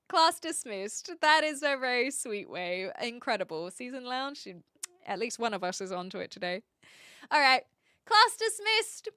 Class dismissed. That is a very sweet way. Incredible. Season Lounge. At least one of us is onto it today. All right. Class dismissed.